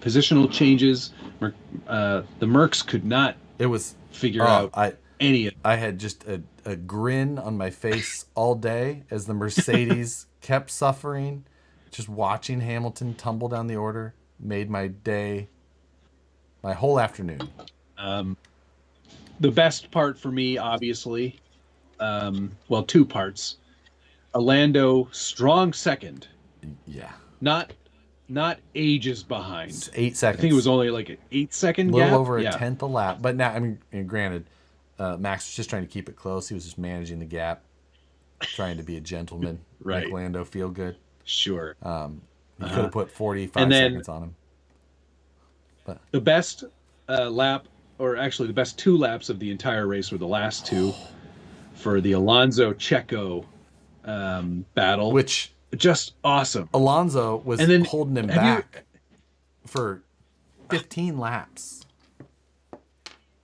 positional changes. The Mercs could not figure out any of it. I had just a grin on my face all day as the Mercedes kept suffering. Just watching Hamilton tumble down the order made my day, my whole afternoon. The best part for me, obviously, two parts. Orlando, strong second. Yeah. Not ages behind. It's 8 seconds. I think it was only like an 8 second gap. A little gap. over a tenth a lap. But now, I mean, granted, Max was just trying to keep it close. He was just managing the gap, trying to be a gentleman, Right. make Lando feel good. Sure. He could have put 45 And then seconds on him. But the best lap, or actually the best 2 laps of the entire race were the last 2 for the Alonso Checo battle, which just awesome. Alonso was And then holding him have you- back for 15 laps.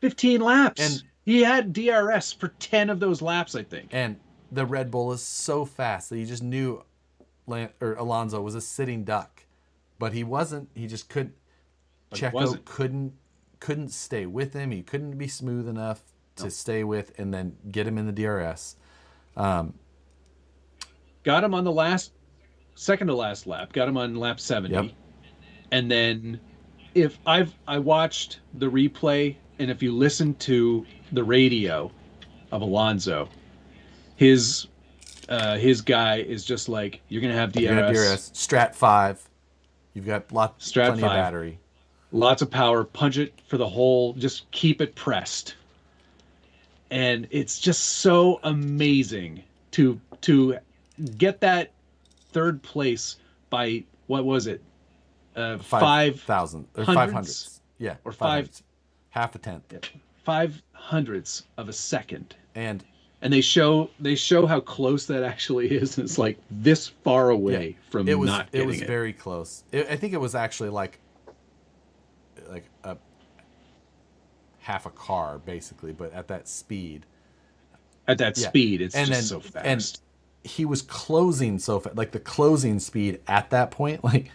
15 laps. And- he had DRS for 10 of those laps, I think. And the Red Bull is so fast that you just knew Alonso was a sitting duck. But he wasn't. He just couldn't. Checo couldn't stay with him. He couldn't be smooth enough to stay with and then get him in the DRS. Got him on the second to last lap. Got him on lap 70. Yep. And then I watched the replay, and if you listen to the radio of Alonso, his guy is just like, you're gonna have DRS. You're gonna DRS. Strat 5. You've got plenty of battery. Lots of power. Punch it for the hole. Just keep it pressed. And it's just so amazing to get that third place by, what was it? 5,000 or 500. Yeah, or 500. Half a tenth. 500ths of a second. And they show how close that actually is. It's like this far away from not getting it. It was very close. I think it was actually like a half a car basically, but at that speed. At that speed, it's just so fast. And he was closing so fast, like the closing speed at that point, like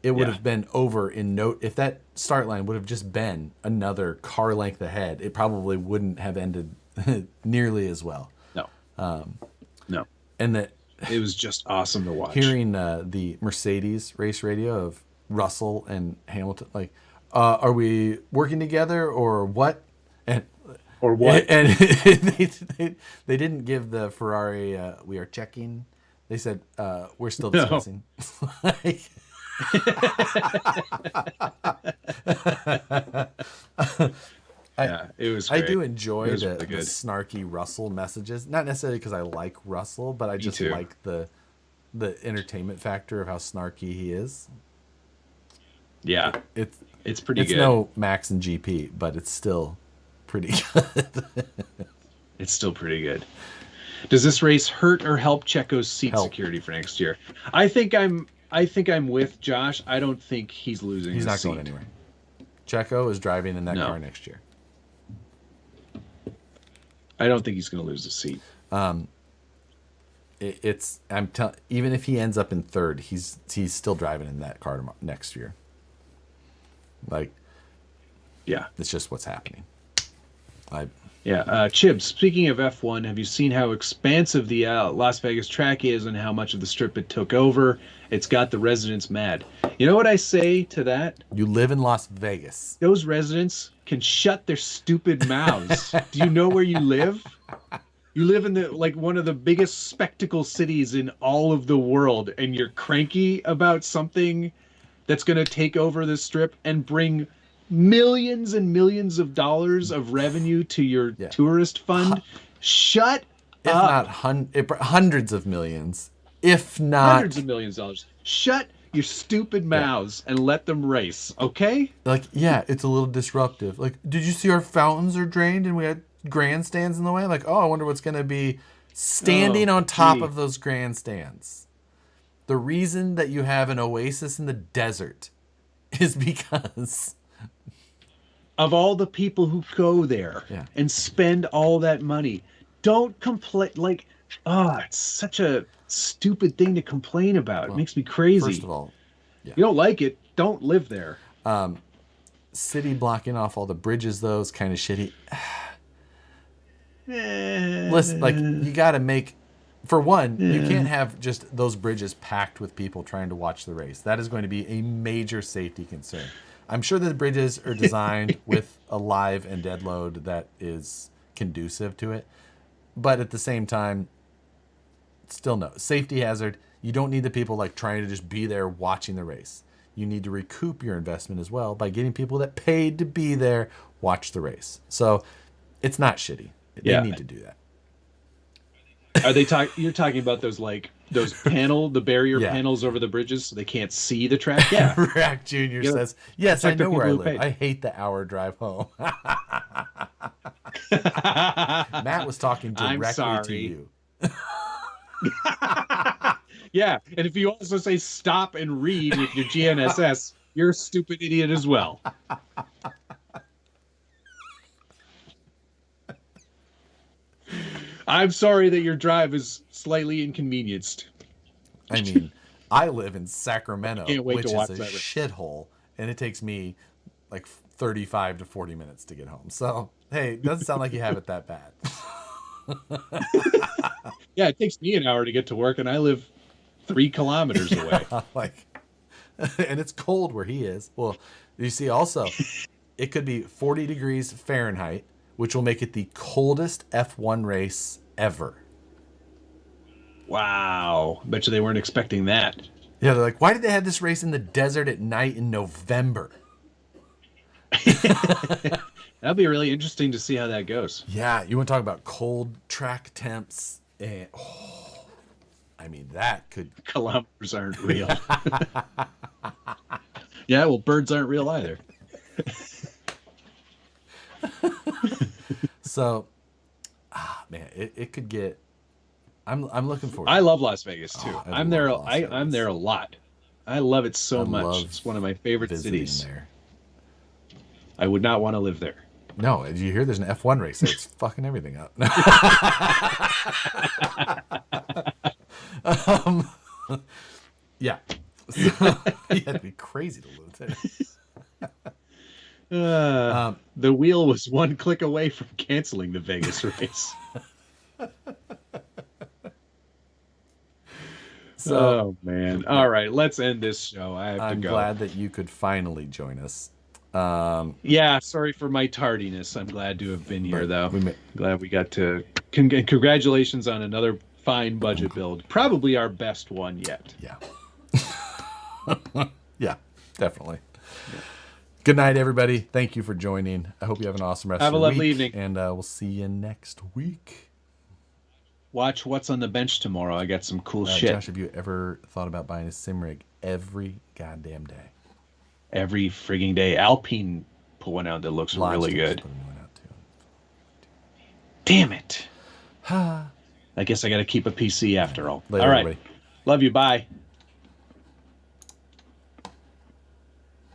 it would have been over in if that start line would have just been another car length ahead, it probably wouldn't have ended nearly as well. No. No. And it was just awesome to watch. Hearing the Mercedes race radio of Russell and Hamilton, like, are we working together or what? And they didn't give the Ferrari we are checking. They said we're still discussing. It was great. I do enjoy really the snarky Russell messages. Not necessarily because I like Russell, but I just like the entertainment factor of how snarky he is. Yeah, it's pretty good. It's no Max and GP, but it's still pretty good. It's still pretty good. Does this race hurt or help Checo's seat security for next year? I think I'm with Josh. I don't think he's losing. He's not seat. going anywhere. Checo is driving in that car next year. I don't think he's going to lose the seat. Even if he ends up in third, he's still driving in that car next year. Like, yeah, it's just what's happening. Chib, speaking of F1, have you seen how expansive the Las Vegas track is and how much of the strip it took over? It's got the residents mad. You know what I say to that? You live in Las Vegas. Those residents can shut their stupid mouths. Do you know where you live? You live in one of the biggest spectacle cities in all of the world, and you're cranky about something that's going to take over the strip and bring millions and millions of dollars of revenue to your tourist fund. Shut up. If not hundreds of millions, if not hundreds of millions of dollars. Shut your stupid mouths and let them race, okay? Like, it's a little disruptive. Like, did you see our fountains are drained and we had grandstands in the way? Like, I wonder what's going to be standing on top of those grandstands. The reason that you have an oasis in the desert is because of all the people who go there and spend all that money. Don't complain. Like, it's such a stupid thing to complain about. It makes me crazy. First of all, you don't like it, don't live there. City blocking off all the bridges, though, is kind of shitty. Listen, like, you got to make... For one, you can't have just those bridges packed with people trying to watch the race. That is going to be a major safety concern. I'm sure that the bridges are designed with a live and dead load that is conducive to it. But at the same time, still no. Safety hazard. You don't need the people like trying to just be there watching the race. You need to recoup your investment as well by getting people that paid to be there watch the race. So It's not shitty. They Yeah. need to do that. Are they you're talking about those the barrier Yeah. panels over the bridges so they can't see the track? Yeah. Rack Jr. You know, says, yes, I protect the know where I people who live. paid. I hate the hour drive home. Matt was talking I'm directly to sorry. you. Yeah, and if you also say stop and read with your GNSS, you're a stupid idiot as well. I'm sorry that your drive is slightly inconvenienced. I mean, I live in Sacramento, Can't wait which to is watch a that. shithole, and it takes me like 35 to 40 minutes to get home. So, hey, it doesn't sound like you have it that bad. Yeah, it takes me an hour to get to work, and I live 3 kilometers away. Like, and it's cold where he is. Well, you see, also, it could be 40 degrees Fahrenheit, which will make it the coldest F1 race ever. Wow. Bet you they weren't expecting that. Yeah, they're like, why did they have this race in the desert at night in November? That'll be really interesting to see how that goes. Yeah, you want to talk about cold track temps? And, I mean, that could... Kilometers aren't real. Yeah, well, birds aren't real either. So, man, it could get... I'm looking forward. I love Las Vegas too. Oh, I'm there. love Las Vegas. I'm there a lot. I love it so I much. love It's one of my favorite visiting cities. there. I would not want to live there. No, did you hear there's an F1 race there? It's fucking everything up. Yeah. So, it'd be crazy to live there. The wheel was one click away from canceling the Vegas race. So, Oh man! All right, let's end this show. I have I'm to go. glad that you could finally join us. Yeah, sorry for my tardiness. I'm glad to have been here, though. we may- Glad we got to. Congratulations on another fine budget build. Probably our best one yet. Yeah. Yeah, definitely. Good night, everybody. Thank you for joining. I hope you have an awesome rest Have of a your lovely week, evening. and we'll see you next week. Watch What's on the Bench tomorrow. I got some cool shit. Josh, have you ever thought about buying a sim rig every goddamn day? Every frigging day. Alpine put one out that looks really Logitech's good. putting one out too. Damn it. I guess I got to keep a PC after all. Later, All right. everybody. Love you. Bye.